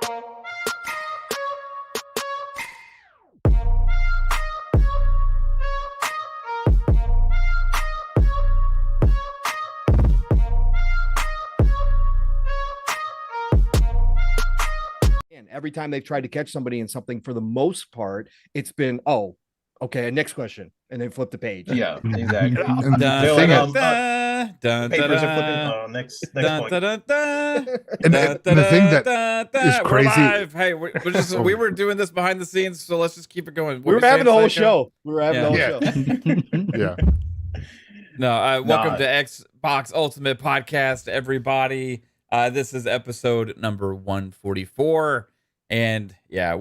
And every time they've tried to catch somebody in something, for the most part, it's been, oh, okay, next question, and then flip the page. Yeah, exactly. And They're the thing like, is, papers are flipping. Next point. and the thing that is We're crazy. live. Hey, we're just we were doing this behind the scenes, so let's just keep it going. We were having the whole show. We were having the whole Yeah. show. Yeah. No, welcome to Xbox Ultimate Podcast, everybody. This is episode number 144, and yeah,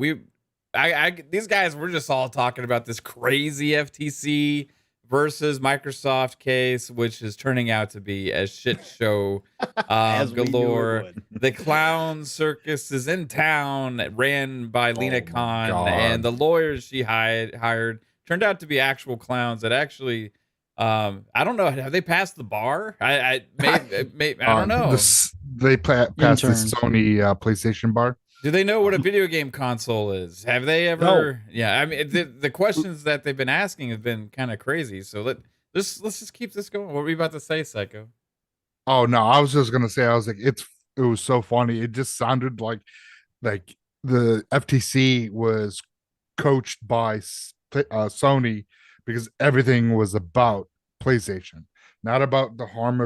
these guys, we're just all talking about this crazy FTC versus Microsoft case, which is turning out to be a shit show galore. The clown circus is in town, ran by Lena Khan, and the lawyers she hired turned out to be actual clowns that actually. I don't know. Have they passed the bar? I don't know. They passed the Sony PlayStation bar. Do they know what a video game console is? Have they ever? No. Yeah, I mean, the questions that they've been asking have been kind of crazy. So let's just keep this going. What were you about to say, Psycho? Oh no, I was just gonna say, I was like, it was so funny. It just sounded like the FTC was coached by Sony, because everything was about PlayStation, not about the harm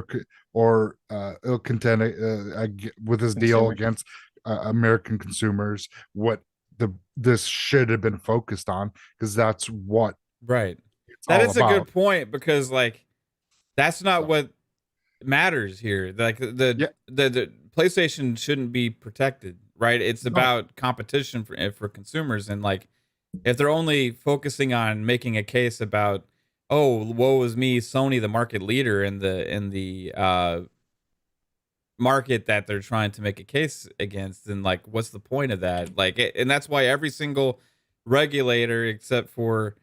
or ill content with this deal against American consumers. What this should have been focused on, because that's what that is about. A good point, because like that's not what matters here. Like the PlayStation shouldn't be protected, right? It's about competition for consumers, and like if they're only focusing on making a case about, oh, woe is me, Sony, the market leader in the market that they're trying to make a case against, then like, what's the point of that? Like, and that's why every single regulator except for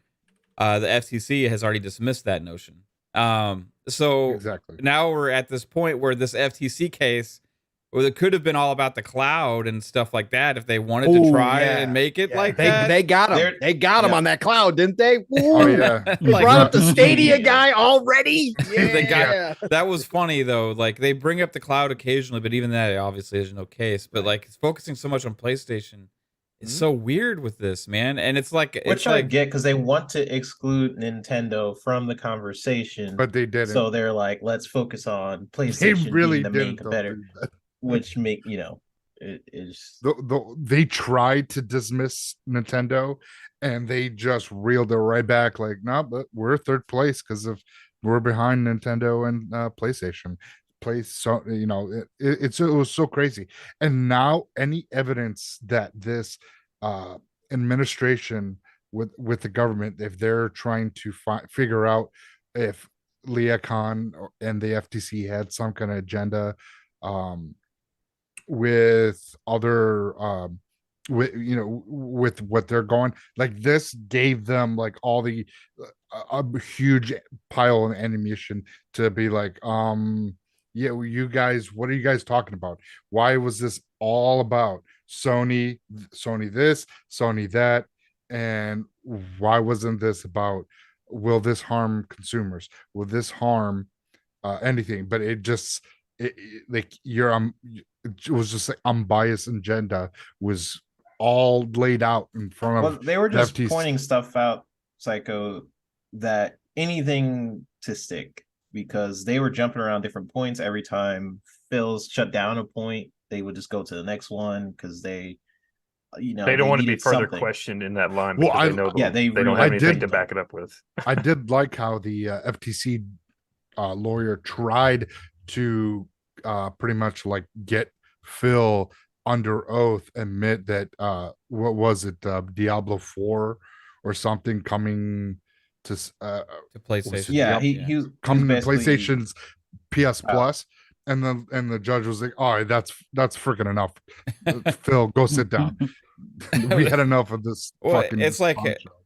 the FTC has already dismissed that notion. So exactly. Now we're at this point where this FTC case, well, it could have been all about the cloud and stuff like that if they wanted to try and make it like that. They got him. They got him on that cloud, didn't they? Oh yeah. They brought up the Stadia guy already. Yeah. That was funny though. Like they bring up the cloud occasionally, but even that obviously is no case. But like focusing so much on PlayStation, it's so weird with this, man. And it's like I get, because they want to exclude Nintendo from the conversation, but they didn't. So they're like, let's focus on PlayStation they really being the main competitor. Which make it is they tried to dismiss Nintendo, and they just reeled it right back. Like, no, but we're third place because we're behind Nintendo and PlayStation. So it was so crazy. And now any evidence that this administration with the government, if they're trying to figure out if Leah Khan and the FTC had some kind of agenda with other with what they're going, like, this gave them like all the a huge pile of ammunition to be like, you guys, what are you guys talking about? Why was this all about Sony this, Sony that? And why wasn't this about, will this harm consumers? Will this harm anything? But it just like it was just like unbiased agenda was all laid out in front of. Well, they were just pointing stuff out, Psycho, that anything to stick, because they were jumping around different points every time Phil's shut down a point. They would just go to the next one because they don't want to be further questioned in that line. Well, they know they don't have anything to back it up with. I did like how the FTC lawyer tried to pretty much like get Phil under oath, admit that what was it, Diablo 4 or something coming to PlayStation. Yeah, he was coming to PlayStation's PS Plus, and the judge was like, "All right, that's freaking enough. Phil, go sit down. We had enough of this." Well, it's like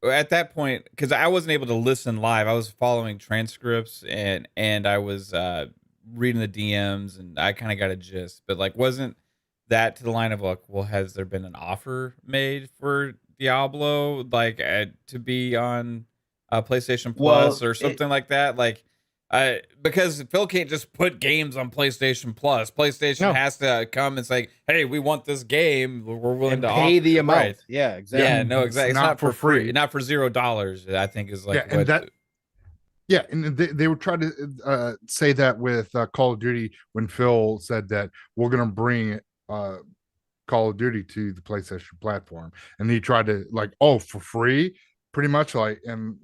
at that point, because I wasn't able to listen live. I was following transcripts and I was reading the DMs, and I kind of got a gist, but like wasn't that to the line of like, well, has there been an offer made for Diablo like to be on PlayStation Plus or something like that? Like, because Phil can't just put games on PlayStation Plus. PlayStation has to come and say, "Hey, we want this game. We're willing to pay the amount." Right. Yeah, exactly. Yeah, no, exactly. It's not for free. Not for $0. I think is like and they would try to say that with Call of Duty when Phil said that we're going to bring Call of Duty to the PlayStation platform, and he tried to like, oh, for free, pretty much like, and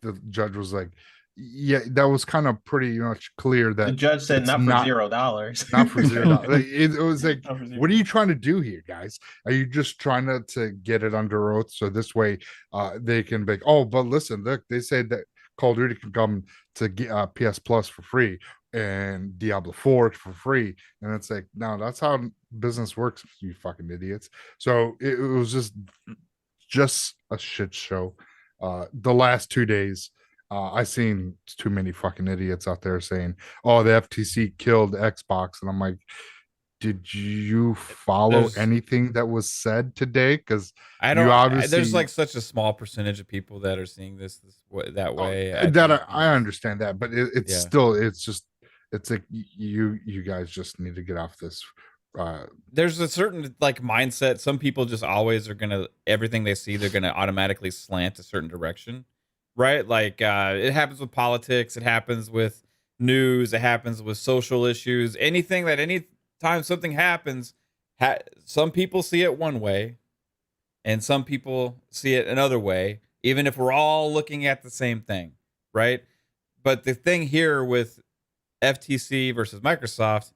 the judge was like, yeah, that was kind of pretty much clear that the judge said not for $0. Not for $0. Like, it was like, what are you trying to do here, guys? Are you just trying to get it under oath so this way they can be, oh, but listen, look, they said that Call of Duty can come to PS Plus for free and Diablo 4 for free, and it's like, no, that's how business works, you fucking idiots. So it was just a shit show. The last 2 days. I seen too many fucking idiots out there saying, "Oh, the FTC killed Xbox," and I'm like, "Did you follow anything that was said today?" Because I don't. Obviously, there's like such a small percentage of people that are seeing this that way. I understand that, but it's still, it's like you guys just need to get off this. There's a certain like mindset. Some people just always are gonna, everything they see, they're gonna automatically slant a certain direction. Right? Like it happens with politics, it happens with news, it happens with social issues, anything that anytime something happens, some people see it one way and some people see it another way, even if we're all looking at the same thing, right? But the thing here with FTC versus Microsoft,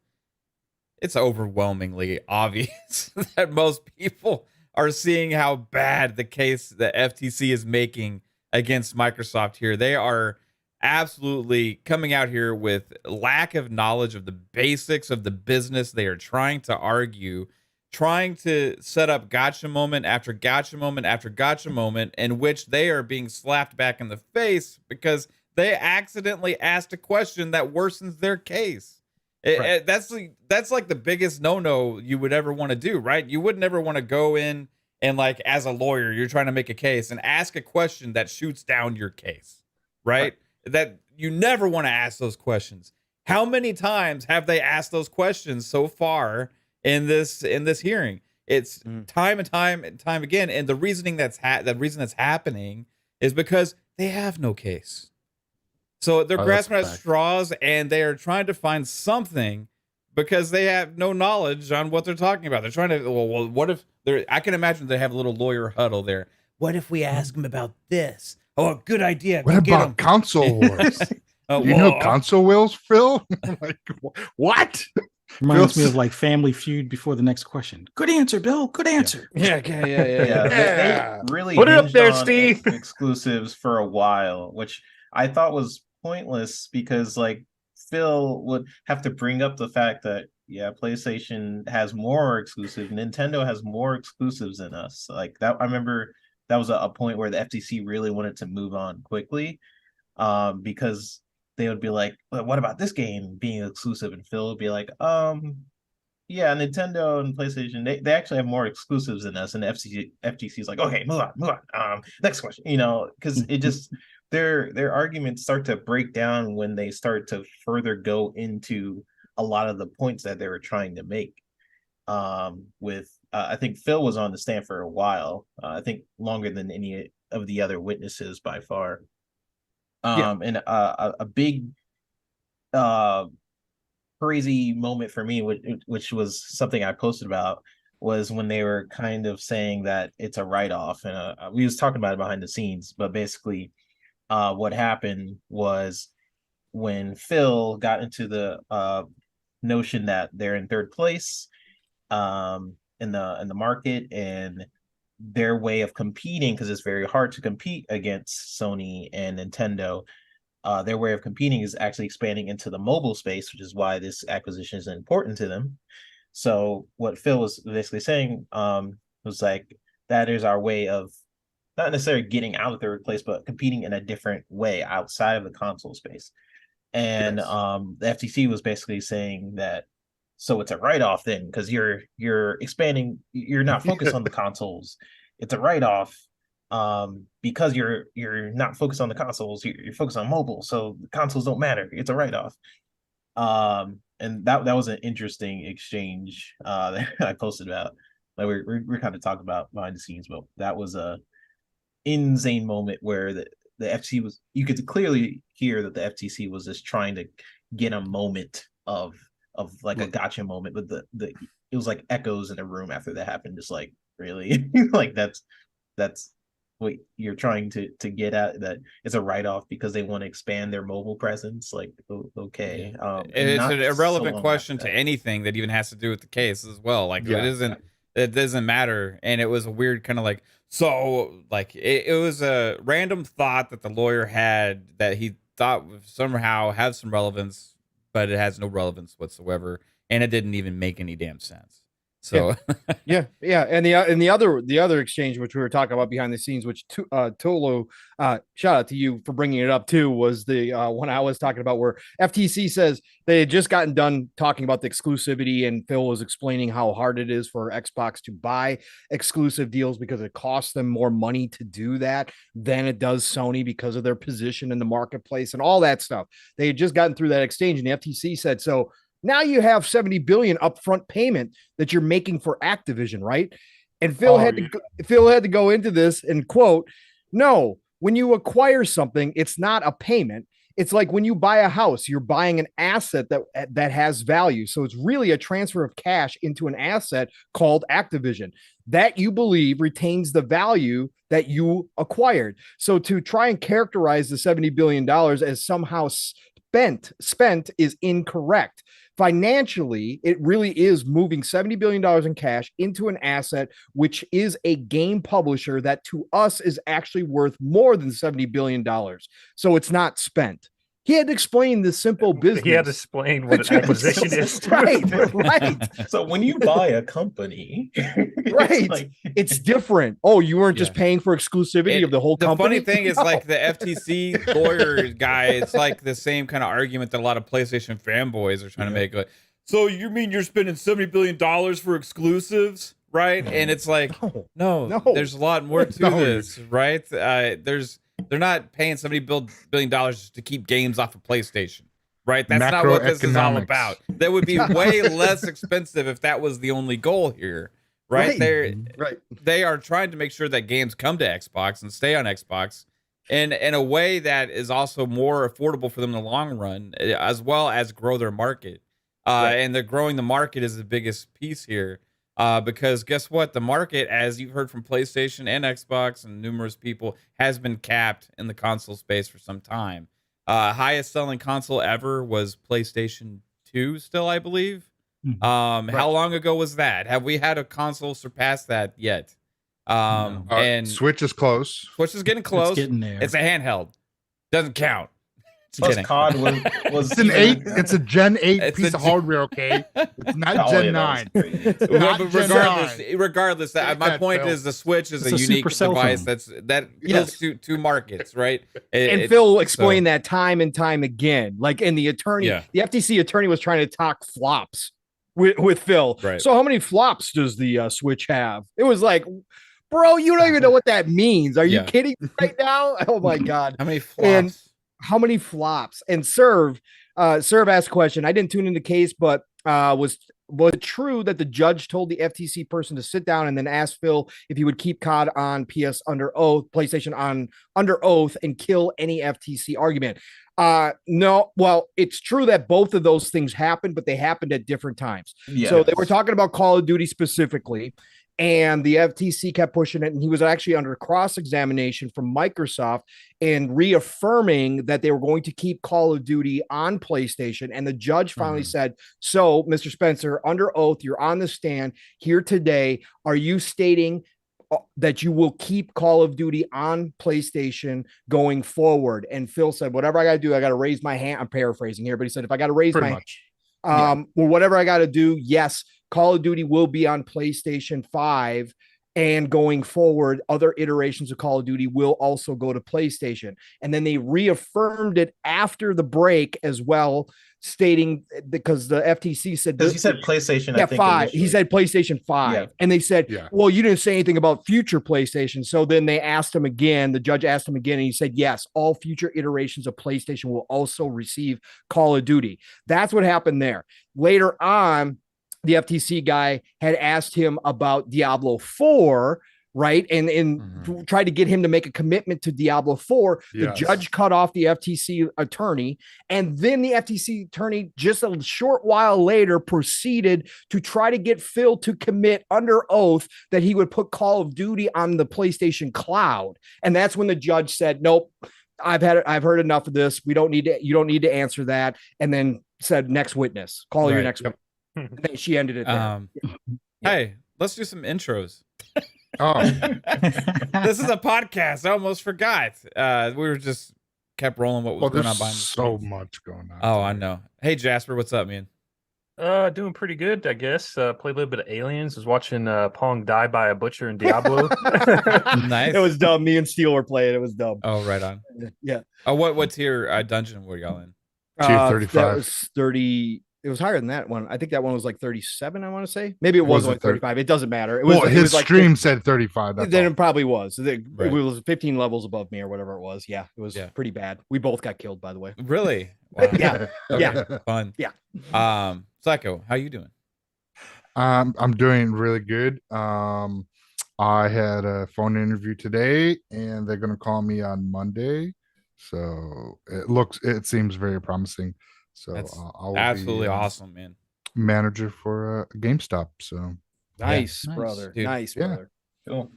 it's overwhelmingly obvious that most people are seeing how bad the case the FTC is making against Microsoft here. They are absolutely coming out here with lack of knowledge of the basics of the business. They are trying to argue, trying to set up gotcha moment after gotcha moment after gotcha moment, in which they are being slapped back in the face because they accidentally asked a question that worsens their case. Right. That's like the biggest no-no you would ever want to do, right? You would never want to go in and like, as a lawyer, you're trying to make a case and ask a question that shoots down your case, right? That you never want to ask those questions. How many times have they asked those questions so far in this hearing? It's time and time again. And the reasoning that's happening is because they have no case. So they're grasping at straws and they are trying to find something because they have no knowledge on what they're talking about. They're trying to, well, what if I can imagine they have a little lawyer huddle there. What if we ask them about this? Oh, good idea. What about console wars? You know console wars, Phil? Like, what? Reminds me of like Family Feud before the next question. Good answer, Bill. Good answer. Yeah. They really put it up there, Steve. Exclusives for a while, which I thought was pointless because like Phil would have to bring up the fact that PlayStation has more exclusives, Nintendo has more exclusives than us. Like that, I remember that was a point where the FTC really wanted to move on quickly, because they would be like, well, "What about this game being exclusive?" And Phil would be like, "Yeah, Nintendo and PlayStation, they actually have more exclusives than us." And the FTC is like, "Okay, move on. Next question." You know, because it just their arguments start to break down when they start to further go into a lot of the points that they were trying to make. I think Phil was on the stand for a while. I think longer than any of the other witnesses by far. And a big crazy moment for me, which was something I posted about, was when they were kind of saying that it's a write-off. And we was talking about it behind the scenes, but basically what happened was when Phil got into the notion that they're in third place in the market, and their way of competing, because it's very hard to compete against Sony and Nintendo, their way of competing is actually expanding into the mobile space, which is why this acquisition is important to them. So what Phil was basically saying was like, that is our way of not necessarily getting out of third place, but competing in a different way outside of the console space. And the FTC was basically saying that so it's a write-off then, because you're expanding, you're not focused on the consoles. It's a write-off because you're not focused on the consoles, you're focused on mobile, so the consoles don't matter. It's a write-off. And that was an interesting exchange that I posted about. Like we're kind of talking about behind the scenes, but that was a insane moment where the FTC was, you could clearly hear that the FTC was just trying to get a moment of like a gotcha moment, but the it was like echoes in the room after that happened, just like, really? Like that's what you're trying to get at, that it's a write-off because they want to expand their mobile presence. Like, okay. It's an irrelevant question to anything that even has to do with the case as well. Like it doesn't matter. And it was a weird kind of like, so like it was a random thought that the lawyer had that he thought somehow have some relevance, but it has no relevance whatsoever, and it didn't even make any damn sense. So yeah. And the other exchange, which we were talking about behind the scenes, which Tolo, shout out to you for bringing it up too, was the one I was talking about, where FTC says they had just gotten done talking about the exclusivity, and Phil was explaining how hard it is for Xbox to buy exclusive deals because it costs them more money to do that than it does Sony because of their position in the marketplace and all that stuff. They had just gotten through that exchange, and the FTC said, so now you have $70 billion upfront payment that you're making for Activision, right? And Phil had to go into this and quote, no, when you acquire something, it's not a payment. It's like when you buy a house, you're buying an asset that has value. So it's really a transfer of cash into an asset called Activision that you believe retains the value that you acquired. So to try and characterize the $70 billion as somehow spent is incorrect. Financially, it really is moving $70 billion in cash into an asset, which is a game publisher that to us is actually worth more than $70 billion. So it's not spent. He had to explain the simple business. He had to explain what an acquisition is. Right. So when you buy a company, right, it's different. Oh, you weren't just paying for exclusivity of the whole company? The funny thing is, like, the FTC lawyer guy, it's like the same kind of argument that a lot of PlayStation fanboys are trying to make. Like, so you mean you're spending $70 billion for exclusives, right? And it's like, no, there's a lot more to this, right? They're not paying $70 billion just to keep games off of PlayStation, right? That's not what this is all about. That would be way less expensive if that was the only goal here, right? They are trying to make sure that games come to Xbox and stay on Xbox in a way that is also more affordable for them in the long run, as well as grow their market. And the growing the market is the biggest piece here. Because guess what? The market, as you've heard from PlayStation and Xbox and numerous people, has been capped in the console space for some time. Highest selling console ever was PlayStation 2 still, I believe. How long ago was that? Have we had a console surpass that yet? And Switch is close. Switch is getting close. It's getting there. It's a handheld. Doesn't count. Plus COD was it's an 8. It's a Gen 8 piece of hardware. Okay, it's not Gen 9. Regardless, my point is the Switch is a unique device that appeals to markets, right? And Phil explained that time and time again. Like, and the FTC attorney was trying to talk flops with Phil. Right. So how many flops does the Switch have? It was like, bro, you don't even know what that means. Are you kidding right now? Oh my God. How many flops? How many flops? And Serve asked a question. I didn't tune in the case, but was it true that the judge told the FTC person to sit down and then ask Phil if he would keep COD on PS under oath, PlayStation on under oath, and kill any FTC argument? No. Well, it's true that both of those things happened, but they happened at different times. So they were talking about Call of Duty specifically. And the FTC kept pushing it, and he was actually under cross-examination from Microsoft and reaffirming that they were going to keep Call of Duty on PlayStation. And the judge finally said, so, Mr. Spencer, under oath, you're on the stand here today. Are you stating that you will keep Call of Duty on PlayStation going forward? And Phil said, whatever I got to do, I got to raise my hand. I'm paraphrasing here, but he said, if I got to raise my hand, well, whatever I got to do, yes, Call of Duty will be on PlayStation 5 And going forward, other iterations of Call of Duty will also go to PlayStation. And then they reaffirmed it after the break as well, stating because the FTC said because he said PlayStation. Yeah, I think 5. initially. He said PlayStation 5. Yeah. And they said, Yeah. well, you didn't say anything about future PlayStation. So then they asked him again. The judge asked him again, and he said, yes, all future iterations of PlayStation will also receive Call of Duty. That's what happened there. Later on, the FTC guy had asked him about Diablo 4, right? And tried to get him to make a commitment to Diablo 4. The judge cut off the FTC attorney. And then the FTC attorney, just a short while later, proceeded to try to get Phil to commit under oath that he would put Call of Duty on the PlayStation Cloud. And that's when the judge said, nope, I've heard enough of this. You don't need to answer that. And then said, next witness, call your next witness. She ended it there. Hey, let's do some intros. Oh, This is a podcast. I almost forgot. We were just kept rolling what was going on behind the so scenes. much going on. Oh, I know. Hey, Jasper, what's up, man? Doing pretty good, I guess. Played a little bit of Aliens. Was watching Pong die by a butcher in Diablo. Nice. It was dumb. Me and Steel were playing. It was dumb. Oh, right on. Yeah. Oh, what tier dungeon were y'all in? Tier 35. That was 30. It was higher than that one. I think that one was like 37. I want to say maybe it was only 35. It doesn't matter. It was. Well, it his was like stream said 35. That's then all. it probably was. It Right. was 15 levels above me or whatever it was. Yeah, it was pretty bad. We both got killed, by the way. Really? Wow. Yeah. Okay, fun. Yeah. Psycho, how you doing? I'm doing really good. I had a phone interview today, and they're gonna call me on Monday. So it seems very promising. So That's I'll absolutely be, awesome, man. manager for GameStop. So Nice, Nice, brother. dude. Nice, Yeah. brother. Cool.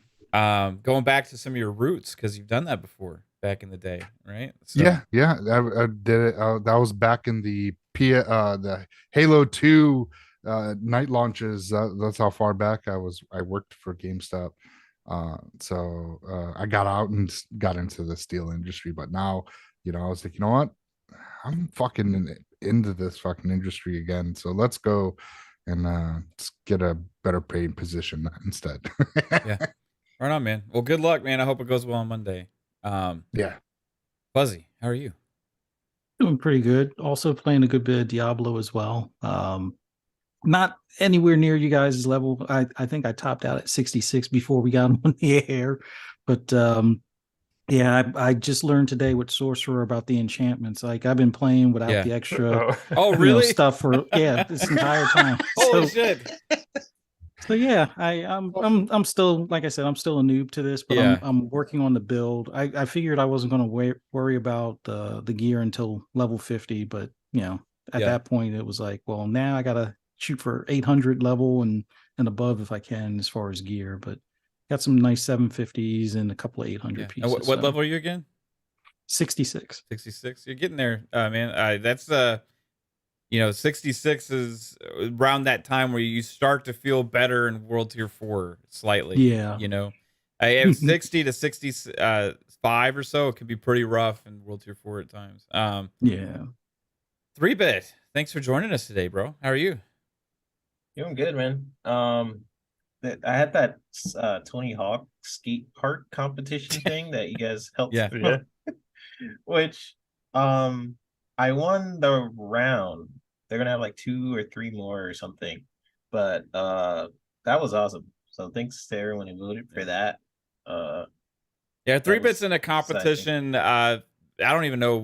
Going back to some of your roots because you've done that before back in the day, right? So, yeah, I did it. That was back in the the Halo 2 night launches. That's how far back I worked for GameStop. So I got out and got into the steel industry, but now, I was like, you know what? I'm fucking into this fucking industry again. So let's go and let's get a better paid position instead. Yeah. Right on, man. Well, good luck, man. I hope it goes well on Monday. Yeah. Fuzzy, how are you? Doing pretty good. Also playing a good bit of Diablo as well. Not anywhere near you guys' level. I think I topped out at 66 before we got on the air. But yeah, I just learned today with Sorcerer about the enchantments. Like I've been playing without the extra Oh, really? stuff for this entire time. Holy shit. So yeah, I'm still, like I said, I'm still a noob to this, but I'm working on the build. I figured I wasn't going to worry about the gear until level 50, but at that point it was like, well, now I gotta shoot for 800 level and above if I can as far as gear. But got some nice 750s and a couple of 800 pieces. And what level are you again? 66. 66. You're getting there, man. That's 66 is around that time where you start to feel better in World Tier 4 slightly. Yeah. I have 60 to 65 or so. It could be pretty rough in World Tier 4 at times. Yeah. 3-Bit, thanks for joining us today, bro. How are you? Doing good, man. I had that Tony Hawk skate park competition thing that you guys helped. Yeah. Which I won the round. They're gonna have like 2 or 3 more or something. But that was awesome. So thanks to everyone who voted for that. Yeah, 3-Bit's in a competition. I don't even know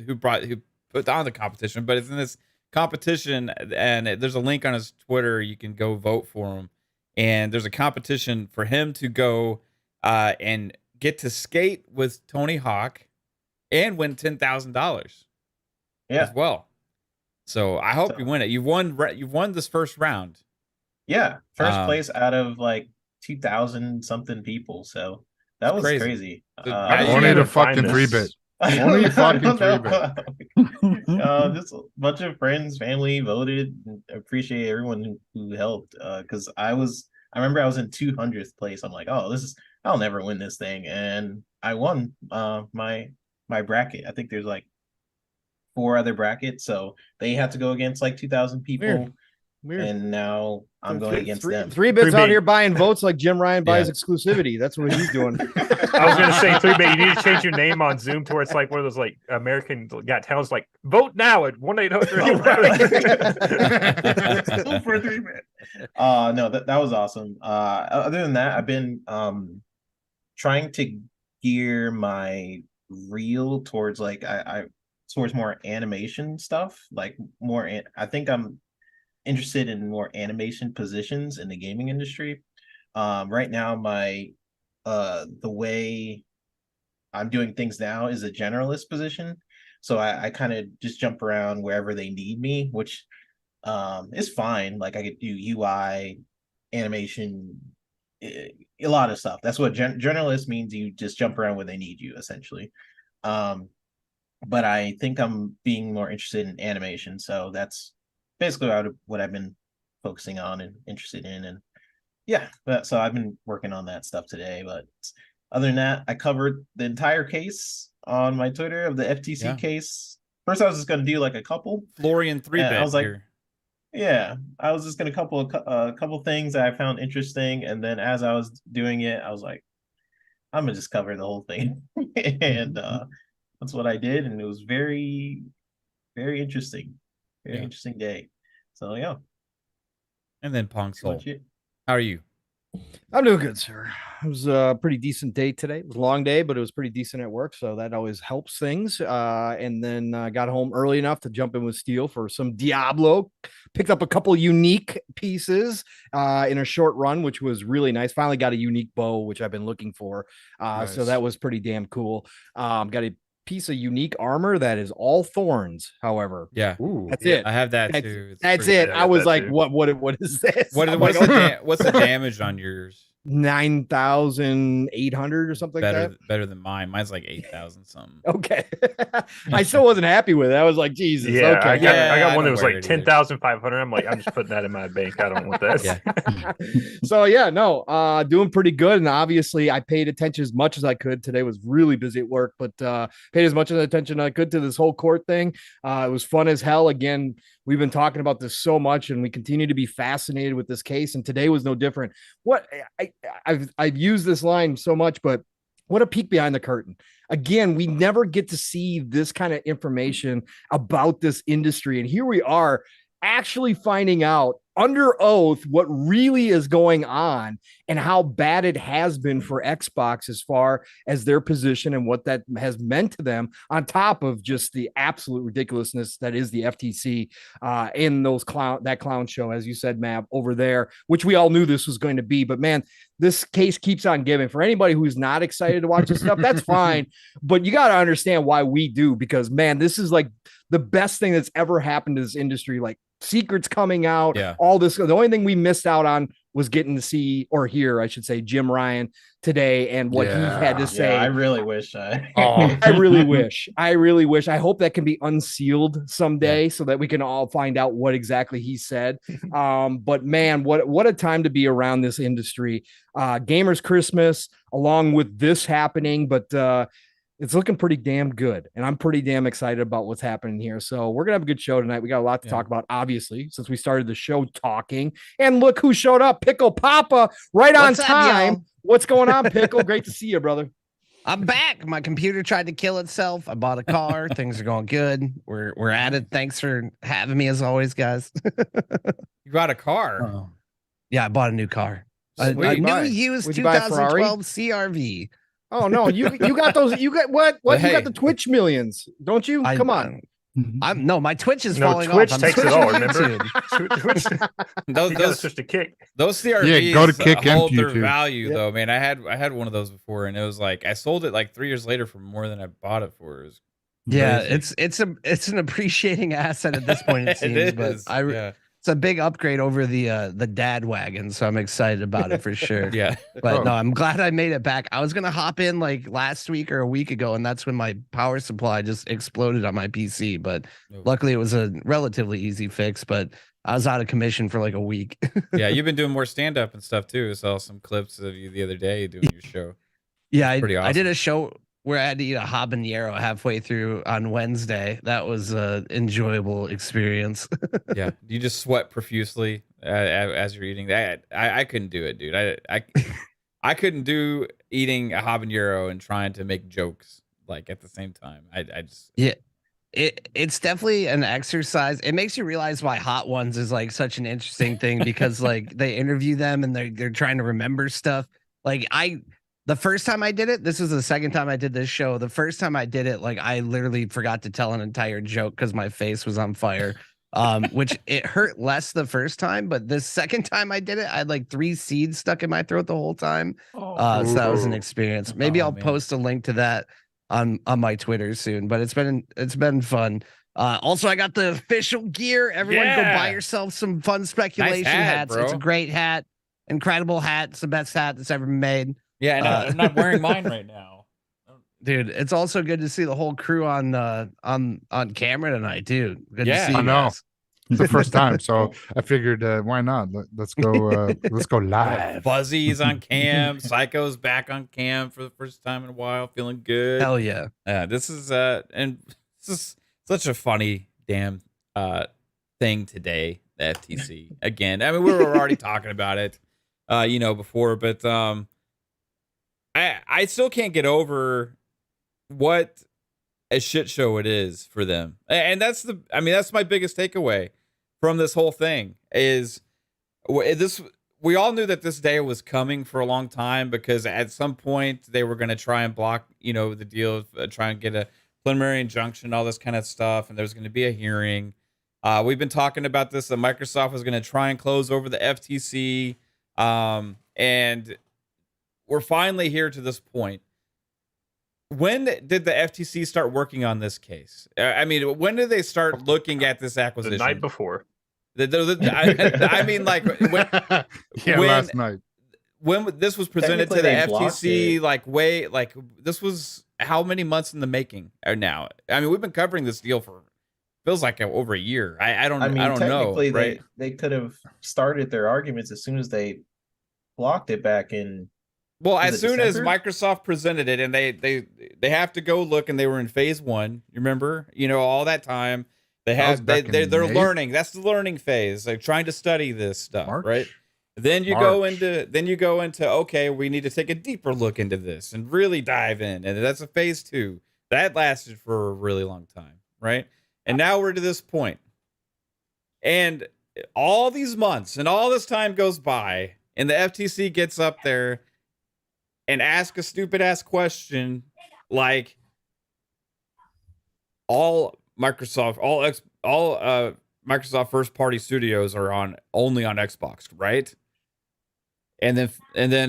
who put on the competition, but it's in this competition, and there's a link on his Twitter. You can go vote for him, and there's a competition for him to go and get to skate with Tony Hawk and win $10,000 as well. So I hope you win it. You've won this first round. Yeah, first place out of like 2,000 something people. So that was crazy. Only the fucking 3-Bit. Only fucking 3-Bit. Just a bunch of friends, family voted. Appreciate everyone who helped. Because I remember I was in 200th place. I'm like, I'll never win this thing, and I won my bracket. I think there's like 4 other brackets, so they had to go against like 2,000 people. Weird. Weird. And now I'm going against them. 3-Bit's out here buying votes like Jim Ryan buys exclusivity. That's what he's doing. I was gonna say 3-Bit, you need to change your name on Zoom to where it's like one of those like American Got Talents, like vote now at 1-800. Vote for 3-Bit. No, that was awesome. Other than that, I've been trying to gear my reel towards like towards more animation stuff, like more. I think I'm interested in more animation positions in the gaming industry. Right now, the way I'm doing things now is a generalist position. So I kind of just jump around wherever they need me, which is fine. Like I could do UI, animation, a lot of stuff. That's what generalist means. You just jump around where they need you, essentially. But I think I'm being more interested in animation. So that's basically what I've been focusing on and interested in. And yeah, so I've been working on that stuff today. But other than that, I covered the entire case on my Twitter of the FTC case. First, I was just going to do like a couple. Florian 3-Bit. I was like, yeah, I was just going to couple things that I found interesting. And then as I was doing it, I was like, I'm going to just cover the whole thing. And that's what I did. And it was very, very interesting. Very interesting day. So yeah. And then Pong Soul. How are you? I'm doing good, sir. It was a pretty decent day today. It was a long day, but it was pretty decent at work, so that always helps things. And then got home early enough to jump in with Steel for some Diablo. Picked up a couple unique pieces in a short run, which was really nice. Finally got a unique bow, which I've been looking for. Nice. So that was pretty damn cool. Got a piece of unique armor that is all thorns, however. Yeah. Ooh, that's it. I have that too. That's it. I was like, what is this? What's the damage on yours? 9,800 or something like that. Better than mine. Mine's like 8,000 something. Okay. I still wasn't happy with it. I was like, Jesus. Yeah, okay. I got one that was like 10,500. I'm like, I'm just putting that in my bank. I don't want that. Yeah. So yeah, no, doing pretty good. And obviously I paid attention as much as I could. Today was really busy at work, but paid as much attention as I could to this whole court thing. It was fun as hell. Again, we've been talking about this so much and we continue to be fascinated with this case. And today was no different. I've used this line so much, but what a peek behind the curtain. Again, we never get to see this kind of information about this industry. And here we are actually finding out under oath what really is going on and how bad it has been for Xbox as far as their position and what that has meant to them, on top of just the absolute ridiculousness that is the FTC in that clown show, as you said, Matt, over there, which we all knew this was going to be. But man, this case keeps on giving. For anybody who's not excited to watch this stuff, that's fine. But you got to understand why we do, because man, this is like the best thing that's ever happened to this industry. Like, secrets coming out, all this. The only thing we missed out on was getting to see, or hear, I should say, Jim Ryan today and what he had to say. I really wish. I really wish. I hope that can be unsealed someday so that we can all find out what exactly he said. But man, what a time to be around this industry. Gamers Christmas, along with this happening, but it's looking pretty damn good. And I'm pretty damn excited about what's happening here. So we're going to have a good show tonight. We got a lot to talk about, obviously, since we started the show talking. And look who showed up. Pickle Papa, right on time. What's going on, Pickle? Great to see you, brother. I'm back. My computer tried to kill itself. I bought a car. Things are going good. We're at it. Thanks for having me as always, guys. You bought a car? Yeah, I bought a new car. A new used 2012 CRV. Oh no, you got those. You got what? Hey, you got the Twitch millions, don't you? Come on. No, my Twitch is falling Twitch off. Takes it all. Remember? Those switch to Kick. Those CRVs go to Kick hold their value though, man. I had one of those before, and it was like I sold it like 3 years later for more than I bought it for. It was crazy. It's an appreciating asset at this point. It seems, but it's a big upgrade over the dad wagon, so I'm excited about it for sure. But no, I'm glad I made it back. I was gonna hop in like last week or a week ago, and that's when my power supply just exploded on my PC. But luckily, it was a relatively easy fix. But I was out of commission for like a week. Yeah, you've been doing more stand up and stuff too. I saw some clips of you the other day doing your show. Yeah, awesome. I did a show. where I had to eat a habanero halfway through on Wednesday. That was an enjoyable experience. Yeah, you just sweat profusely as you're eating that. I couldn't do it, dude. I couldn't do eating a habanero and trying to make jokes like at the same time. I just yeah. It's definitely an exercise. It makes you realize why Hot Ones is like such an interesting thing because like they interview them and they're trying to remember stuff. Like the first time I did it, this was the second time I did this show. The first time I did it, like I literally forgot to tell an entire joke because my face was on fire. Which it hurt less the first time, but the second time I did it, I had like 3 seeds stuck in my throat the whole time. So that was an experience. Maybe I'll post a link to that on my Twitter soon, but it's been fun. Also, I got the official gear. Everyone go buy yourself some fun speculation hats. Bro. It's a great hat, incredible hat. It's the best hat that's ever been made. Yeah, I'm not wearing mine right now. Dude, it's also good to see the whole crew on camera tonight, too. Good to see you I know. guys. It's the first time, so I figured why not? Let's go live. Fuzzy's on cam, Psycho's back on cam for the first time in a while, feeling good. Hell yeah. This is such a funny damn thing today, the FTC. Again, I mean, we were already talking about it before, but I still can't get over what a shit show it is for them. And that's my biggest takeaway from this whole thing is this. We all knew that this day was coming for a long time because at some point they were going to try and block, the deal, try and get a preliminary injunction, all this kind of stuff. And there's going to be a hearing. We've been talking about this, that Microsoft was going to try and close over the FTC. And we're finally here to this point. When did the FTC start working on this case? I mean, when did they start looking at this acquisition? The night before. I mean, like, last night. When this was presented to the FTC, this was how many months in the making now? I mean, we've been covering this deal for feels like over a year. I don't know. Right? They could have started their arguments as soon as they blocked it back in. Well, as soon as Microsoft presented it, and they have to go look, and they were in phase 1. You remember, all that time they're learning. That's the learning phase. They're trying to study this stuff, right? Then you go into okay, we need to take a deeper look into this and really dive in, and that's a phase 2 that lasted for a really long time, right? And now we're to this point, and all these months and all this time goes by, and the FTC gets up there and ask a stupid ass question like all Microsoft first party studios are only on Xbox, right? And then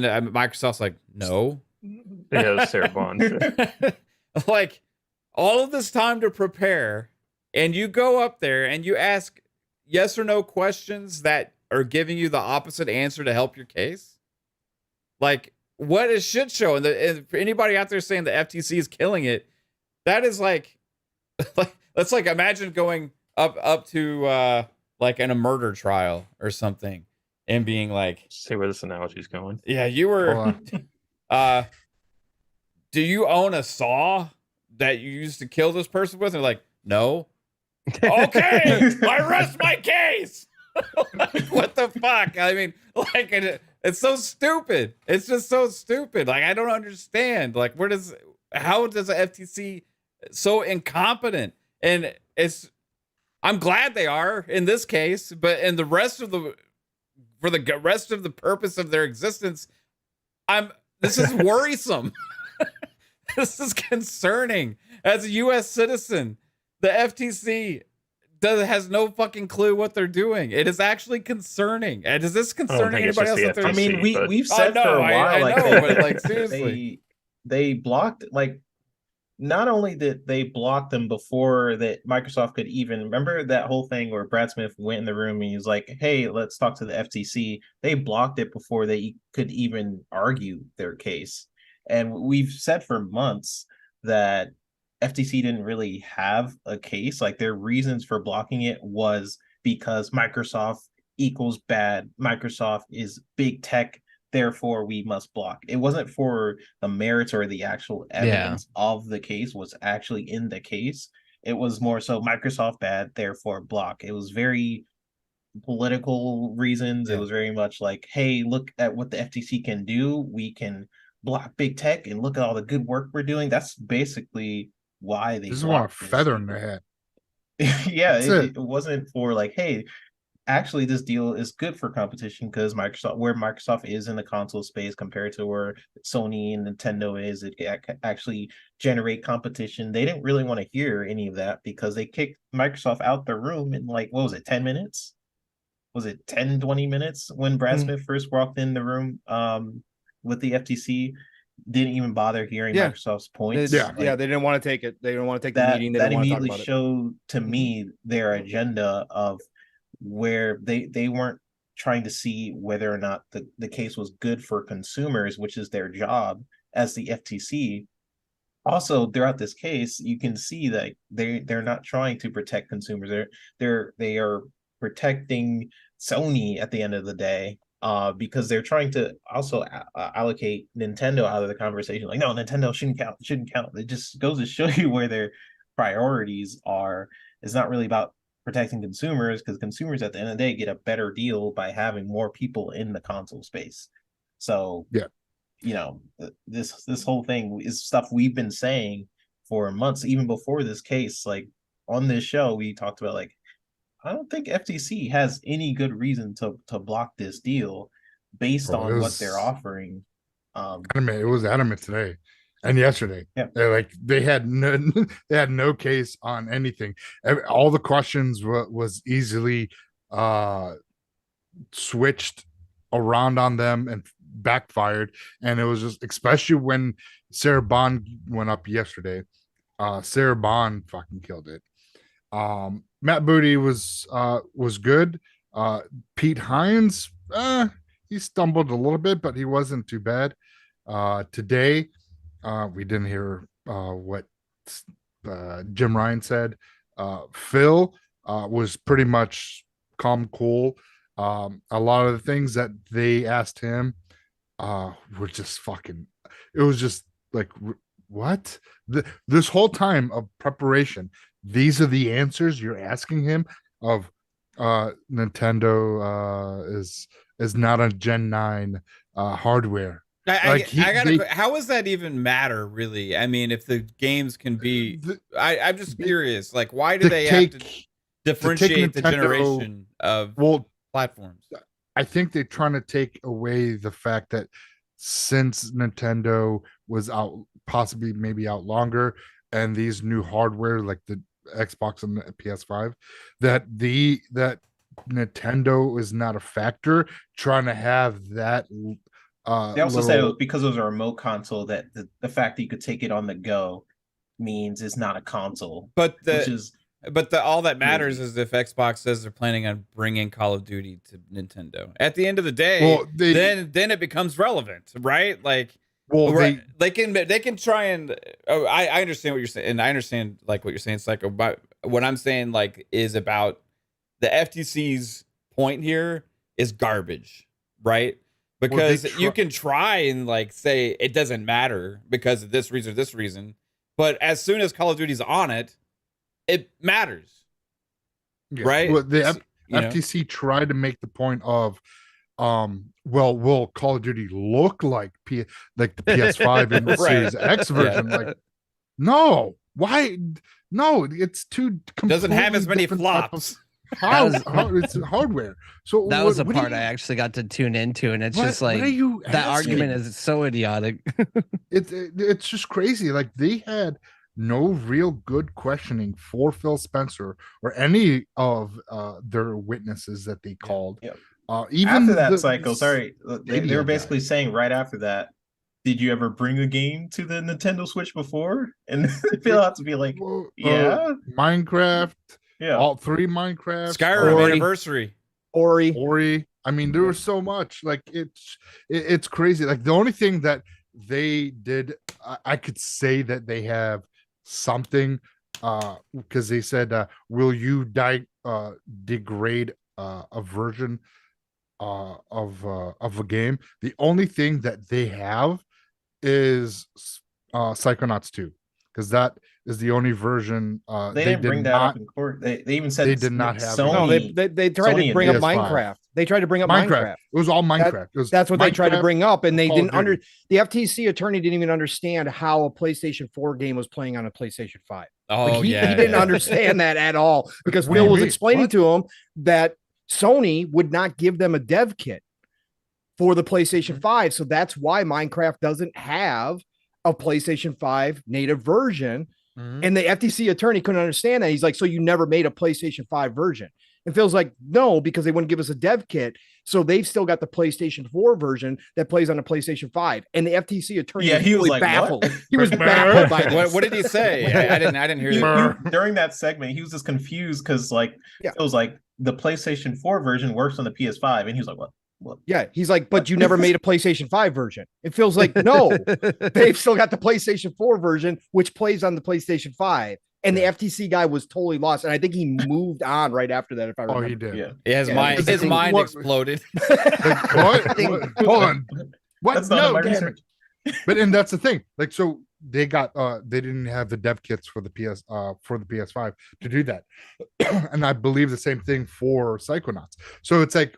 Microsoft's like, no. Yeah, Sarah Bond. Like all of this time to prepare, and you go up there and you ask yes or no questions that are giving you the opposite answer to help your case. Like, what a shit show. And for anybody out there saying the FTC is killing it, that is like that's like imagine going up to like in a murder trial or something and being like, see where this analogy is going. Yeah, you were do you own a saw that you used to kill this person with? And they're like, no. Okay, I rest my case. Like, what the fuck? I mean, like it's so stupid. It's just so stupid. Like, I don't understand. Like, how does the FTC so incompetent? And I'm glad they are in this case, but in the rest of the purpose of their existence, this is worrisome. This is concerning. As a U.S. citizen, the FTC has no fucking clue what they're doing. It is actually concerning. And is this concerning anybody else out there? I mean, we've said for a while, but seriously, they blocked, like, not only did they block them before that Microsoft could even remember that whole thing where Brad Smith went in the room and he was like, hey, let's talk to the FTC. They blocked it before they could even argue their case. And we've said for months that FTC didn't really have a case. Like, their reasons for blocking it was because Microsoft equals bad. Microsoft is big tech therefore we must block. It wasn't for the merits or the actual evidence of the case was actually in the case. It was more so Microsoft bad, therefore block. It was very political reasons. It was very much like, hey, look at what the FTC can do. We can block big tech and look at all the good work we're doing. That's basically why they just want a feather in their head. Yeah, it wasn't for like, hey, actually this deal is good for competition because Microsoft is in the console space compared to where Sony and Nintendo is, it actually generate competition. They didn't really want to hear any of that because they kicked Microsoft out the room in like, what was it, 10 minutes? Was it 10, 20 minutes when Brad Smith first walked in the room with the FTC? Didn't even bother hearing Microsoft's points. They didn't want to take it. They didn't want to take the meeting. They that didn't want to talk immediately about showed to me their agenda of where they weren't trying to see whether or not the case was good for consumers, which is their job as the FTC. Also, throughout this case, you can see that they're not trying to protect consumers. They are protecting Sony at the end of the day, because they're trying to also allocate Nintendo out of the conversation. Like, no, Nintendo shouldn't count. It just goes to show you where their priorities are. It's not really about protecting consumers, because consumers at the end of the day get a better deal by having more people in the console space. So this whole thing is stuff we've been saying for months, even before this case. Like on this show, we talked about like, I don't think FTC has any good reason to block this deal based on what they're offering. It was adamant today and yesterday. Yeah, they had no case on anything. All the questions was easily switched around on them and backfired. And it was just, especially when Sarah Bond went up yesterday. Sarah Bond fucking killed it. Matt Booty was good. Pete Hines, he stumbled a little bit, but he wasn't too bad. Today, we didn't hear what Jim Ryan said. Phil was pretty much calm, cool. A lot of the things that they asked him were just fucking, it was just like, what? This whole time of preparation, these are the answers you're asking him of. Nintendo is not a Gen 9 hardware. How does that even matter, really? I mean, if the games can be, I'm just curious. Like, why do they have to differentiate the generation of platforms? I think they're trying to take away the fact that since Nintendo was out, possibly maybe out longer, and these new hardware like the Xbox and the PS5, that Nintendo is not a factor. Trying to have that. They also said it was because it was a remote console, that the fact that you could take it on the go means it's not a console. But all that matters is if Xbox says they're planning on bringing Call of Duty to Nintendo. At the end of the day, then it becomes relevant, right? Like, they can try and. Oh, I understand what you're saying, and I understand like what you're saying, Psycho. But what I'm saying like is about the FTC's point here is garbage, right? Because you can try and like say it doesn't matter because of this reason, but as soon as Call of Duty's on it, it matters, right? Well, the FTC tried to make the point of, will Call of Duty look like the PS5 and the Series X version? Like, no, why? No, it's too. Doesn't have as many flops. How it's hardware. So that was the part I actually got to tune into, and it's just like that argument is so idiotic. It's just crazy. Like, they had no real good questioning for Phil Spencer or any of their witnesses that they called. Yeah. Even after that cycle, they were basically saying right after that, did you ever bring a game to the Nintendo Switch before? And Phil had to be like, Minecraft. Yeah, all 3 Minecraft, Skyrim Anniversary, Ori. I mean, there was so much. Like, it's crazy. Like, the only thing that they did, I could say that they have something, because they said, "Will you degrade a version of a game. The only thing that they have is Psychonauts 2, because that is the only version. They didn't bring that up in court. They even said they did not have Sony. No, they tried to bring up Minecraft. They tried to bring up Minecraft. It was all Minecraft. That's what they tried to bring up, and they didn't the FTC attorney didn't even understand how a PlayStation 4 game was playing on a PlayStation 5. Oh, he didn't understand that at all, because Phil was explaining to him that Sony would not give them a dev kit for the PlayStation 5. So that's why Minecraft doesn't have a PlayStation 5 native version. And the FTC attorney couldn't understand that. He's like, so you never made a PlayStation 5 version? And Phil's like, no, because they wouldn't give us a dev kit. So they've still got the PlayStation 4 version that plays on a PlayStation 5. And the FTC attorney was like, baffled. He was baffled by this. What did he say? I didn't hear that. During that segment, he was just confused because it was like the PlayStation 4 version works on the PS5. And he was like, what? Yeah, he's like, but you never made a PlayStation 5 version. It feels like, no, they've still got the PlayStation 4 version, which plays on the PlayStation 5. And the FTC guy was totally lost. And I think he moved on right after that, if I remember. Oh, he did. Yeah. His mind exploded. What? Hold on. What? That's not my research. But and that's the thing. Like, so they got they didn't have the dev kits for the PS5 to do that. And I believe the same thing for Psychonauts. So it's like,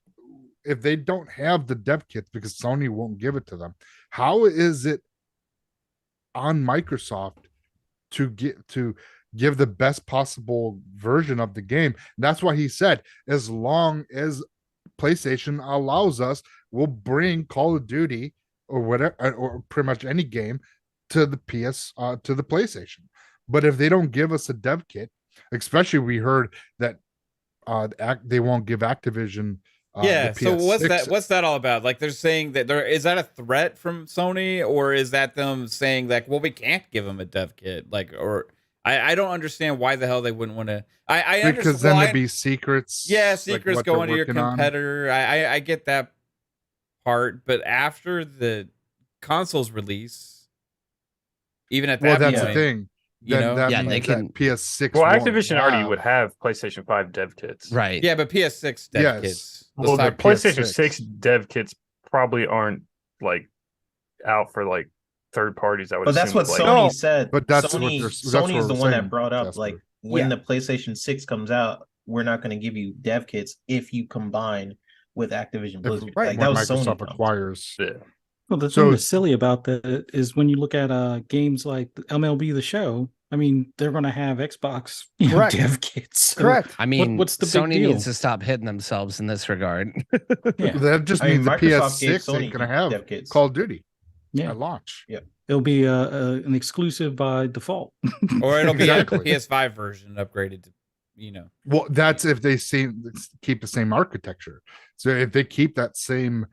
if they don't have the dev kits because Sony won't give it to them, how is it on Microsoft to give the best possible version of the game? That's why he said, as long as PlayStation allows us, we'll bring Call of Duty or whatever, or pretty much any game to the to the PlayStation. But if they don't give us a dev kit, especially we heard that they won't give Activision. So what's that all about? Like, they're saying that is that a threat from Sony, or is that them saying like, well, we can't give them a dev kit? Like, or I don't understand why the hell they wouldn't want to. I because then there'd be secrets. Yeah, secrets like going to your competitor. I get that part, but after the console's release, even at that that's the thing. They can PS6. Well, Activision already would have PlayStation 5 dev kits, right? Yeah, but PS6 dev kits. Well, the PlayStation 6 dev kits probably aren't like out for like third parties. I would. But that's what Sony said. But that's Sony is the one that brought up like when the PlayStation 6 comes out, we're not going to give you dev kits if you combine with Activision Blizzard. Like that was Microsoft Sony acquires. Yeah. Well, the thing that's silly about that is when you look at games like MLB The Show. I mean, they're going to have Xbox dev kits. So Correct. I mean, what's the Sony big deal? needs to stop hitting themselves in this regard. That just means the PS6 ain't going to have dev kits. Call of Duty at launch. Yeah, it'll be an exclusive by default, or it'll be a PS5 version upgraded to, Well, that's if they keep the same architecture. So if they keep that same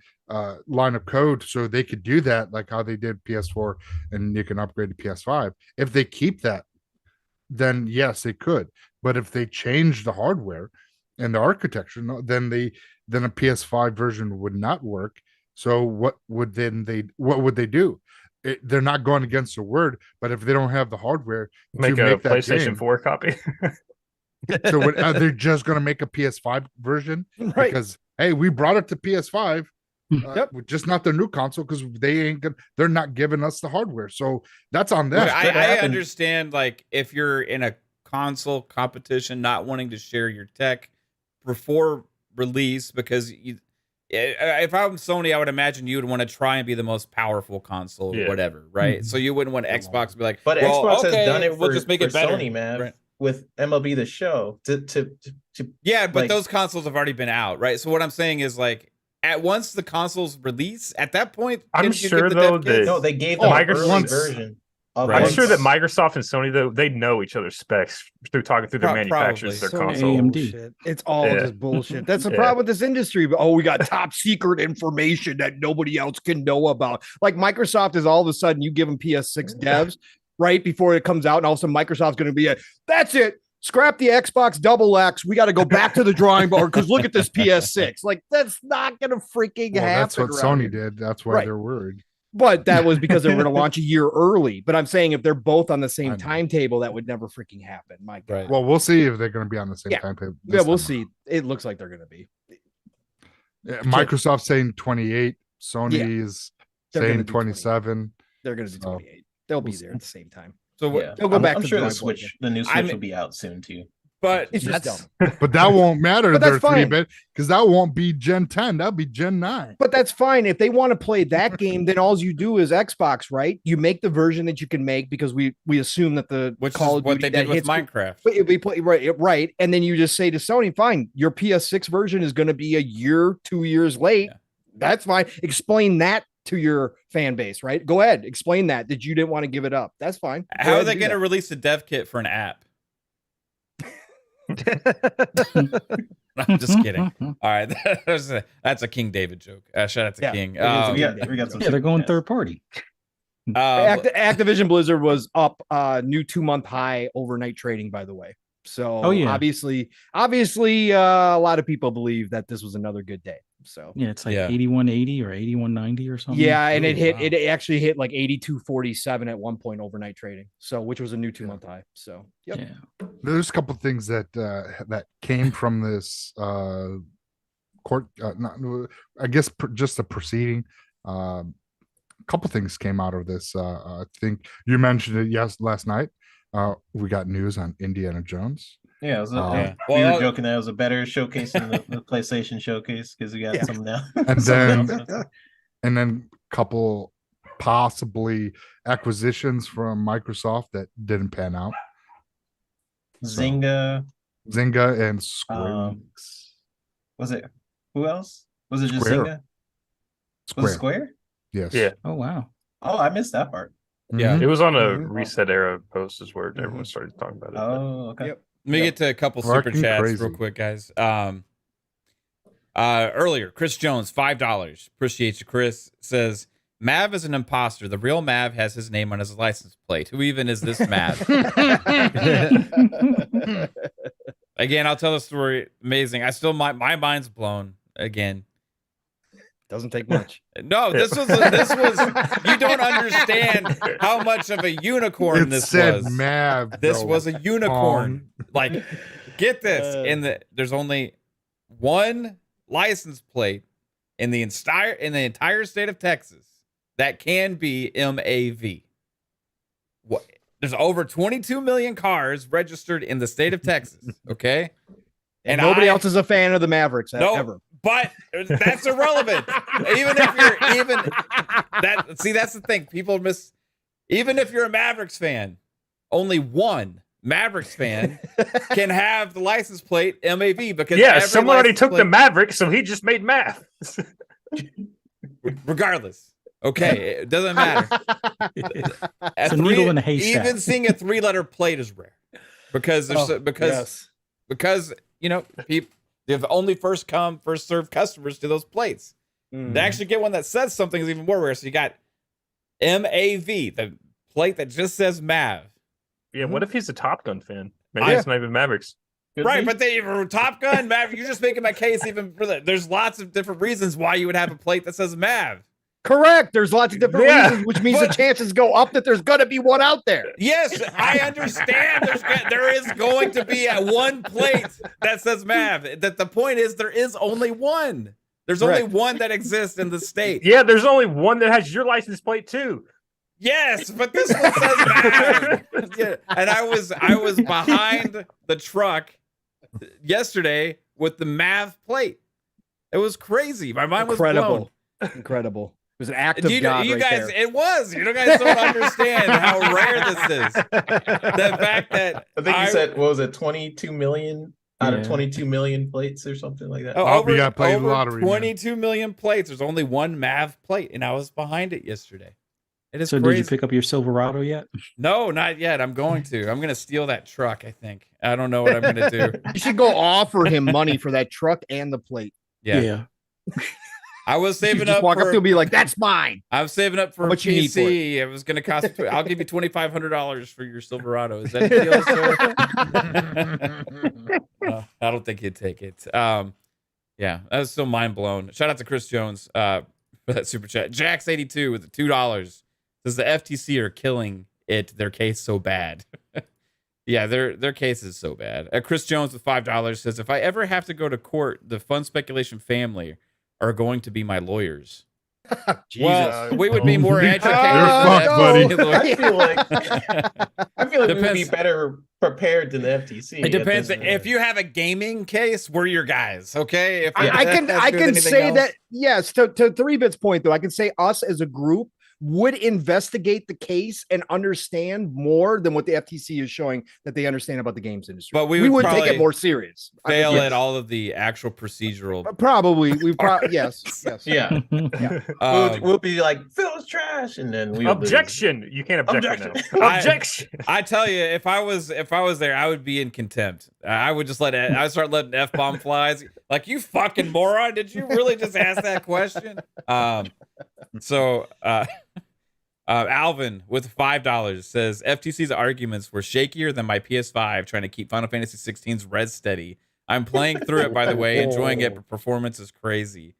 line of code, so they could do that like how they did PS4, and you can upgrade to PS5. If they keep that, then yes, they could. But if they change the hardware and the architecture, then a PS5 version would not work. So what would they do? They're not going against the word, but if they don't have the hardware, make a PlayStation 4 copy. So they're just going to make a PS5 version, right? Because hey, we brought it to PS5. Just not their new console, because they're not giving us the hardware, so that's on them. Look, I understand, like, if you're in a console competition, not wanting to share your tech before release, because if I'm Sony, I would imagine you would want to try and be the most powerful console, or whatever, right? Mm-hmm. So you wouldn't want Xbox to be like, but Xbox has done it. We'll just make it better, Sony, man. Right. With MLB The Show but those consoles have already been out, right? So what I'm saying is, like, at once the consoles release, at that point, I'm sure though that they gave the Microsoft version. I'm sure that Microsoft and Sony, though, they know each other's specs through talking through their manufacturers, their console. AMD. It's all just bullshit. That's the problem with this industry. But we got top secret information that nobody else can know about. Like Microsoft is all of a sudden you give them PS6 devs right before it comes out, and all of a sudden Microsoft's going to be that's it. Scrap the Xbox Double X. We got to go back to the drawing board because look at this PS6. Like, that's not going to freaking happen. That's what Sony did. That's why they're worried. But that was because they were going to launch a year early. But I'm saying if they're both on the same timetable, that would never freaking happen. My God. Right. Well, we'll see if they're going to be on the same timetable. Yeah, we'll see. It looks like they're going to be. Microsoft saying 28. Sony is saying 27. They're going to do 28. They'll be there at the same time. So they'll go back I'm to sure the the new Switch will be out soon too. But it's just dumb. But that won't matter. But that's They're fine. 3-bit because that won't be Gen 10. That'll be Gen 9. But that's fine. If they want to play that game, then all you do is Xbox, right? You make the version that you can make because we assume that the Call of what Duty they did with hits, Minecraft. We play right, and then you just say to Sony, "Fine, your PS6 version is going to be a year, 2 years late. Yeah. That's fine. Explain that to your fan base, right? Go ahead, explain that you didn't want to give it up. That's fine. How are they going to release a dev kit for an app? I'm just kidding. All right, that's a King David joke. Shout out to King. We got some they're going third party. Activision Blizzard was up new 2-month high overnight trading, by the way. So obviously, a lot of people believe that this was another good day. So it's like 81.80 or 81.90 or something. Yeah, and it actually hit like 82.47 at one point overnight trading. So which was a new 2-month high. So there's a couple things that came from this court. I guess just the proceeding. A couple things came out of this. I think you mentioned it last night. We got news on Indiana Jones. Yeah, we were joking that it was a better showcase than the PlayStation showcase because we got some now. And then couple possibly acquisitions from Microsoft that didn't pan out. Zynga and Square. Was it who else? Was it just Square. Zynga? Was it Square? Yes. Yeah. Oh wow. Oh, I missed that part. Yeah, it was on a Reset Era post is where everyone started talking about it. Oh, okay. Yep. Let me get to a couple super chats real quick, guys. Earlier, Chris Jones, $5. Appreciate you, Chris. Says, Mav is an imposter. The real Mav has his name on his license plate. Who even is this Mav? Again, I'll tell the story. Amazing. I still, my mind's blown again. Doesn't take much. No, this was you don't understand how much of a unicorn this was. Mav, this was a unicorn. Like, get this. There's only one license plate in the entire state of Texas that can be MAV. What? There's over 22 million cars registered in the state of Texas. Okay. And nobody else is a fan of the Mavericks ever. But that's irrelevant. That's the thing. People miss. Even if you're a Mavericks fan, only one Mavericks fan can have the license plate MAV because someone already took the Mavericks, so he just made math. Regardless. Okay, it doesn't matter. It's a needle in a haystack. Even seeing a 3-letter plate is rare because people. They have only first come, first served customers to those plates. To actually get one that says something is even more rare. So you got MAV, the plate that just says Mav. Yeah, what if he's a Top Gun fan? Maybe it's not even Mavericks. Right, but they were Top Gun, Mav. You're just making my case even further. There's lots of different reasons why you would have a plate that says Mav. Correct. There's lots of different reasons, which means the chances go up that there's going to be one out there. Yes, I understand. There is going to be one plate that says Mav. That the point is there is only one. There's only one that exists in the state. Yeah, there's only one that has your license plate too. Yes, but this one says Mav. Yeah. And I was behind the truck yesterday with the Mav plate. It was crazy. My mind was blown. Incredible. It was an act of God you right guys, there. it was. You guys don't understand how rare this is. The fact that I think you said, what was it, 22 million out of 22 million plates or something like that? Over 22 million plates. There's only one Mav plate, and I was behind it yesterday. It is crazy. Did you pick up your Silverado yet? No, not yet. I'm going to. I'm going to steal that truck, I think. I don't know what I'm going to do. You should go offer him money for that truck and the plate. Yeah. I was saving up. Walk up to him and be like, "That's mine." I'm saving up for a PC. It was going to cost. I'll give you $2,500 for your Silverado. Is that a deal, sir? No, I don't think he'd take it. Yeah, that was still mind blown. Shout out to Chris Jones for that super chat. Jax82 with $2 says the FTC are killing it. Their case so bad. Yeah, their case is so bad. Chris Jones with $5 says, if I ever have to go to court, the fun speculation family are going to be my lawyers. Jesus. Well, we would be more educated. fucked, buddy. I feel like we would be better prepared than the FTC. It depends. If you have a gaming case, we're your guys. Okay. If I can say else. That yes. To 3-Bit's point though, I can say us as a group would investigate the case and understand more than what the FTC is showing that they understand about the games industry. But we would take it more serious. Fail at all of the actual procedural. Probably. Yes. Yeah. We'll be like, Phil's trash, and then we objection. You can't object now. Objection. I tell you, if I was there, I would be in contempt. I would just I would start letting F-bomb flies. Like, you fucking moron! Did you really just ask that question? Alvin with $5 says FTC's arguments were shakier than my PS5 trying to keep Final Fantasy 16's res steady. I'm playing through it, by the way, enjoying it, but performance is crazy.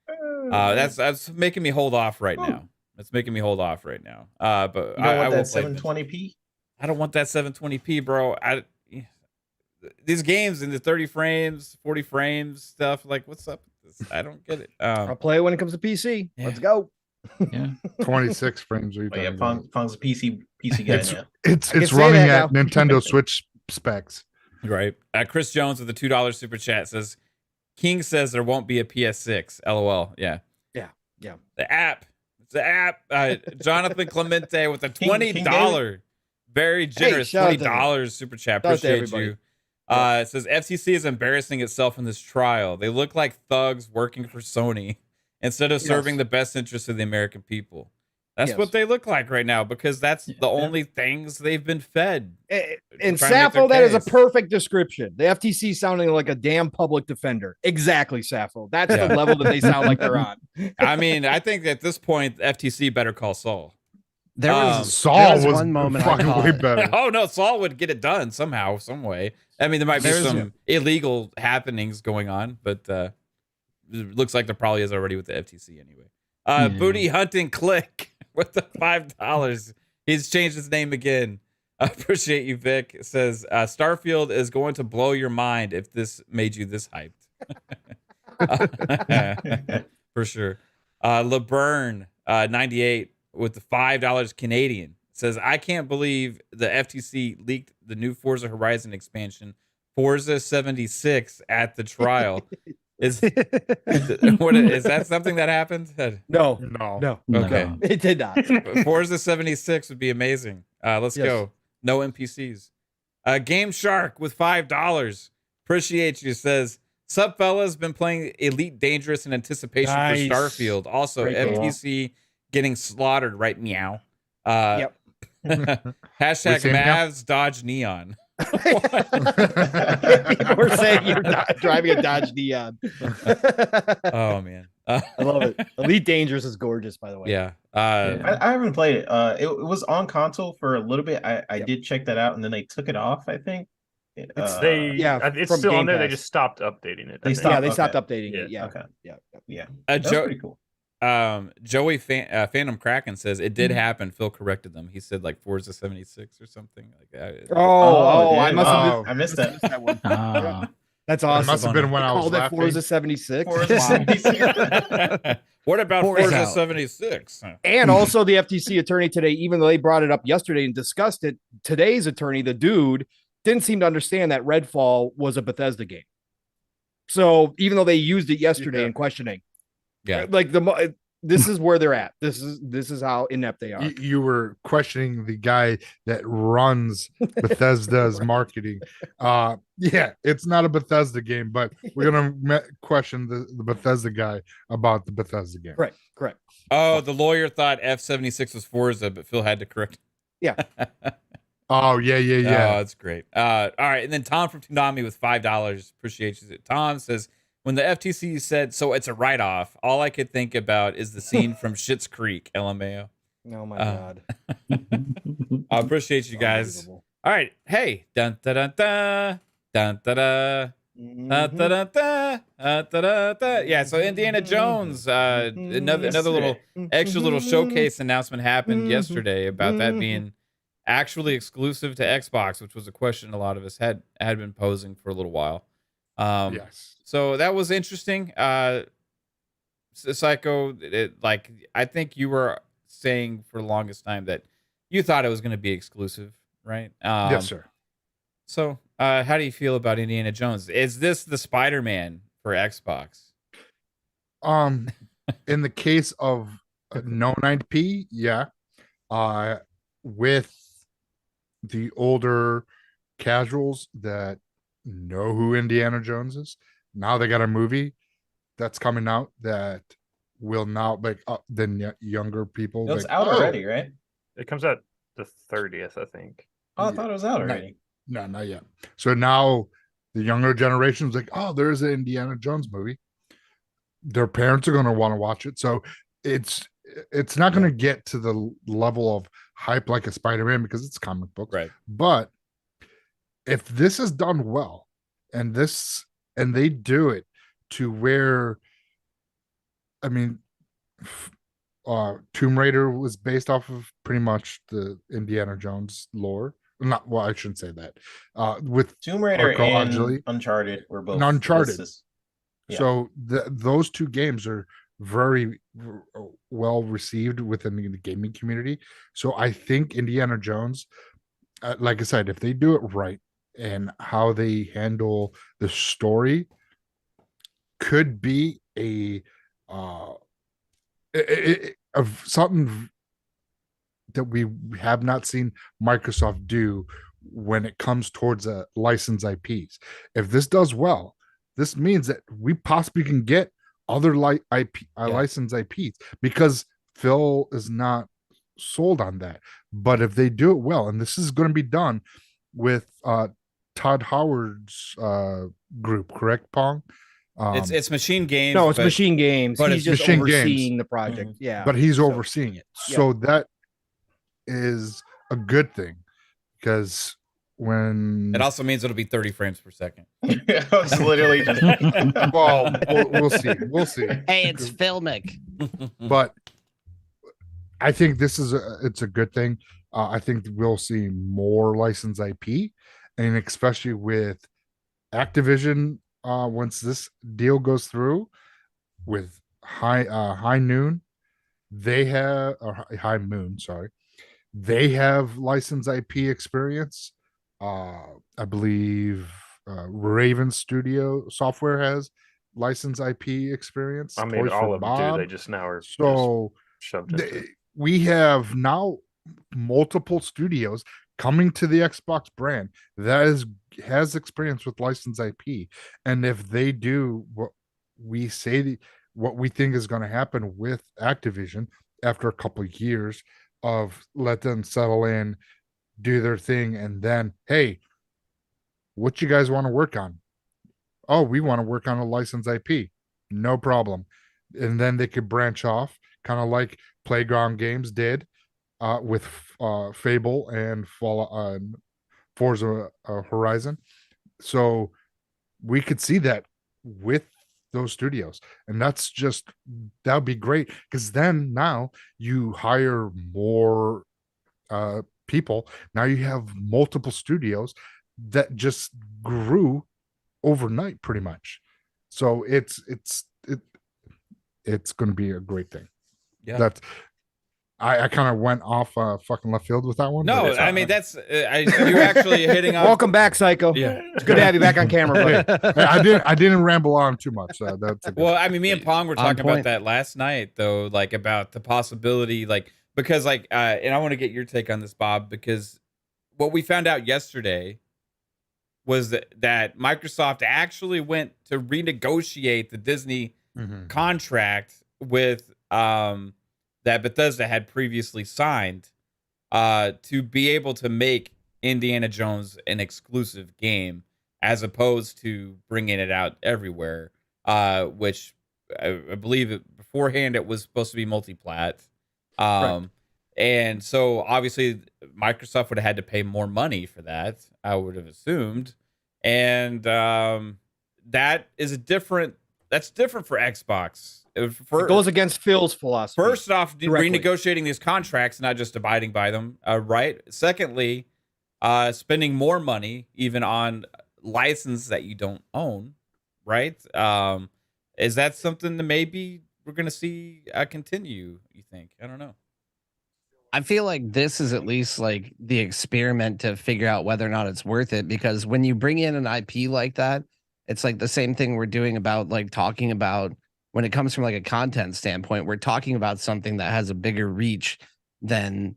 That's making me hold off right now. That's making me hold off right now. But I want that 720p. I don't want that 720p, bro. These games in the 30 frames, 40 frames stuff, like, what's up with this? I don't get it. I'll play when it comes to PC. Yeah. Let's go. Yeah, 26 frames. Pong's a PC guy now. It's running at Nintendo Switch specs. Right. Chris Jones with the $2 super chat says, King says there won't be a PS6. LOL. Yeah. The app. It's the app. Jonathan Clemente with a $20. Very generous $20 super chat. Appreciate you. It says FTC is embarrassing itself in this trial. They look like thugs working for Sony instead of serving the best interests of the American people. That's what they look like right now, because that's the only things they've been fed. And Sappho, that is a perfect description. The FTC sounding like a damn public defender. Exactly, Sappho. That's the level that they sound like they're on. I mean, I think at this point, FTC better call Saul. There was Saul was one moment fucking way better. Oh no, Saul would get it done somehow, some way. I mean, there might be some illegal happenings going on, but it looks like there probably is already with the FTC anyway. Booty Hunting Click with the $5. He's changed his name again. I appreciate you, Vic. It says Starfield is going to blow your mind if this made you this hyped. For sure. LeBurn 98 with the $5 Canadian says, I can't believe the FTC leaked the new Forza Horizon expansion, Forza 76, at the trial. Is that something that happened? No. Okay. It did not. Forza 76 would be amazing. Let's go. No NPCs. Gaimsharc with $5. Appreciate you. Says, sup fellas, been playing Elite Dangerous in anticipation for Starfield. Also, great FTC getting slaughtered, right? Meow. Hashtag Mavs Dodge Neon. People are saying you're driving a Dodge Neon. Oh man, I love it. Elite Dangerous is gorgeous, by the way. Yeah, I haven't played it. It was on console for a little bit. I did check that out, and then they took it off, I think. It's still on there. They just stopped updating it. They stopped updating it. Yeah. Okay. Yeah. That's pretty cool. Joey Phantom Kraken says it did happen. Phil corrected them. He said like Forza 76 or something like that. I missed that one. That's awesome. It must have been when I was laughing. Forza 76. What about Forza 76? And also the FTC attorney today, even though they brought it up yesterday and discussed it, today's attorney, the dude, didn't seem to understand that Redfall was a Bethesda game. So even though they used it yesterday in questioning, like this is where they're at. This is how inept they are. You were questioning the guy that runs Bethesda's marketing. It's not a Bethesda game, but we're gonna question the Bethesda guy about the Bethesda game. Correct. Oh, the lawyer thought F76 was Forza, but Phil had to correct. Yeah. Oh yeah. Oh, that's great. All right, and then Tom from Toonami with $5. Appreciate you. Tom says, when the FTC said, so it's a write-off, all I could think about is the scene from Schitt's Creek, LMAO. Oh, my God. I appreciate you guys. All right. Hey. Dun, da, da, da. Dun, da, da. Yeah, so Indiana Jones, another little extra little showcase announcement happened yesterday about that being actually exclusive to Xbox, which was a question a lot of us had been posing for a little while. Yes. So that was interesting. Psycho, I think you were saying for the longest time that you thought it was going to be exclusive, right? Yes, sir. So, how do you feel about Indiana Jones? Is this the Spider-Man for Xbox? In the case of known IP, yeah. With the older casuals that know who Indiana Jones is, now they got a movie that's coming out that will now then younger people. It's out already, right? It comes out the 30th, I think. Oh, I thought it was out already. No, not yet. So now the younger generation's like, oh, there's an Indiana Jones movie. Their parents are going to want to watch it. So it's not going to get to the level of hype like a Spider-Man because it's comic book. Right. But if this is done well and they do it to where, I mean, Tomb Raider was based off of pretty much the Indiana Jones lore. Not, well, I shouldn't say that. With Tomb Raider and Uncharted were both Uncharted. Yeah. So those two games are very well received within the gaming community. So I think Indiana Jones, like I said, if they do it right and how they handle the story, could be of something that we have not seen Microsoft do when it comes towards licensed IPs. If this does well, this means that we possibly can get other licensed IPs because Phil is not sold on that. But if they do it well, and this is going to be done with Todd Howard's group, correct, Pong? It's Machine Games. No, it's Machine Games. But he's just overseeing the project. Mm-hmm. Yeah, but he's overseeing it. So that is a good thing because when it also means it'll be 30 frames per second. It's literally just well, we'll see. Hey, it's filmic. But I think this is it's a good thing. I think we'll see more licensed IP, and especially with Activision once this deal goes through with High Noon, they have High Moon, sorry. They have licensed IP experience. I believe Raven Studio Software has licensed IP experience. I mean, all of them do. They just now are so shoved into. We have now multiple studios coming to the Xbox brand that has experience with licensed IP, and if they do what we think is going to happen with Activision after a couple of years of let them settle in, do their thing, and then, hey, what you guys want to work on? Oh, we want to work on a licensed IP. No problem. And then they could branch off, kind of like Playground Games did with Fable and Forza Horizon. So we could see that with those studios, and that would be great because then now you hire more people. Now you have multiple studios that just grew overnight pretty much. So it's going to be a great thing. Yeah, that's I kind of went off fucking left field with that one. No, I mean that's you're actually hitting on. Welcome back, Psycho. Yeah, it's good to have you back on camera. I didn't ramble on too much. Well, I mean, me and Pong were talking about that last night, though, like about the possibility, because and I want to get your take on this, Bob, because what we found out yesterday was that Microsoft actually went to renegotiate the Disney contract with that Bethesda had previously signed to be able to make Indiana Jones an exclusive game as opposed to bringing it out everywhere, which I believe beforehand it was supposed to be multi-plat. Right. And so obviously Microsoft would have had to pay more money for that, I would have assumed. And that is that's different for Xbox. It goes against Phil's philosophy. First off, renegotiating these contracts, not just abiding by them, right? Secondly, spending more money even on license that you don't own, right? Is that something that maybe we're gonna see continue? You think? I don't know. I feel like this is at least like the experiment to figure out whether or not it's worth it, because when you bring in an IP like that, it's like the same thing we're doing about like talking about when it comes from like a content standpoint, we're talking about something that has a bigger reach than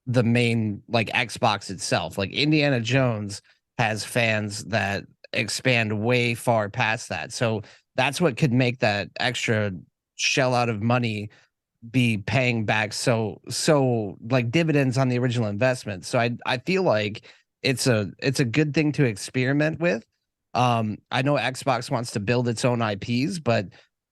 the main like Xbox itself. Like Indiana Jones has fans that expand way far past that. So that's what could make that extra shell out of money be paying back so like dividends on the original investment. So I feel like it's a good thing to experiment with. I know Xbox wants to build its own IPs, but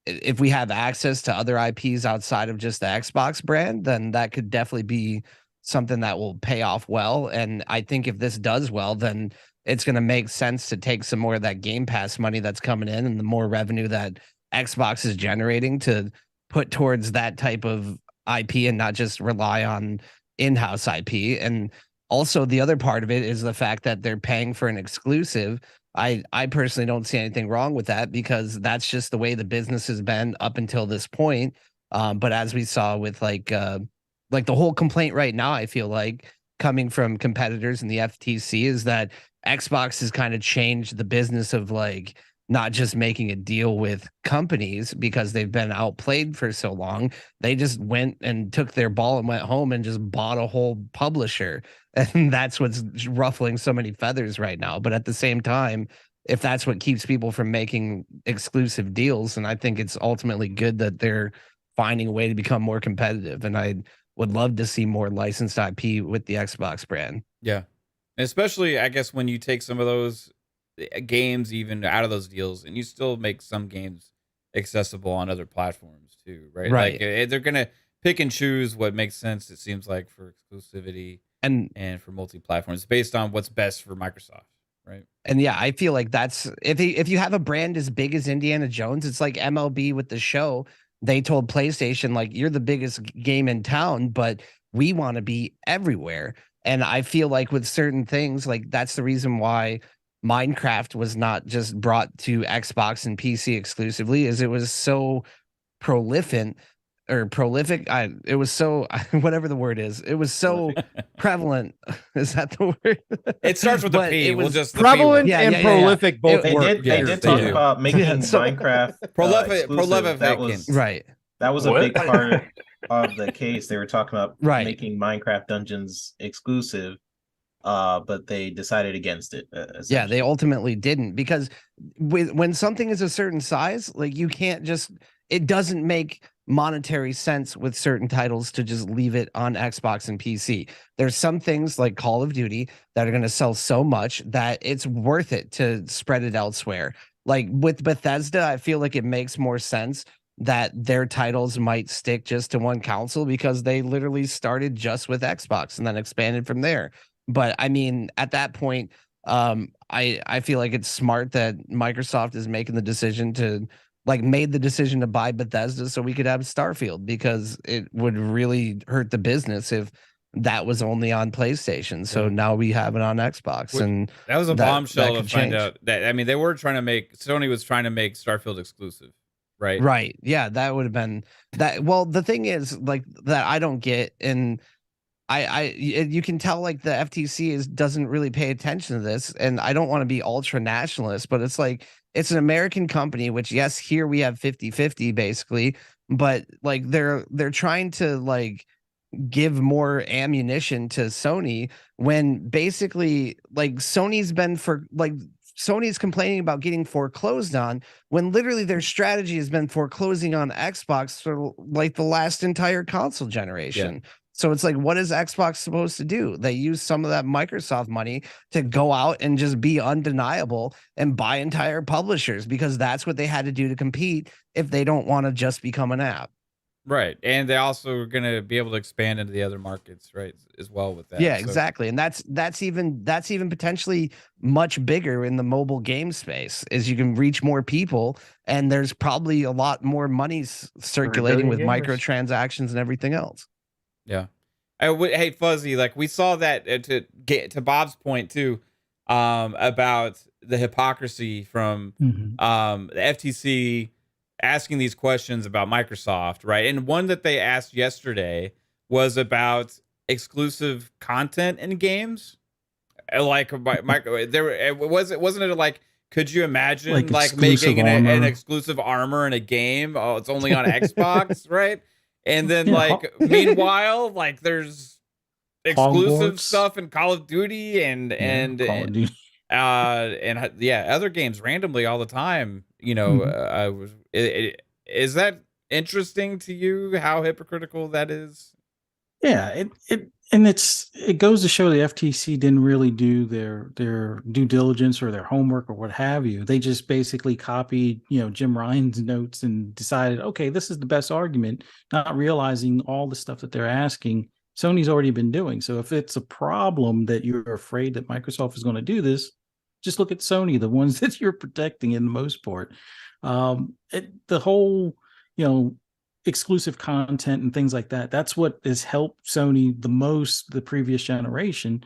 if we have access to other IPs outside of just the Xbox brand, then that could definitely be something that will pay off well. And I think if this does well, then it's going to make sense to take some more of that Game Pass money that's coming in and the more revenue that Xbox is generating to put towards that type of IP and not just rely on in-house IP. And also the other part of it is the fact that they're paying for an exclusive. I personally don't see anything wrong with that, because that's just the way the business has been up until this point. But as we saw with like the whole complaint right now, I feel like coming from competitors in the FTC is that Xbox has kind of changed the business of like not just making a deal with companies because they've been outplayed for so long. They just went and took their ball and went home and just bought a whole publisher. And that's what's ruffling so many feathers right now. But at the same time, if that's what keeps people from making exclusive deals, and I think it's ultimately good that they're finding a way to become more competitive. And I would love to see more licensed IP with the Xbox brand. Yeah. And especially, I guess, when you take some of those games even out of those deals and you still make some games accessible on other platforms too, right? Like they're gonna pick and choose what makes sense, it seems like, for exclusivity and for multi-platforms based on what's best for Microsoft, right? And yeah, I feel like that's if you have a brand as big as Indiana Jones, it's like MLB with the show. They told PlayStation, like, you're the biggest game in town, but we want to be everywhere. And I feel like with certain things, like that's the reason why Minecraft was not just brought to Xbox and PC exclusively, is it was so prolific. It was so whatever the word is. It was so prevalent. Is that the word? It starts with the P. It was we'll just prevalent and prolific. Both they did talk about making Minecraft prolific. That was right. That was a big part of the case. They were talking about making Minecraft Dungeons exclusive. But they decided against it. Yeah, they ultimately didn't, because when something is a certain size, like you can't just, it doesn't make monetary sense with certain titles to just leave it on Xbox and PC. There's some things like Call of Duty that are going to sell so much that it's worth it to spread it elsewhere. Like with Bethesda, I feel like it makes more sense that their titles might stick just to one console because they literally started just with Xbox and then expanded from there. But I mean, at that point, I feel like it's smart that Microsoft is making the decision to made the decision to buy Bethesda so we could have Starfield, because it would really hurt the business if that was only on PlayStation. So now we have it on Xbox. And that was a bombshell to find out that, I mean, they were trying to Sony was trying to make Starfield exclusive, right? Right. Yeah, that would have been that. Well, the thing is like that I don't get, and you can tell like the FTC doesn't really pay attention to this, and I don't want to be ultra nationalist, but it's like, it's an American company, which yes, here we have 50-50 basically, but like they're trying to like give more ammunition to Sony when basically like Sony's complaining about getting foreclosed on when literally their strategy has been foreclosing on Xbox for like the last entire console generation. Yeah. So it's like, what is Xbox supposed to do? They use some of that Microsoft money to go out and just be undeniable and buy entire publishers, because that's what they had to do to compete if they don't want to just become an app. Right. And they also are going to be able to expand into the other markets, right, as well with that. Yeah, exactly. And that's even potentially much bigger in the mobile game space, is you can reach more people, and there's probably a lot more money circulating with microtransactions and everything else. Yeah. Hey, Fuzzy, like we saw that to get to Bob's point too, about the hypocrisy from the FTC asking these questions about Microsoft, right? And one that they asked yesterday was about exclusive content in games. Like, wasn't it like, could you imagine like making an exclusive armor in a game? Oh, it's only on Xbox, right? And then meanwhile, like there's exclusive stuff in Call of Duty and other games randomly all the time. You know, is that interesting to you? How hypocritical that is? Yeah, it goes to show the FTC didn't really do their due diligence or their homework or what have you. They just basically copied, Jim Ryan's notes and decided, okay, this is the best argument, not realizing all the stuff that they're asking Sony's already been doing. So if it's a problem that you're afraid that Microsoft is going to do this, just look at Sony, the ones that you're protecting in the most part. The whole, exclusive content and things like that, that's what has helped Sony the most the previous generation.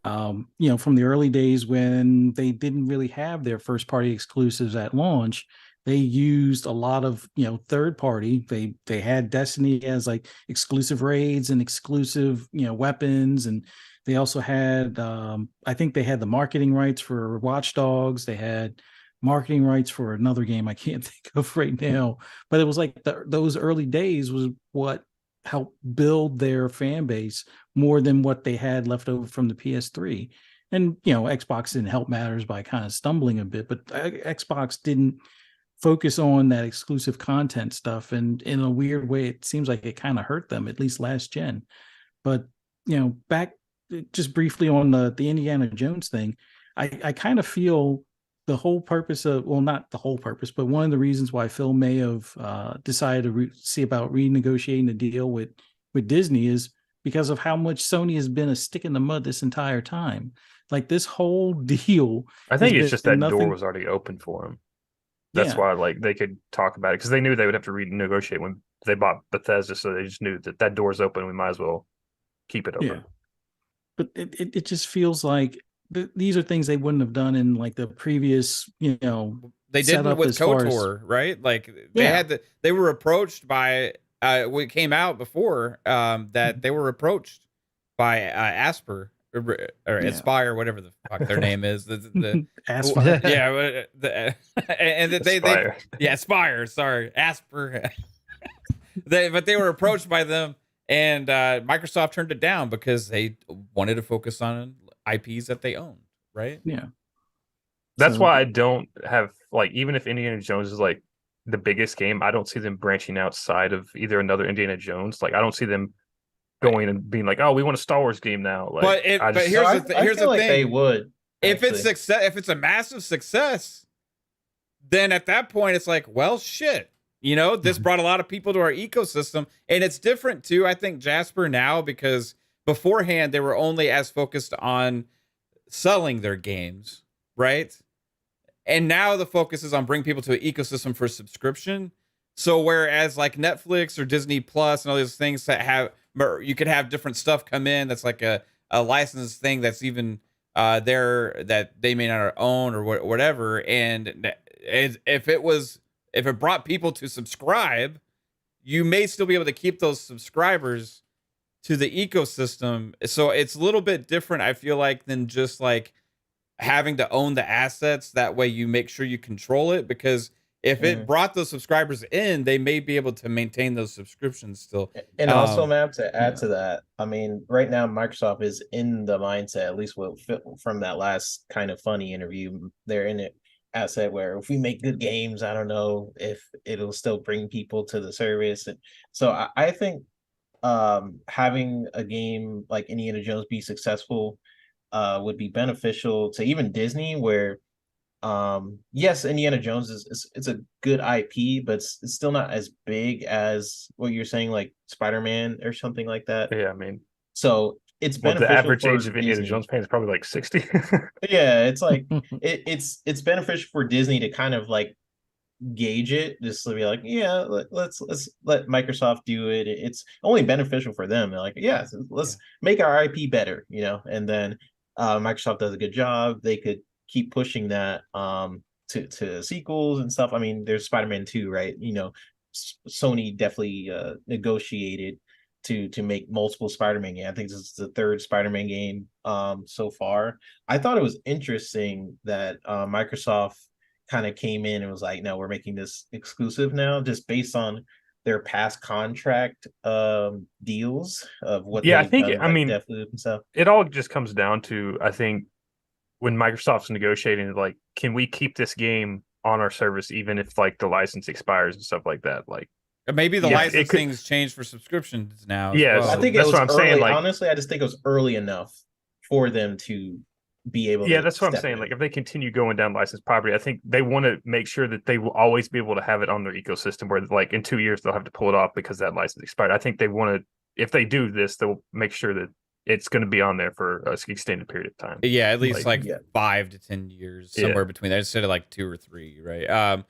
From the early days when they didn't really have their first party exclusives at launch, they used a lot of third party. They had Destiny as like exclusive raids and exclusive weapons, and they also had I think they had the marketing rights for Watch Dogs. They had marketing rights for another game I can't think of right now, but it was like those early days was what helped build their fan base more than what they had left over from the PS3. And Xbox didn't help matters by kind of stumbling a bit, but Xbox didn't focus on that exclusive content stuff, and in a weird way it seems like it kind of hurt them, at least last gen. But back just briefly on the Indiana Jones thing, I kind of feel the whole purpose of, well, not the whole purpose, but one of the reasons why Phil may have decided to see about renegotiating the deal with Disney is because of how much Sony has been a stick in the mud this entire time. Like this whole deal, I think it's just that door was already open for them. That's why like they could talk about it, because they knew they would have to renegotiate when they bought Bethesda, so they just knew that door's open. We might as well keep it open. Yeah. But it just feels like these are things they wouldn't have done in like the previous, they didn't with KOTOR, right? Like they were approached by we came out before that they were approached by Asper or Inspire, whatever the fuck their name is. Aspire. And they Aspire, sorry, Asper. But they were approached by them, and Microsoft turned it down because they wanted to focus on IPs that they own, right? Yeah. That's why I don't have, like, even if Indiana Jones is like the biggest game, I don't see them branching outside of either another Indiana Jones. Like, I don't see them going and being like, oh, we want a Star Wars game now. Like, but here's the thing. They would. If it's a massive success, then at that point it's like, well, shit. This brought a lot of people to our ecosystem, and it's different too, I think, Jasper, now, because beforehand they were only as focused on selling their games, right? And now the focus is on bringing people to an ecosystem for subscription. So whereas like Netflix or Disney Plus and all these things that have, you could have different stuff come in that's like a licensed thing that's even there that they may not own or whatever. And if it brought people to subscribe, you may still be able to keep those subscribers to the ecosystem. So it's a little bit different, I feel like, than just like having to own the assets. That way you make sure you control it, because if it brought those subscribers in, they may be able to maintain those subscriptions still. And also, Matt, to add to that, I mean, right now Microsoft is in the mindset, at least from that last kind of funny interview, they're in it asset where if we make good games, I don't know if it'll still bring people to the service. And so I think having a game like Indiana Jones be successful would be beneficial to even Disney, where yes, Indiana Jones it's a good IP, but it's still not as big as what you're saying, like Spider-Man or something like that. Yeah, I mean, so it's beneficial. The average age of Indiana Jones fan is probably like 60. Yeah, it's like it's beneficial for Disney to kind of like gauge it, just to be like, yeah, let's let Microsoft do it. It's only beneficial for them. They're like, yeah, let's make our IP better, and then Microsoft does a good job. They could keep pushing that. to sequels and stuff. I mean, there's Spider-Man 2, right? You know, Sony definitely negotiated to make multiple Spider-Man games. I think this is the third Spider-Man game so far. I thought it was interesting that Microsoft kind of came in and was like, no, we're making this exclusive now, just based on their past contract deals of what. Yeah, I think done, I mean, Deathloop and stuff. It all just comes down to, I think, when Microsoft's negotiating, like, can we keep this game on our service even if like the license expires and stuff like that? Like, maybe the license things change for subscriptions now. Yeah, well. I think that's what I'm saying. Like, honestly, I just think it was early enough for them to be able. Yeah, that's what I'm saying. Like, if they continue going down licensed property, I think they want to make sure that they will always be able to have it on their ecosystem. Where like in 2 years they'll have to pull it off because that license expired. I think they want to. If they do this, they'll make sure that it's going to be on there for an extended period of time. Yeah, at least like 5 to 10 years, somewhere between there, instead of like 2 or 3, right?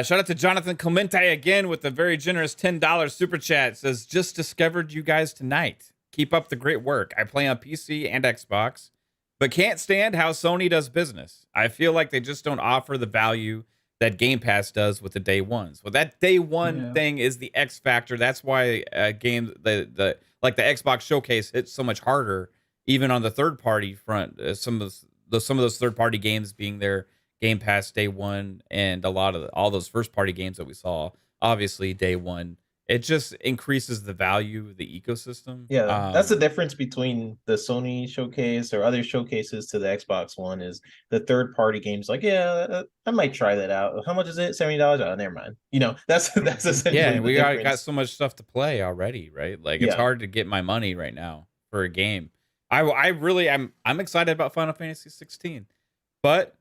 Shout out to Jonathan Clemente again with a very generous $10 super chat. Says, just discovered you guys tonight. Keep up the great work. I play on PC and Xbox, but can't stand how Sony does business. I feel like they just don't offer the value that Game Pass does with the day ones. Well, that day one thing is the X factor. That's why games the Xbox Showcase hits so much harder, even on the third party front. Some of those third party games being their Game Pass day one, and all those first party games that we saw, obviously day one. It just increases the value of the ecosystem. Yeah, that's the difference between the Sony showcase or other showcases to the Xbox One, is the third party games. Like, yeah, I might try that out. How much is it? $70? Oh, never mind. You know, that's essentially. Yeah, we got so much stuff to play already, right? Like, it's hard to get my money right now for a game. I'm excited about Final Fantasy 16, but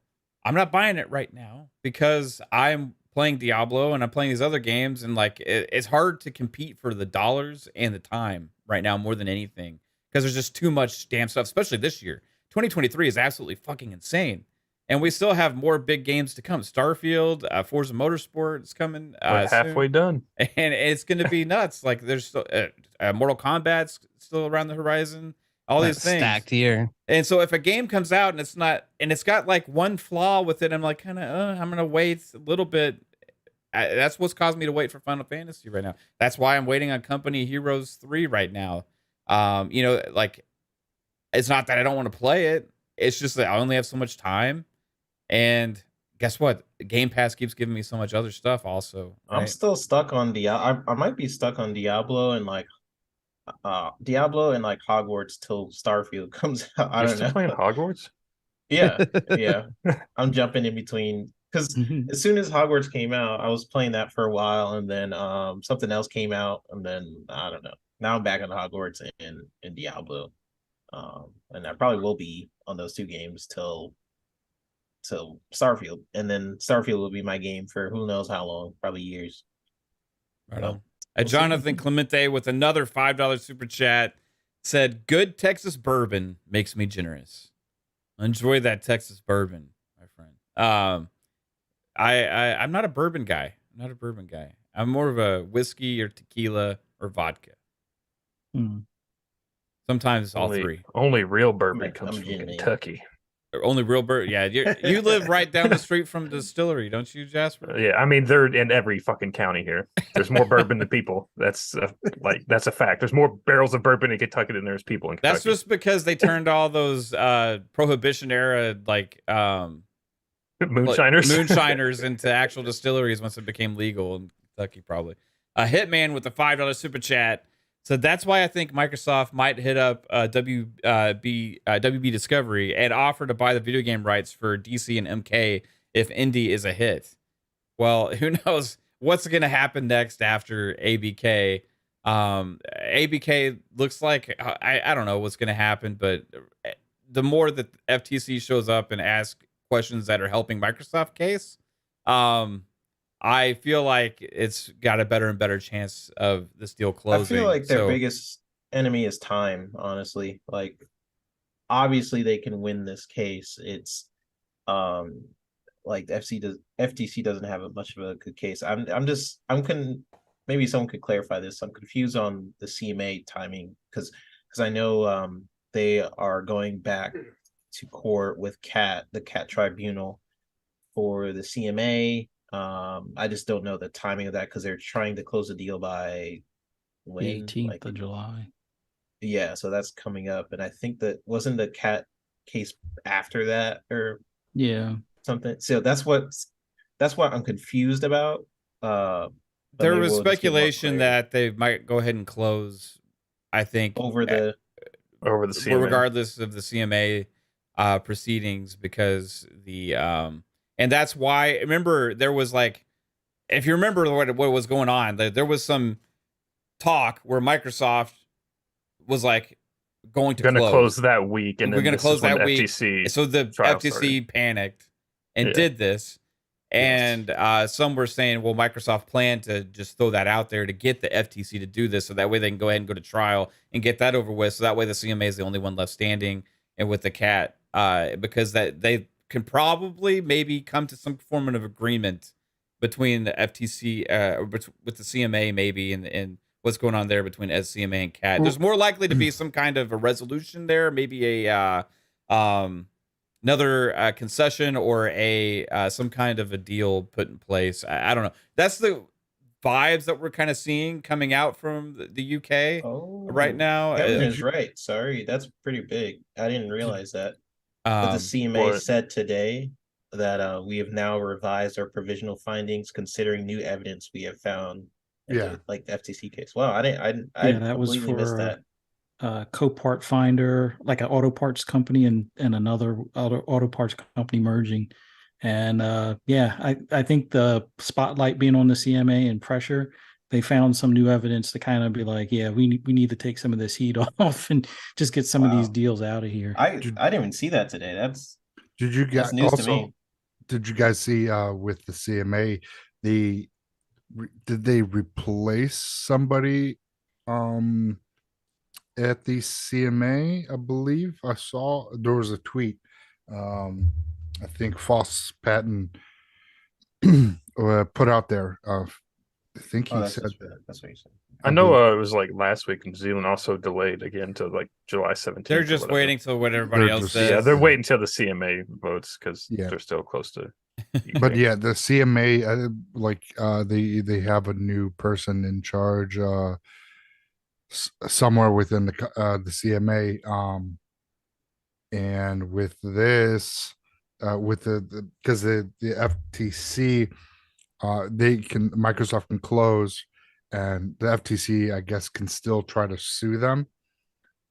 I'm not buying it right now because I'm playing Diablo and I'm playing these other games, and like it's hard to compete for the dollars and the time right now more than anything, because there's just too much damn stuff, especially this year. 2023 is absolutely fucking insane, and we still have more big games to come. Starfield, Forza Motorsport is coming. We're halfway done, and it's going to be nuts. Like, there's still Mortal Kombat's still around the horizon. All these things stacked here. And so if a game comes out and it's got like one flaw with it, I'm like, kind of, I'm going to wait a little bit. That's what's caused me to wait for Final Fantasy right now. That's why I'm waiting on Company Heroes 3 right now. You know, like, it's not that I don't want to play it. It's just that I only have so much time. And guess what? Game Pass keeps giving me so much other stuff also. Right? I'm still stuck on I might be stuck on Diablo and like Hogwarts till Starfield comes out. I don't know. Playing Hogwarts? Yeah. I'm jumping in between, because as soon as Hogwarts came out, I was playing that for a while, and then something else came out, and then I don't know. Now I'm back on Hogwarts and Diablo, and I probably will be on those two games till Starfield, and then Starfield will be my game for who knows how long, probably years. Right on. Jonathan Clemente with another $5 super chat said, good Texas bourbon makes me generous. Enjoy that Texas bourbon, my friend. I'm not a bourbon guy. I'm more of a whiskey or tequila or vodka. Sometimes all three. Only real bourbon comes from Kentucky. Only real bourbon. Yeah, you live right down the street from the distillery, don't you, Jasper? Yeah, I mean, they're in every fucking county here. There's more bourbon than people. That's that's a fact. There's more barrels of bourbon in Kentucky than there's people in Kentucky. That's just because they turned all those Prohibition era moonshiners into actual distilleries once it became legal in Kentucky, probably. Hitman with the $5 super chat. So that's why I think Microsoft might hit up WB Discovery and offer to buy the video game rights for DC and MK if Indy is a hit. Well, who knows what's going to happen next after ABK. ABK looks like, I don't know what's going to happen, but the more that FTC shows up and asks questions that are helping Microsoft case, I feel like it's got a better and better chance of this deal closing. I feel like their biggest enemy is time, honestly. Like, obviously they can win this case. It's like the FTC doesn't have much of a good case. Maybe someone could clarify this. I'm confused on the CMA timing, because I know they are going back to court with the CAT tribunal for the CMA. I just don't know the timing of that because they're trying to close the deal by when, 18th of July. Yeah, so that's coming up, and I think that wasn't the cat case after that or something. So that's what I'm confused about. There was speculation that they might go ahead and close, I think, over the CMA, regardless of the CMA proceedings, because the and that's why, remember, there was like, if you remember what was going on, there was some talk where Microsoft was like going to close that week, and we're going to close that week. FTC so the FTC started. panicked and did this. And some were saying, well, Microsoft planned to just throw that out there to get the FTC to do this, so that way they can go ahead and go to trial and get that over with. So that way the CMA is the only one left standing, and with the cat, because that they can probably maybe come to some form of agreement between the FTC, with the CMA maybe, and what's going on there between SCMA and cat. There's more likely to be some kind of a resolution there, maybe a another concession or a some kind of a deal put in place. I don't know. That's the vibes that we're kind of seeing coming out from the UK right now. Kevin's right. Sorry, that's pretty big. I didn't realize that. But the CMA said today that we have now revised our provisional findings considering new evidence we have found. Like the FTC case. Wow, I that was for missed that. Copart Finder, like an auto parts company and another auto parts company merging. And I think the spotlight being on the CMA and pressure, they found some new evidence to kind of be like, we need to take some of this heat off and just get some of these deals out of here. I didn't even see that today. Did you guys news to me. Did you guys see with the CMA did they replace somebody at the CMA? I believe I saw there was a tweet. I think Foss Patton put out there. I think he said that's what he said. I know it was like last week, New Zealand also delayed again to like July 17th. They're just waiting till what everybody else says. Yeah, they're waiting until the CMA votes because they're still close to. But the CMA, they have a new person in charge somewhere within the CMA, and with this, with because the FTC, Microsoft can close, and the FTC, I guess, can still try to sue them,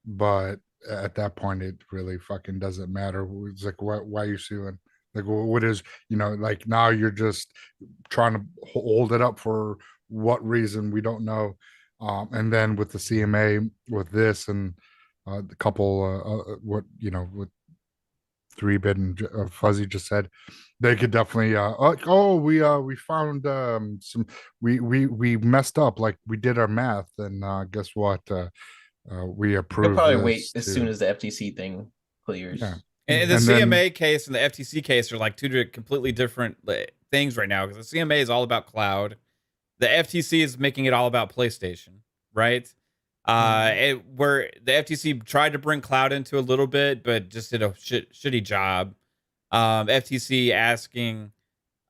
but at that point, it really fucking doesn't matter. It's like, why are you suing? Like, what is, like, now you're just trying to hold it up for what reason, we don't know. And then with the CMA, with this and the couple, what Three-Bit and Fuzzy just said, they could definitely, we found some, we messed up, like we did our math, and guess what? We approved. They'll probably wait as soon as the FTC thing clears. Yeah. And the CMA case and the FTC case are like two completely different things right now, because the CMA is all about cloud. The FTC is making it all about PlayStation, right? Where the FTC tried to bring cloud into a little bit, but just did a shitty job. FTC asking,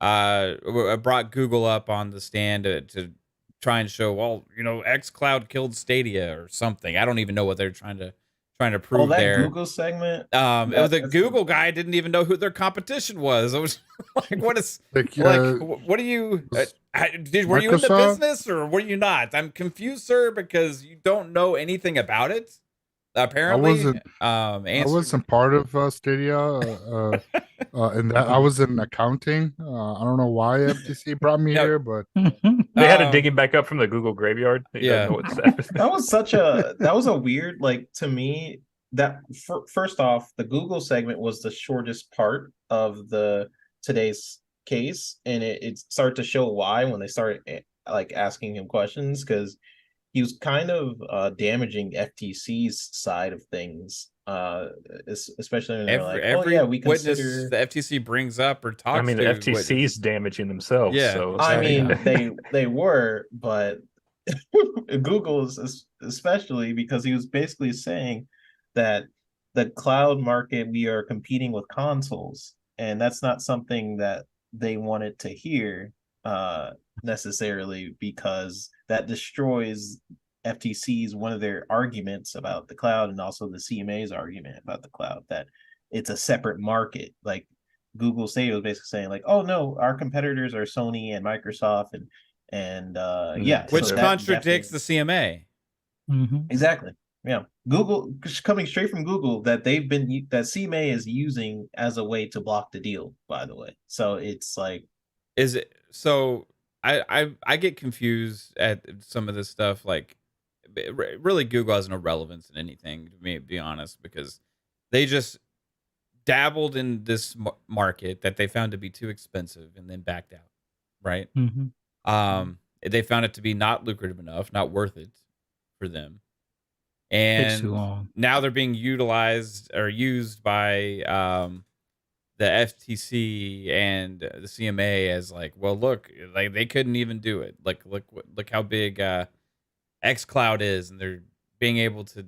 brought Google up on the stand to try and show, xCloud killed Stadia or something. I don't even know what they're trying to prove there. Google segment. The Google guy didn't even know who their competition was. I was like, what is what are you? Were you in the business or were you not? I'm confused, sir, because you don't know anything about it. Apparently, I wasn't part of Stadia, and that I was in accounting. I don't know why FTC brought me here, but they had to dig him back up from the Google graveyard. That was a weird, to me, that first off, the Google segment was the shortest part of today's case, and it started to show why when they started asking him questions, because he was kind of damaging FTC's side of things, especially when they're every we consider the FTC brings up or talks. The FTC's damaging themselves. Yeah, so they were, but Google's especially, because he was basically saying that the cloud market, we are competing with consoles, and that's not something that they wanted to hear necessarily, because that destroys FTC's one of their arguments about the cloud, and also the CMA's argument about the cloud, that it's a separate market. Like Google Stadia was basically saying like, oh no, our competitors are Sony and Microsoft, and yeah, which so contradicts the CMA. Exactly. Yeah, Google, coming straight from Google, that CMA is using as a way to block the deal, by the way. So it's like, is it so? I get confused at some of this stuff. Like, really, Google has no relevance in anything, to me, to be honest, because they just dabbled in this market that they found to be too expensive and then backed out, right? They found it to be not lucrative enough, not worth it for them, and now they're being utilized or used by the FTC and the CMA as like, well, look, like they couldn't even do it. Like, look how big xCloud is, and they're being able to,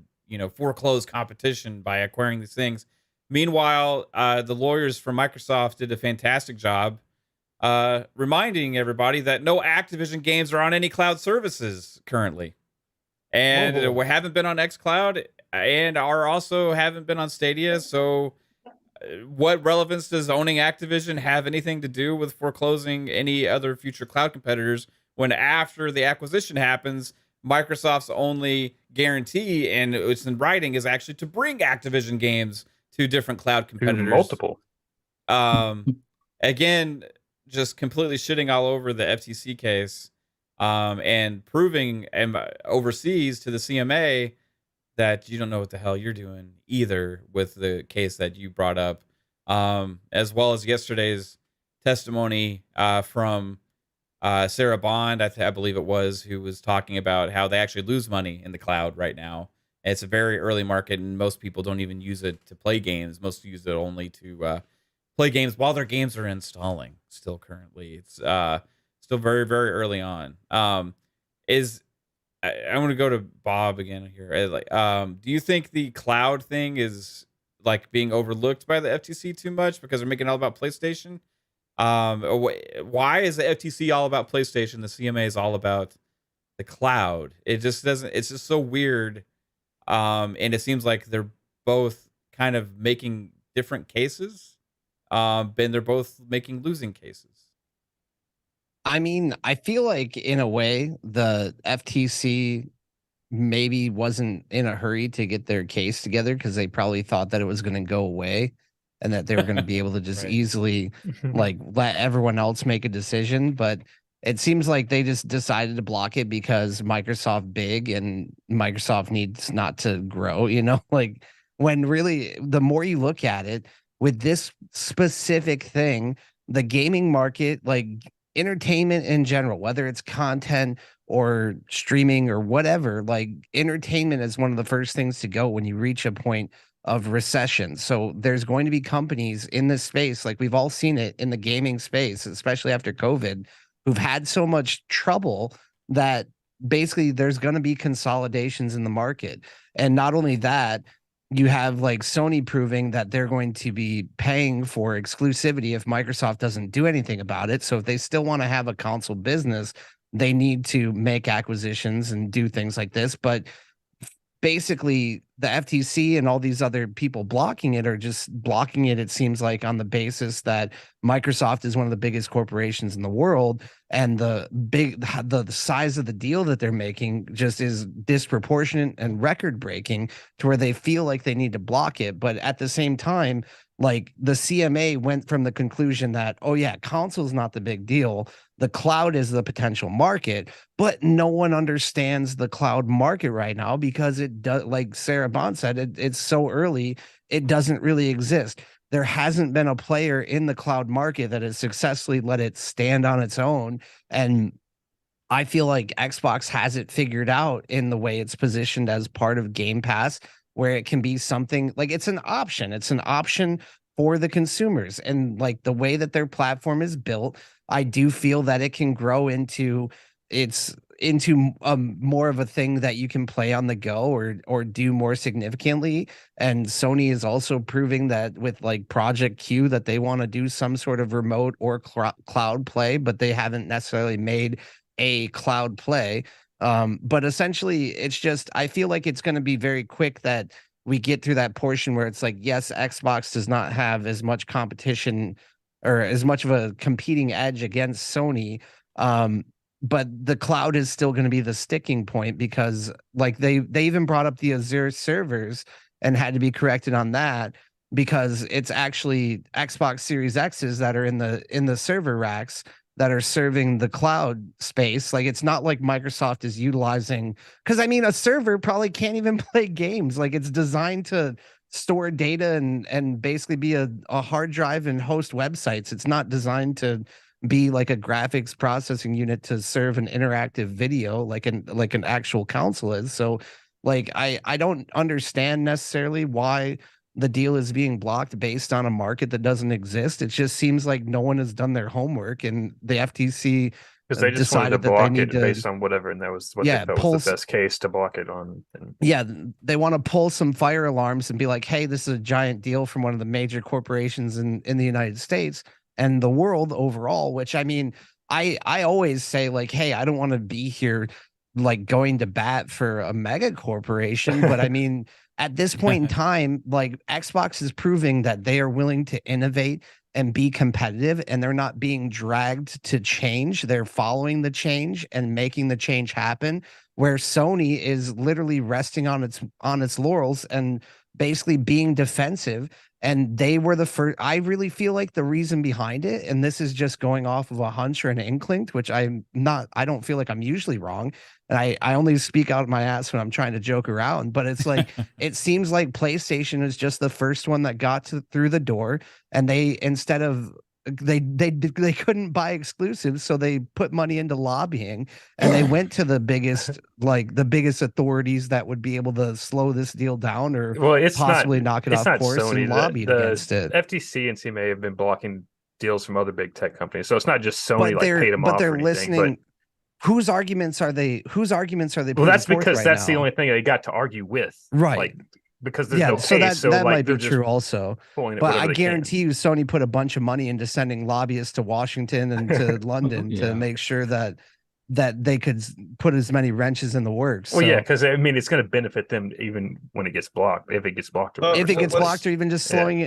foreclose competition by acquiring these things. Meanwhile, the lawyers from Microsoft did a fantastic job reminding everybody that no Activision games are on any cloud services currently, and we haven't been on xCloud, and haven't been on Stadia. So what relevance does owning Activision have anything to do with foreclosing any other future cloud competitors, when after the acquisition happens, Microsoft's only guarantee, and it's in writing, is actually to bring Activision games to different cloud competitors? Multiple. Again, just completely shitting all over the FTC case, and proving overseas to the CMA that you don't know what the hell you're doing either with the case that you brought up, as well as yesterday's testimony from Sarah Bond, I believe it was, who was talking about how they actually lose money in the cloud right now. It's a very early market, and most people don't even use it to play games. Most use it only to play games while their games are installing. Still currently, it's still very, very early on. I want to go to Bob again here. Like, do you think the cloud thing is like being overlooked by the FTC too much because they're making it all about PlayStation? Why is the FTC all about PlayStation? The CMA is all about the cloud. It just doesn't. It's just so weird. And it seems like they're both kind of making different cases. And they're both making losing cases. I mean, I feel like in a way the FTC maybe wasn't in a hurry to get their case together because they probably thought that it was going to go away and that they were going to be able to just easily like let everyone else make a decision. But it seems like they just decided to block it because Microsoft big and Microsoft needs not to grow, like when really the more you look at it with this specific thing, the gaming market, like entertainment in general, whether it's content or streaming or whatever, like entertainment is one of the first things to go when you reach a point of recession. So there's going to be companies in this space, like we've all seen it in the gaming space, especially after COVID, who've had so much trouble that basically there's going to be consolidations in the market. And not only that, you have like Sony proving that they're going to be paying for exclusivity if Microsoft doesn't do anything about it. So if they still want to have a console business, they need to make acquisitions and do things like this. But basically the FTC and all these other people blocking it are just blocking it, it seems like, on the basis that Microsoft is one of the biggest corporations in the world, and the size of the deal that they're making just is disproportionate and record breaking to where they feel like they need to block it. But at the same time, like the CMA went from the conclusion that, oh yeah, console's not the big deal, the cloud is the potential market, but no one understands the cloud market right now because it does, like Sarah Bond said, it's so early, it doesn't really exist. There hasn't been a player in the cloud market that has successfully let it stand on its own. And I feel like Xbox has it figured out in the way it's positioned as part of Game Pass, where it can be something like it's an option. It's an option for the consumers. And like the way that their platform is built, I do feel that it can grow into it's into more of a thing that you can play on the go or do more significantly. And Sony is also proving that with like Project Q that they want to do some sort of remote or cloud play, but they haven't necessarily made a cloud play. But essentially it's just, I feel like it's going to be very quick that we get through that portion where it's like, yes, Xbox does not have as much competition or as much of a competing edge against Sony. But the cloud is still going to be the sticking point because like they even brought up the Azure servers and had to be corrected on that because it's actually Xbox Series X's that are in the server racks that are serving the cloud space. Like it's not like Microsoft is utilizing, because I mean a server probably can't even play games. Like it's designed to store data and basically be a hard drive and host websites. It's not designed to be like a graphics processing unit to serve an interactive video like an actual console is. So like I don't understand necessarily why the deal is being blocked based on a market that doesn't exist. It just seems like no one has done their homework, and the FTC because they just wanted to block it based on whatever, and that was what they felt was the best case to block it on. Yeah, they want to pull some fire alarms and be like, hey, this is a giant deal from one of the major corporations in the United States and the world overall, which I mean, I always say like, hey, I don't want to be here like going to bat for a mega corporation, but I mean, at this point in time, like Xbox is proving that they are willing to innovate and be competitive, and they're not being dragged to change. They're following the change and making the change happen, where Sony is literally resting on its laurels and basically being defensive. And they were the first. I really feel like the reason behind it, and this is just going off of a hunch or an inkling, which I don't feel like I'm usually wrong. And I only speak out of my ass when I'm trying to joke around, but it's like, it seems like PlayStation is just the first one that got through the door, and they, instead of, they couldn't buy exclusives, so they put money into lobbying, and they went to the biggest authorities that would be able to slow this deal down or possibly knock it off course Sony. And lobbied against it. FTC and CMA have been blocking deals from other big tech companies, so it's not just Sony paid them off. But they're listening. Whose arguments are they? Well, that's because that's the only thing they got to argue with, right? Like, because there's no case, so that might be true also. But I guarantee you, Sony put a bunch of money into sending lobbyists to Washington and to London to make sure that they could put as many wrenches in the works. Well, yeah, because I mean, it's going to benefit them even when it gets blocked, if it gets blocked, or if it gets blocked, or even just slowing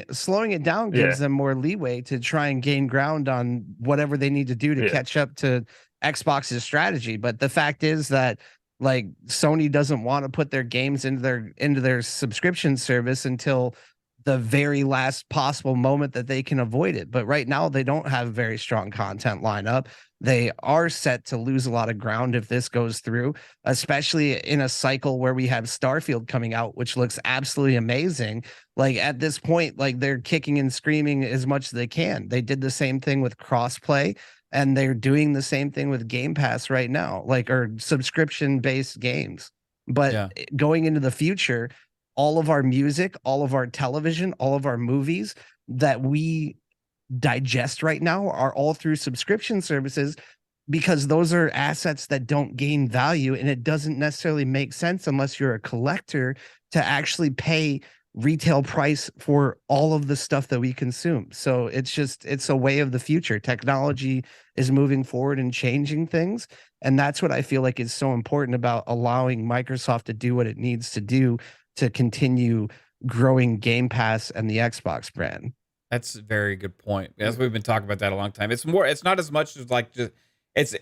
it down gives them more leeway to try and gain ground on whatever they need to do to catch up to Xbox's strategy. But the fact is that like Sony doesn't want to put their games into their subscription service until the very last possible moment that they can avoid it. But right now they don't have a very strong content lineup. They are set to lose a lot of ground if this goes through, especially in a cycle where we have Starfield coming out, which looks absolutely amazing. Like at this point, like they're kicking and screaming as much as they can. They did the same thing with crossplay, and they're doing the same thing with Game Pass right now, like, or subscription-based games. But going into the future, all of our music, all of our television, all of our movies that we digest right now are all through subscription services, because those are assets that don't gain value, and it doesn't necessarily make sense unless you're a collector to actually pay retail price for all of the stuff that we consume. So it's a way of the future. Technology is moving forward and changing things, and that's what I feel like is so important about allowing Microsoft to do what it needs to do to continue growing Game Pass and the Xbox brand. That's a very good point. As we've been talking about that a long time. It's not as much as like it's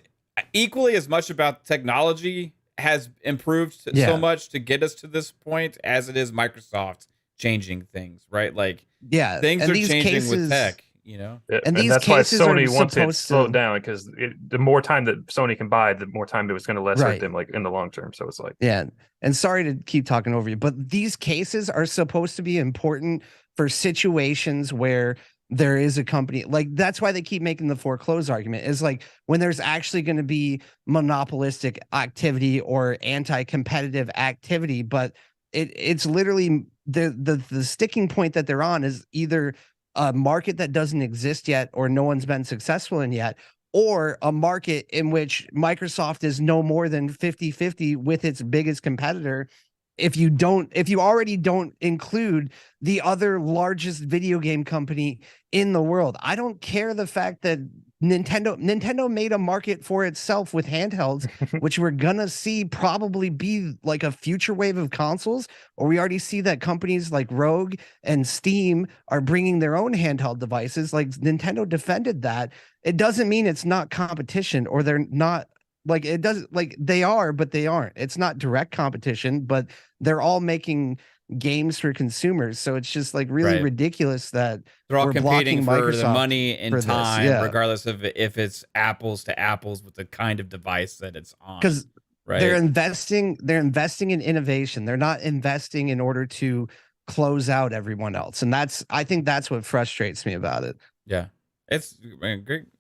equally as much about technology has improved so much to get us to this point as it is Microsoft changing things, right? Like things are changing with tech, you know. And that's why Sony wants it slowed down, because the more time that Sony can buy, the more time it was going to less hurt them, like in the long term. So it's like, and sorry to keep talking over you, but these cases are supposed to be important for situations where there is a company, like that's why they keep making the foreclose argument, is like when there's actually going to be monopolistic activity or anti-competitive activity. But it's literally the sticking point that they're on is either a market that doesn't exist yet or no one's been successful in yet, or a market in which Microsoft is no more than 50-50 with its biggest competitor. If you already don't include the other largest video game company in the world, I don't care the fact that Nintendo made a market for itself with handhelds, which we're gonna see probably be like a future wave of consoles, or we already see that companies like Rogue and Steam are bringing their own handheld devices. Like Nintendo defended that. It doesn't mean it's not competition, or they're not. Like it doesn't, like they are, but they aren't. It's not direct competition, but they're all making games for consumers. So it's just like really ridiculous that they're all competing for Microsoft the money and time, yeah. regardless of if it's apples to apples with the kind of device that it's on. Because they're investing in innovation. They're not investing in order to close out everyone else. And I think that's what frustrates me about it. Yeah. It's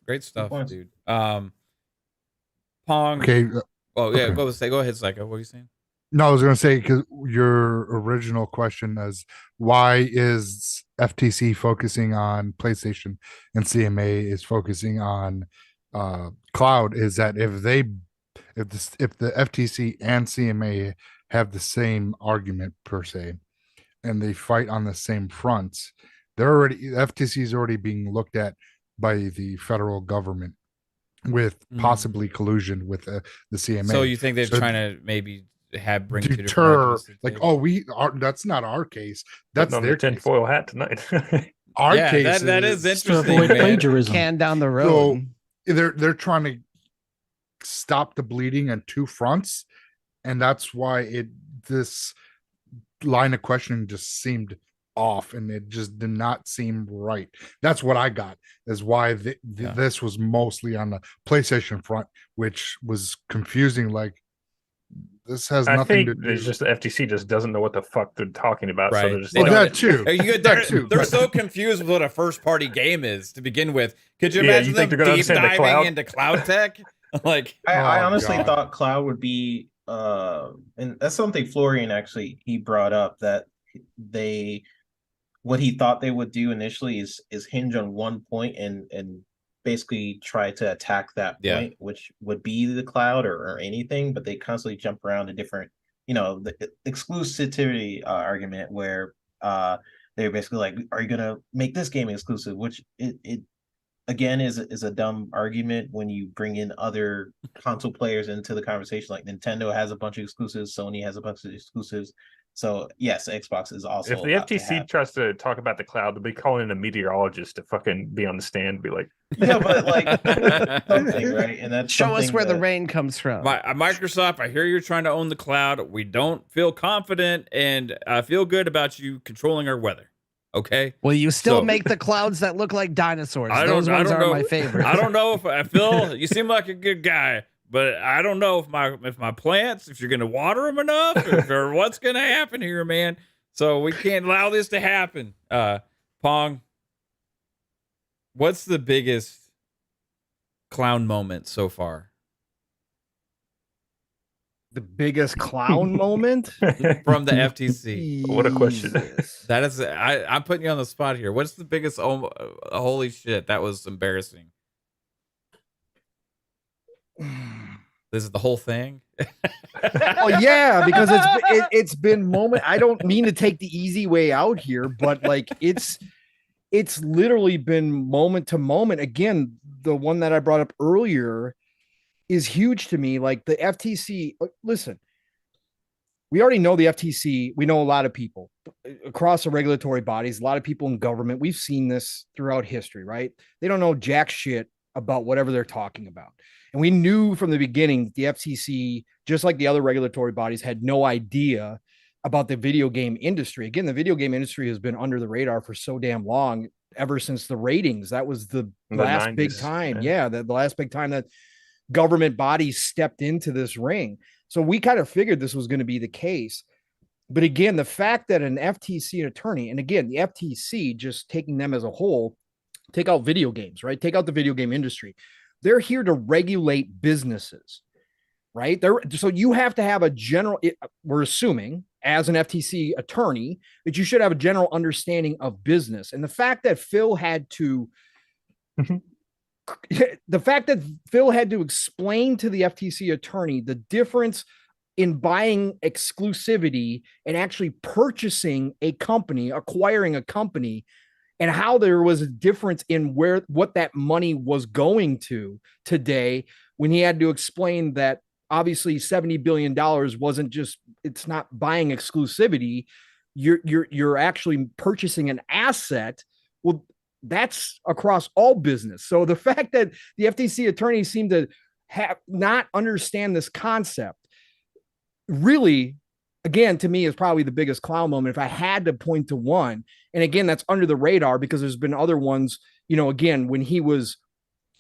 great stuff, dude. Pong. Okay. Oh yeah, go ahead, Psycho. What are you saying? No, I was going to say, because your original question is why is FTC focusing on PlayStation and CMA is focusing on cloud, is that if the FTC and CMA have the same argument per se, and they fight on the same fronts, FTC is already being looked at by the federal government with possibly collusion with the CMA. So you think they're trying to maybe bring deter, like, that's not our case. That's their tinfoil hat tonight. Our case that is interesting. Avoid plagiarism. Can down the road. So they're trying to stop the bleeding on two fronts, and that's why this line of questioning just seemed off, and it just did not seem right. That's what I got, is why this was mostly on the PlayStation front, which was confusing. Like, this has nothing to do. It's just the FTC just doesn't know what the fuck they're talking about. Right. So they're just that too. They're so confused with what a first party game is to begin with. Could you imagine them deep diving into cloud tech? Like, I honestly thought cloud would be and that's something Florian actually he brought up, that what he thought they would do initially is hinge on one point and basically try to attack that point, which would be the cloud or anything, but they constantly jump around to different, the exclusivity argument where they're basically like, are you gonna make this game exclusive? Which it again is a dumb argument when you bring in other console players into the conversation. Like Nintendo has a bunch of exclusives, Sony has a bunch of exclusives. So yes, Xbox is also. If the FTC tries to talk about the cloud, they'll be calling in a meteorologist to fucking be on the stand, and be like, yeah, but like something, right? And that's show us where the rain comes from. Microsoft, I hear you're trying to own the cloud. We don't feel confident and feel good about you controlling our weather. Okay. Well, you still make the clouds that look like dinosaurs. Those ones are my favorite. I don't know if Phil, you seem like a good guy, but I don't know if my plants, if you're going to water them enough, or what's going to happen here, man. So we can't allow this to happen. Pong, what's the biggest clown moment so far? The biggest clown moment from the FTC. What a question. That is, I'm putting you on the spot here. What's the biggest? Holy shit, that was embarrassing. This is the whole thing. Well, yeah, because it's been moment. I don't mean to take the easy way out here, but like it's literally been moment to moment. Again, the one that I brought up earlier is huge to me. Like the FTC, listen, we already know the FTC. We know a lot of people across the regulatory bodies, a lot of people in government. We've seen this throughout history, right? They don't know jack shit about whatever they're talking about. And we knew from the beginning that the FTC, just like the other regulatory bodies, had no idea about the video game industry. Again, the video game industry has been under the radar for so damn long, ever since the ratings. That was the last 90s, big time. Yeah, the last big time that government bodies stepped into this ring. So we kind of figured this was going to be the case. But again, the fact that an FTC attorney, and again, the FTC, just taking them as a whole, take out video games, right? Take out the video game industry. They're here to regulate businesses, right? So you have to have a general, we're assuming as an FTC attorney that you should have a general understanding of business. And the fact that Phil had to the fact that Phil had to explain to the FTC attorney the difference in buying exclusivity and actually purchasing a company, acquiring a company, and how there was a difference in what that money was going to today, when he had to explain that obviously $70 billion wasn't just, it's not buying exclusivity. You're actually purchasing an asset. Well, that's across all business. So the fact that the FTC attorneys seem to not understand this concept really, again, to me, is probably the biggest clown moment if I had to point to one. And again, that's under the radar because there's been other ones, again, when he was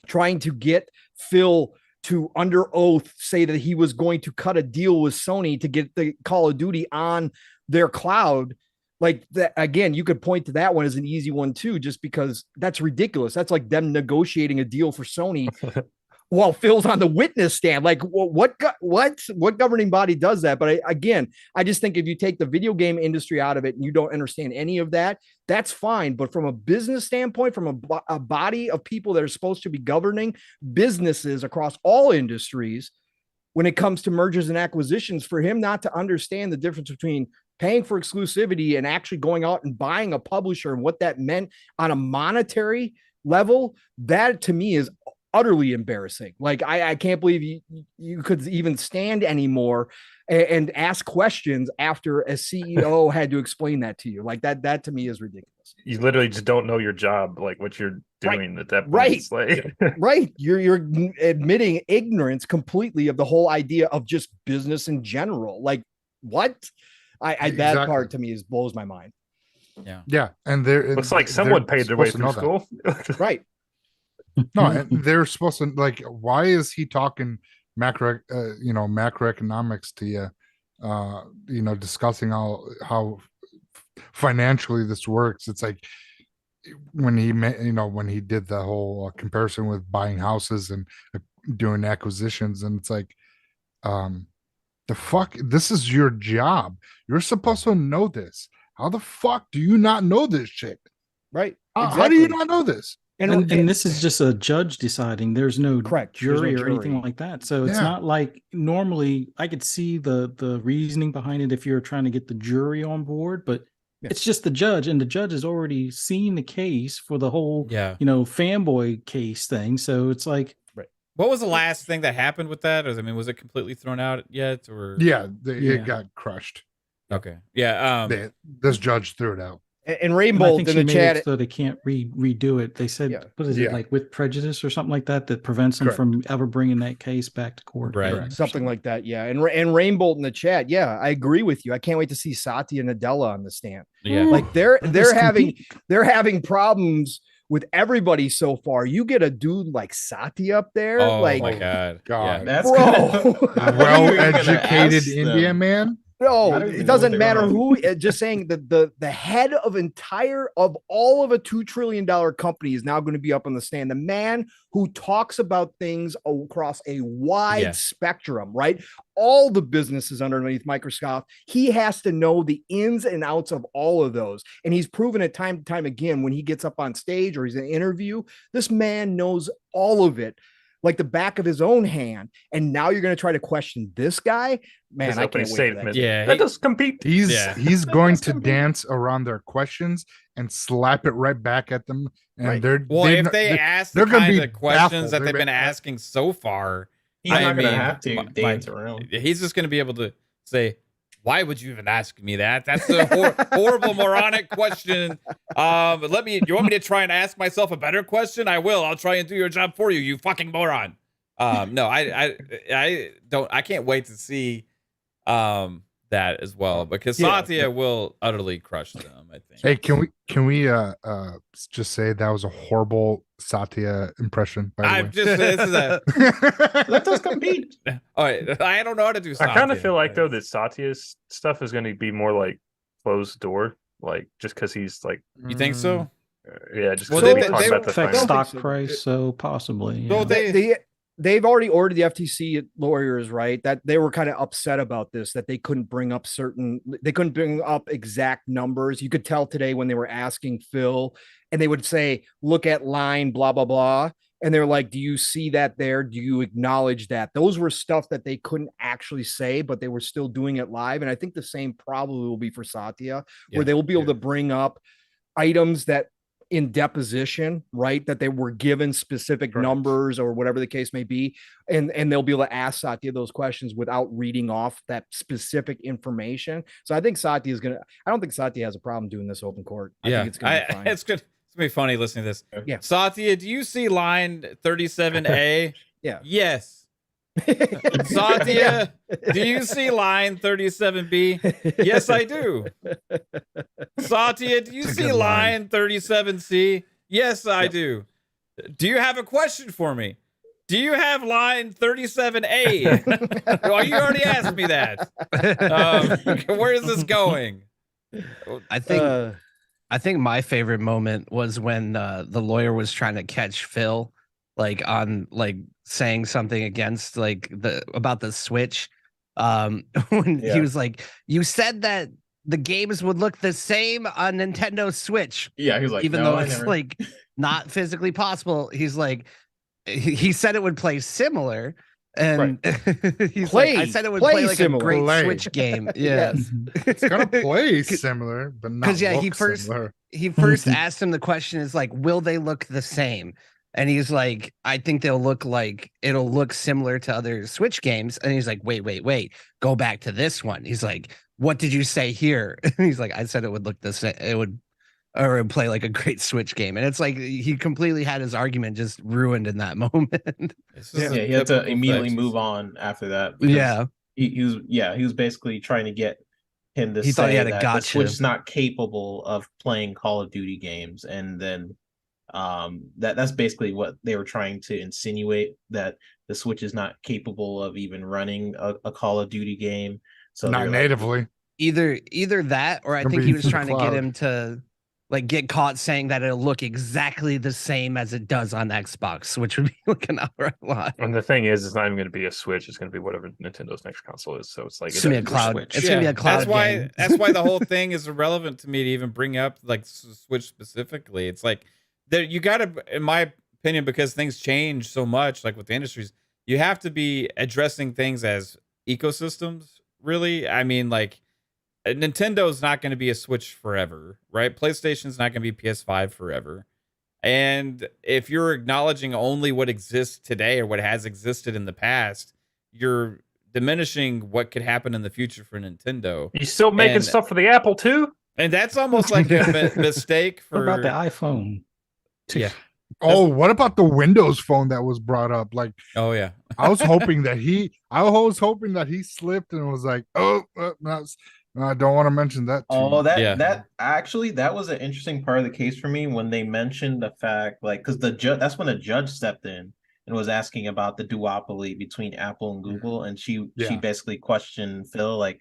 trying to get Phil to under oath say that he was going to cut a deal with Sony to get the Call of Duty on their cloud. Like that, again, you could point to that one as an easy one too, just because that's ridiculous. That's like them negotiating a deal for Sony while Phil's on the witness stand. Like what governing body does that? But I just think if you take the video game industry out of it and you don't understand any of that, that's fine. But from a business standpoint, from a body of people that are supposed to be governing businesses across all industries, when it comes to mergers and acquisitions, for him not to understand the difference between paying for exclusivity and actually going out and buying a publisher and what that meant on a monetary level, that to me is utterly embarrassing. Like I can't believe you could even stand anymore and ask questions after a CEO had to explain that to you. Like that to me is ridiculous. You literally just don't know your job, like what you're doing at that point. Right. It's like right. You're admitting ignorance completely of the whole idea of just business in general. Like what? That part to me blows my mind. Yeah. And there looks like someone paid their way through school. Right. No, and they're supposed to, like, why is he talking macroeconomics to you, discussing how financially this works. It's like when he when he did the whole comparison with buying houses and doing acquisitions, and it's like, the fuck, this is your job. You're supposed to know this. How the fuck do you not know this shit? Right. Exactly. How do you not know this? And this is just a judge deciding. There's no jury or anything like that. So it's not like normally I could see the reasoning behind it if you're trying to get the jury on board, but it's just the judge, and the judge has already seen the case for the whole, fanboy case thing. So it's like, what was the last thing that happened with that? Was it completely thrown out yet? Or it got crushed. Okay. Yeah. This judge threw it out. And Rainbow in the chat, so they can't redo it. They said, what is it, like with prejudice or something like that prevents them from ever bringing that case back to court, right? Something like that, yeah. And Rainbow in the chat, I agree with you. I can't wait to see Satya and Nadella on the stand. Yeah, like they're having problems with everybody so far. You get a dude like Satya up there, my god, that's well-educated Indian man. No, it doesn't matter who. Just saying that the head of all of a $2 trillion company is now going to be up on the stand. The man who talks about things across a wide spectrum, right? All the businesses underneath Microsoft. He has to know the ins and outs of all of those. And he's proven it time to time again when he gets up on stage or he's in an interview. This man knows all of it like the back of his own hand. And now you're going to try to question this guy? Man, I can't wait for that. Yeah, let us compete. He's going to dance around their questions and slap it right back at them. And if they ask the kind of questions that they've been asking so far, he's not going to have to dance around. He's just going to be able to say, why would you even ask me that? That's a horrible, moronic question. You want me to try and ask myself a better question? I will. I'll try and do your job for you, you fucking moron. No, I don't. I can't wait to see that as well, because Satya will utterly crush them, I think. Hey, can we just say that was a horrible Satya impression? This is a let us compete. All right, I don't know how to do Satya. I kind of feel like though that Satya's stuff is going to be more like closed door, like just because he's like. You think so? Yeah, just because they about the stock price, so possibly. So they've already ordered the FTC lawyers, right? That they were kind of upset about this, that they couldn't bring up exact numbers. You could tell today when they were asking Phil and they would say, look at line, blah, blah, blah. And they're like, do you see that there? Do you acknowledge that? Those were stuff that they couldn't actually say, but they were still doing it live. And I think the same probably will be for Satya, where they will be able to bring up items that in deposition, right, that they were given specific numbers or whatever the case may be, and they'll be able to ask Satya those questions without reading off that specific information. So I think Satya is gonna. I don't think Satya has a problem doing this open court. I think it's gonna be fine. It's good. It's gonna be funny listening to this. Yeah, Satya, do you see line 37A? Yeah. Yes. Satya, do you see line 37B? Yes, I do. Satya, do you see line 37C? Yes, I do. Do you have a question for me? Do you have line 37A? Well, you already asked me that. Where is this going? I think my favorite moment was when the lawyer was trying to catch Phil, like on like saying something against like about the Switch. When he was like, "You said that the games would look the same on Nintendo Switch." Yeah, he was like, even though it's like not physically possible. He's like, he said it would play similar. And he's like, I said it would play like similar. A great Switch game. Yeah. It's gonna play similar, but not because he first asked him the question is like, will they look the same? And he's like, I think it'll look similar to other Switch games. And he's like, wait, go back to this one. He's like, what did you say here? And he's like, I said it would look the same. It would play like a great Switch game. And it's like he completely had his argument just ruined in that moment. He had to immediately move on after that. He was basically trying to get him to say that the Switch is not capable of playing Call of Duty games, and then that's basically what they were trying to insinuate, that the Switch is not capable of even running a Call of Duty game. So not natively. Either that, or I think he was trying to get him to like get caught saying that it'll look exactly the same as it does on Xbox, which would be like an outright lie. And the thing is, it's not even going to be a Switch. It's going to be whatever Nintendo's next console is. So it's like it's going to be a cloud. Switch. It's going to be a cloud. That's why the whole thing is irrelevant to me to even bring up like Switch specifically. It's like you got to, in my opinion, because things change so much, like with the industries, you have to be addressing things as ecosystems. Really, I mean, like Nintendo's not going to be a Switch forever, right? PlayStation's not going to be PS5 forever. And if you're acknowledging only what exists today or what has existed in the past, you're diminishing what could happen in the future for Nintendo. You still making stuff for the Apple too? And that's almost like a mistake for... What about the iPhone? Yeah. Oh, what about the Windows Phone that was brought up? Like, oh yeah, I was hoping that he slipped and was like, I don't want to mention that. That was an interesting part of the case for me when they mentioned the fact, like, because that's when the judge stepped in and was asking about the duopoly between Apple and Google, and she basically questioned Phil, like,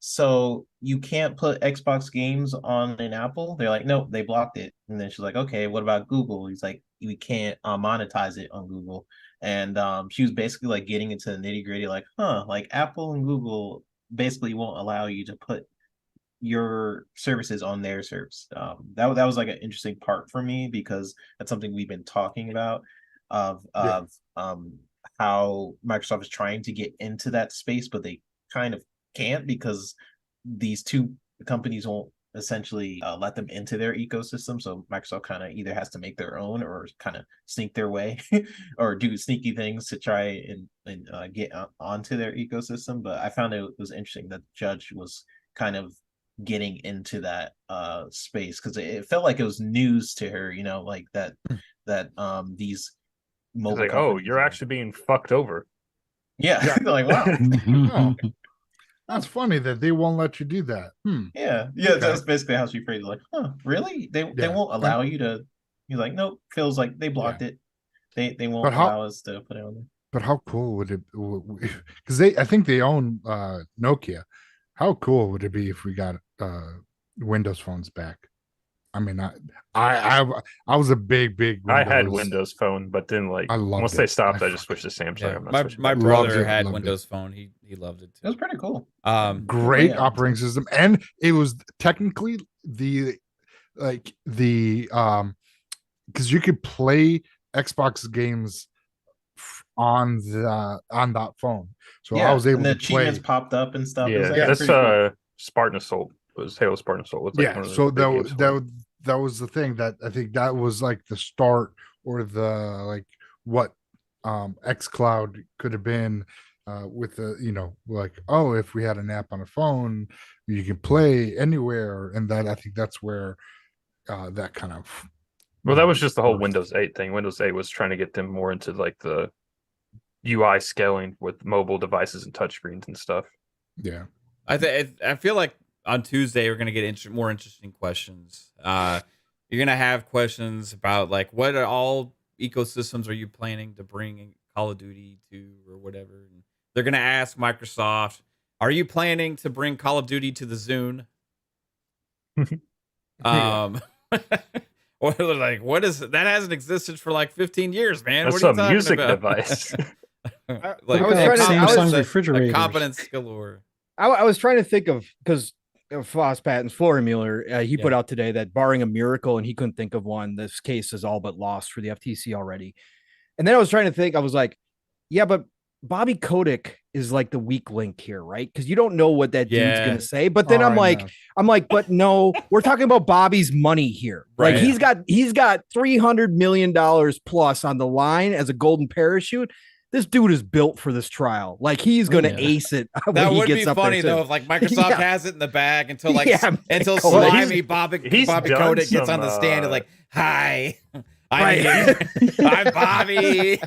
so you can't put Xbox games on an Apple? They're like, nope, they blocked it. And then she's like, okay, what about Google? He's like, we can't monetize it on Google. And she was basically like getting into the nitty gritty, like, like Apple and Google basically won't allow you to put your services on their service. That was like an interesting part for me, because that's something we've been talking about of how Microsoft is trying to get into that space, but they kind of can't, because these two companies won't essentially let them into their ecosystem. So Microsoft kind of either has to make their own or kind of sneak their way or do sneaky things to try and get onto their ecosystem. But I found it was interesting that the judge was kind of getting into that space, because it felt like it was news to her, you know, like that these mobile like, oh, you're actually being fucked over. Yeah. Like, wow. That's funny that they won't let you do that. Yeah. Okay. That's basically how she phrased it. Like, really? They won't allow you to. He's like, nope. Feels like they blocked it. They won't allow us to put it on there. But how cool would it? Because I think they own Nokia. How cool would it be if we got Windows phones back? I mean, I was a big Windows. I had Windows Phone, but then like once they stopped, I just switched to Samsung. Yeah. My brother had Windows Phone. He loved it too. It was pretty cool. Great operating system, and it was technically because you could play Xbox games on that phone. So yeah, I was able and the to play. achievements popped up and stuff. Yeah, that's cool. Spartan Assault was Halo Spartan Assault. Was like so that was the thing that I think that was like the start or the like what xCloud could have been with the like if we had an app on a phone you can play anywhere, and that I think that's where that kind of that was just the whole Windows 8 thing. Windows 8 was trying to get them more into like the UI scaling with mobile devices and touchscreens and stuff. Yeah, I feel like on Tuesday we're gonna get more interesting questions. You're gonna have questions about like what all ecosystems are you planning to bring Call of Duty to or whatever. And they're gonna ask Microsoft, are you planning to bring Call of Duty to the Zune? Or like, what is that? Hasn't existed for like 15 years, man. That's what are you a music about? device. Like Samsung refrigerators. Competence galore. I was trying to think of, because Foss Patton's Florey Mueller, he put out today that barring a miracle, and he couldn't think of one, this case is all but lost for the FTC already. And then I was trying to think, I was like, yeah, but Bobby Kotick is like the weak link here, right? Because you don't know what that dude's gonna say. But then I'm like, but no, we're talking about Bobby's money here. Right. Like he's got $300 million plus on the line as a golden parachute. This dude is built for this trial. Like he's gonna ace it. That would be funny though, if like Microsoft has it in the until like until slimy Bobby Kotick gets on the stand and like, hi. I'm Bobby.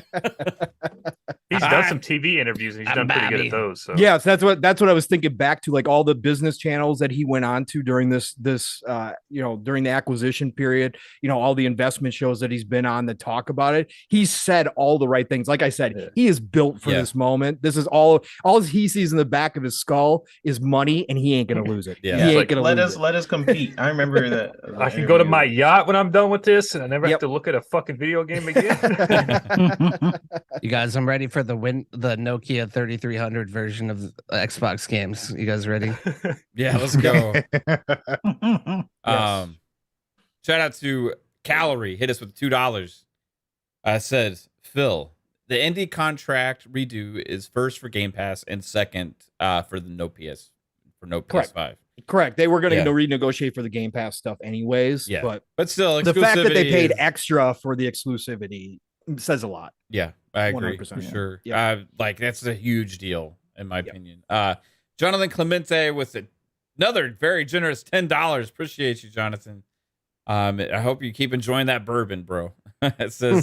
He's done some TV interviews and he's done pretty good at those. So. Yes, that's what I was thinking back to, like all the business channels that he went on to during this during the acquisition period, all the investment shows that he's been on that talk about it. He's said all the right things. Like I said, he is built for this moment. This is all he sees in the back of his skull is money, and he ain't gonna lose it. Yeah, he ain't gonna let us compete. I remember that. I can go to my yacht when I'm done with this, and I never have to look at a fucking video game again. You guys, I'm ready for the Nokia 3300 version of Xbox games. You guys ready? Yeah, let's go. Shout out to Calorie, hit us with $2. Says Phil, the indie contract redo is first for Game Pass and second for the no PS5. Correct. They were going to renegotiate for the Game Pass stuff anyways. Yeah, but still, the fact that they paid extra for the exclusivity says a lot. Yeah, I agree for sure. Yeah. Like that's a huge deal in my opinion. Jonathan Clemente with another very generous $10. Appreciate you, Jonathan. I hope you keep enjoying that bourbon, bro. It says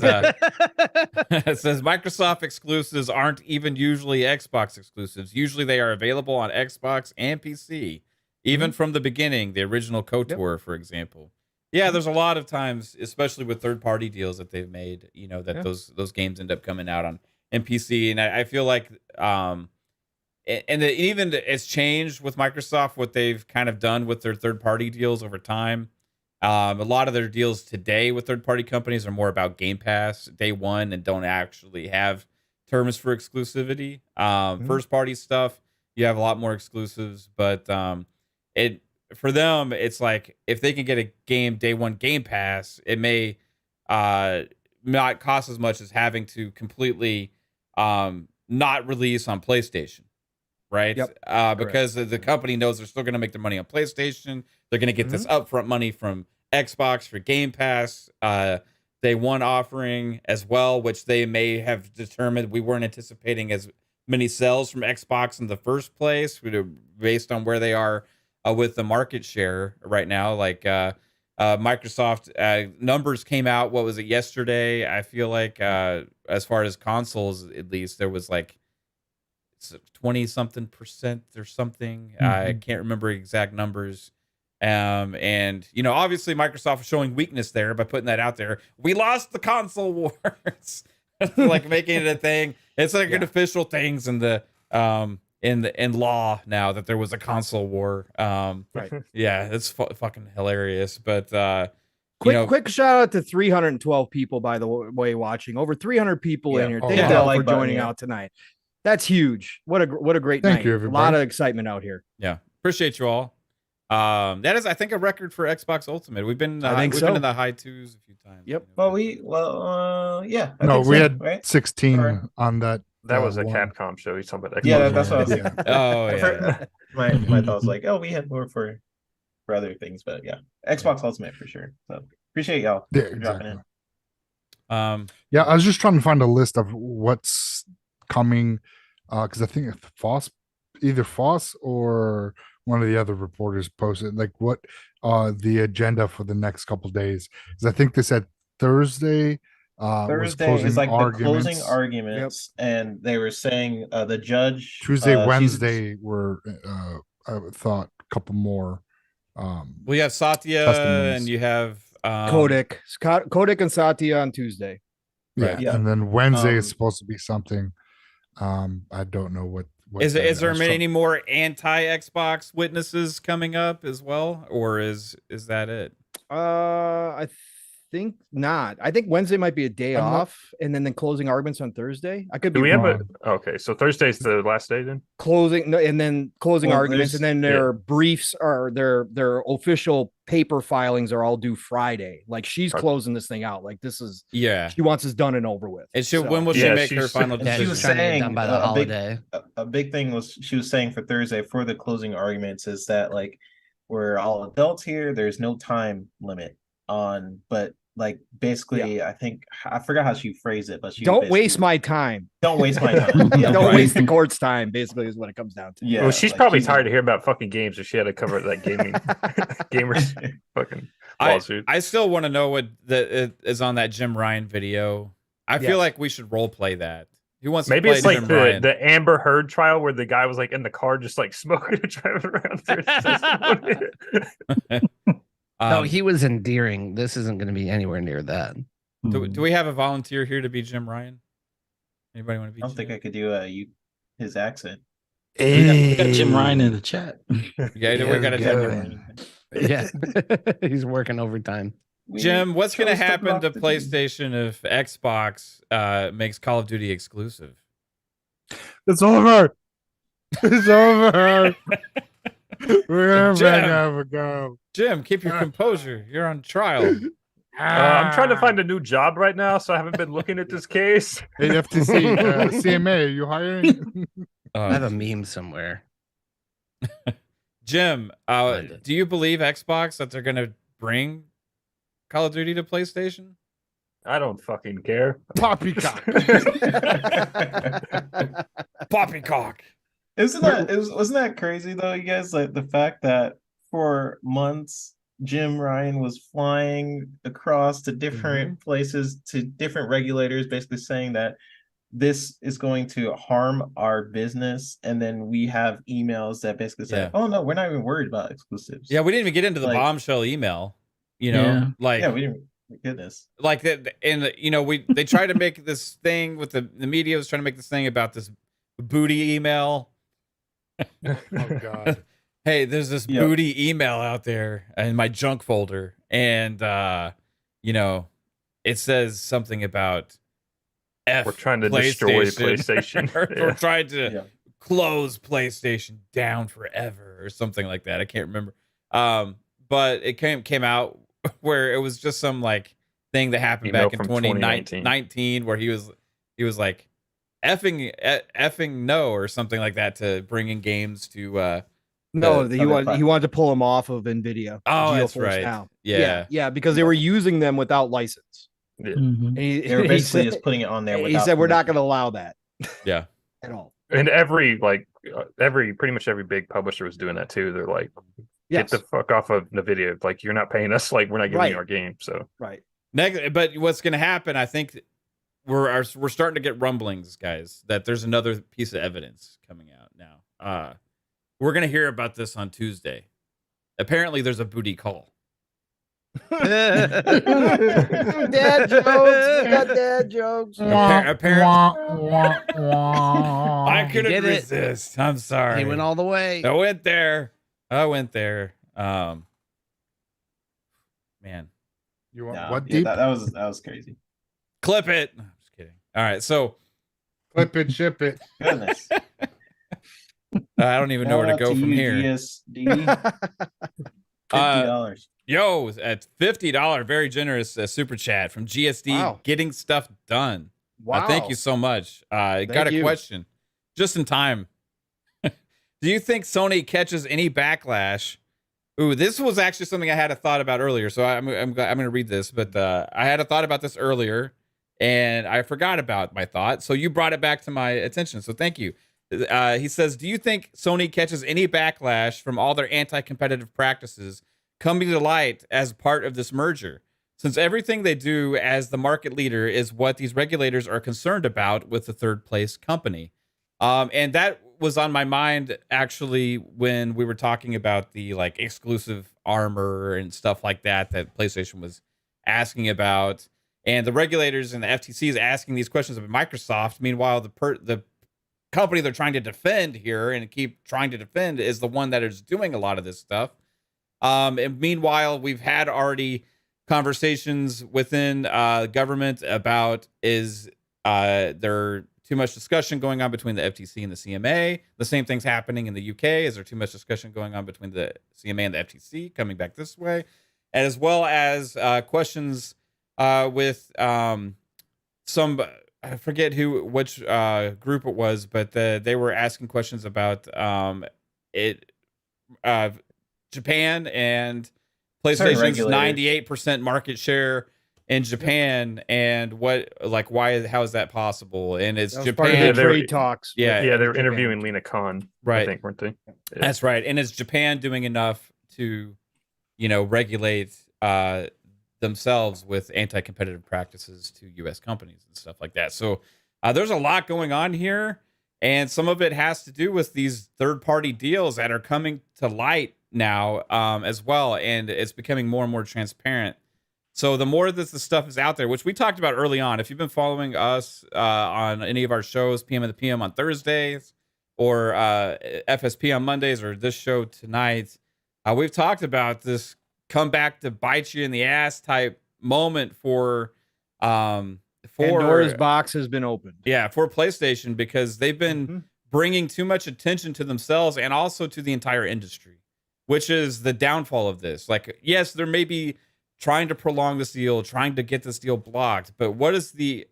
Microsoft exclusives aren't even usually Xbox exclusives. Usually they are available on Xbox and PC. Even from the beginning, the original KOTOR, for example. Yeah, there's a lot of times, especially with third-party deals that they've made, that those games end up coming out on PC. And I feel like, even it's changed with Microsoft, what they've kind of done with their third-party deals over time. A lot of their deals today with third-party companies are more about Game Pass day one and don't actually have terms for exclusivity. First-party stuff, you have a lot more exclusives, but for them, it's like if they can get a game day one Game Pass, it may not cost as much as having to completely not release on PlayStation, right? Yep. Because the company knows they're still going to make their money on PlayStation. They're going to get this upfront money from Xbox for Game Pass day one offering as well, which they may have determined we weren't anticipating as many sales from Xbox in the first place, based on where they are with the market share right now. Like Microsoft numbers came out, what was it, yesterday? I feel like as far as consoles, at least, there was like 20-something% or something. I can't remember exact numbers. And obviously Microsoft is showing weakness there by putting that out there. We lost the console wars. Like making it a thing. It's like an official things in the in law now that there was a console war. Right. Yeah, it's fucking hilarious. But quick shout out to 312 people, by the way, watching. Over 300 people in here. Thank you all for joining out tonight. That's huge. What a great night. You, a lot of excitement out here. Yeah, appreciate you all. That is, I think, a record for Xbox Ultimate. We've been been in the high 2s a few times. Yep. Yeah. No, we had right? 16 on that. That was a one. Capcom show. He's talking about Xbox. Yeah, that's what I was Yeah. Oh yeah. my thoughts like, oh, we had more for other things, but yeah, Xbox Ultimate for sure. So appreciate y'all Yeah, for dropping in. Yeah, I was just trying to find a list of what's coming, because I think either Foss or one of the other reporters posted like what the agenda for the next couple of days. Because I think they said Thursday. Thursday is like the closing arguments, and they were saying the judge. Tuesday, Wednesday were I thought a couple more. Well, you have Satya testimonies. and you have Kodak and Satya on Tuesday. Yeah, Yeah. and then Wednesday is supposed to be something. I don't know what is there any more anti-Xbox witnesses coming up as well, or is that it? I think not. I think Wednesday might be a day off, and then the closing arguments on Thursday. I could be wrong. Okay, so Thursday's the last day then? Closing arguments, and then their briefs are their official paper filings are all due Friday. Like she's closing this thing out. Like this is she wants this done and over with. And when will she make her final decision? She was saying done by the holiday. A big thing was she was saying for Thursday for the closing arguments is that like we're all adults here. There's no time limit on, but like basically, I think I forgot how she phrased it, but she don't waste my time. Don't waste my time. Yeah, don't waste the court's time. Basically, is what it comes down to. Yeah, well, she's probably tired to hear about fucking games, if she had to cover that gaming gamers fucking lawsuit. I still want to know what is on that Jim Ryan video. I feel like we should role play that. Who wants Maybe to play it's like the Amber Heard trial where the guy was like in the car just like smoking and driving around. No, he was endearing. This isn't going to be anywhere near that. Do we have a volunteer here to be Jim Ryan? Anybody want to be? I don't think I could do his accent. We got Jim Ryan in the chat. Yeah, we got a Jim Ryan. Yeah, he's working overtime. Jim, what's going to happen to PlayStation if Xbox makes Call of Duty exclusive? It's over. It's over. We're gonna have a go. Jim, keep your composure. You're on trial. I'm trying to find a new job right now, so I haven't been looking at this case. Hey, FTC, CMA, are you hiring? I have a meme somewhere. Jim, do you believe Xbox that they're going to bring Call of Duty to PlayStation? I don't fucking care. Poppycock. Poppycock. Wasn't that crazy though, you guys? Like the fact that for months Jim Ryan was flying across to different places to different regulators, basically saying that this is going to harm our business, and then we have emails that basically say, "Oh no, we're not even worried about exclusives." Yeah, we didn't even get into the bombshell email. You know, we didn't. Goodness, like that, and they tried to make this thing with the media was trying to make this thing about this booty email. Oh God. Hey, there's this booty email out there in my junk folder, and it says something about we're trying to destroy PlayStation. We're trying to close PlayStation down forever or something like that. I can't remember. But it came out where it was just some like thing that happened back in 2019 where he was like effing no or something like that to bring in games to he wanted to pull them off of Nvidia. Oh, that's right. Now. Yeah, because they were using them without license. Yeah. They were basically just putting it on there. He said we're not going to allow that. Yeah, at all. And pretty much every big publisher was doing that too. They're like, get the fuck off of Nvidia. Like, you're not paying us. Like, we're not giving you our game. So But what's going to happen? I think we're starting to get rumblings, guys, that there's another piece of evidence coming out now. We're going to hear about this on Tuesday. Apparently, there's a booty call. Dad jokes. We got dad jokes. Apparently, I couldn't resist. I'm sorry. He went all the way. I went there. Man, you want what deep? That was crazy. Clip it. No, I'm just kidding. All right, so clip it, ship it. Goodness. I don't even know where to go from here. GSD. $50. Yo, at $50, very generous super chat from GSD. Wow. Getting stuff done. Wow. Thank you so much. Got a question just in time. Do you think Sony catches any backlash? Ooh, this was actually something I had a thought about earlier. So I'm going to read this, but I had a thought about this earlier and I forgot about my thought. So you brought it back to my attention. So thank you. He says, do you think Sony catches any backlash from all their anti-competitive practices coming to light as part of this merger? Since everything they do as the market leader is what these regulators are concerned about with the third place company. And that was on my mind actually when we were talking about the like exclusive armor and stuff like that PlayStation was asking about, and the regulators and the FTC is asking these questions of Microsoft. Meanwhile, the company they're trying to defend here and keep trying to defend is the one that is doing a lot of this stuff. And meanwhile, we've had already conversations within government about is there too much discussion going on between the FTC and the CMA. The same thing's happening in the UK. Is there too much discussion going on between the CMA and the FTC coming back this way? As well as questions with some, I forget which group it was, but they were asking questions about Japan and PlayStation's 98% market share in Japan, and how is that possible? And it's Japan trade talks. Yeah, they were interviewing Lena Khan, right? I think, weren't they? Yeah. That's right. And is Japan doing enough to, regulate themselves with anti-competitive practices to U.S. companies and stuff like that? So there's a lot going on here, and some of it has to do with these third-party deals that are coming to light now as well, and it's becoming more and more transparent. So the more that the stuff is out there, which we talked about early on, if you've been following us on any of our shows, PM of the PM on Thursdays or FSP on Mondays or this show tonight, we've talked about this come back to bite you in the ass type moment for Pandora's box has been opened. Yeah, for PlayStation, because they've been bringing too much attention to themselves and also to the entire industry, which is the downfall of this. Like, yes, there may be trying to prolong this deal, trying to get this deal blocked, but what is the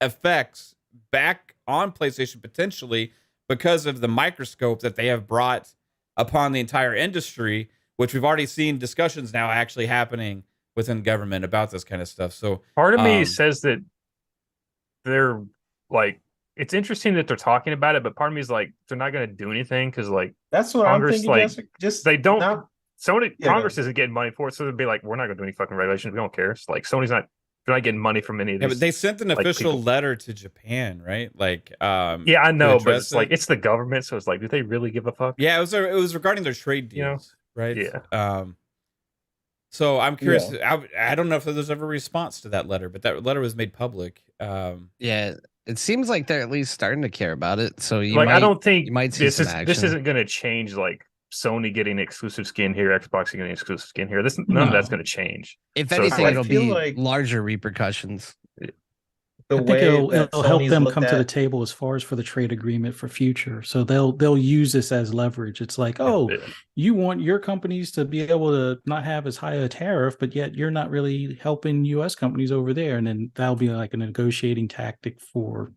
effects back on PlayStation potentially because of the microscope that they have brought upon the entire industry, which we've already seen discussions now actually happening within government about this kind of stuff. So part of me says that they're like, it's interesting that they're talking about it, but part of me is like, they're not going to do anything because like that's what Congress, I'm thinking. Just they don't. Sony, Congress isn't getting money for it, so they'd be like, we're not going to do any fucking regulations. We don't care. It's like they're not getting money from any of these. Yeah, but they sent an official letter to Japan, right? Like, yeah, I know, but it's like it's the government, so it's like, do they really give a fuck? Yeah, it was regarding their trade deals, right? Yeah. So I'm curious. Yeah. I don't know if there's ever a response to that letter, but that letter was made public. Yeah, it seems like they're at least starting to care about it. So I don't think you might see this isn't going to change like Sony getting exclusive skin here, Xbox getting exclusive skin here. None of that's going to change. If anything, it'll be like larger repercussions. I think it'll help them come to the table as far as for the trade agreement for future. So they'll use this as leverage. It's like, you want your companies to be able to not have as high a tariff, but yet you're not really helping U.S. companies over there, and then that'll be like a negotiating tactic for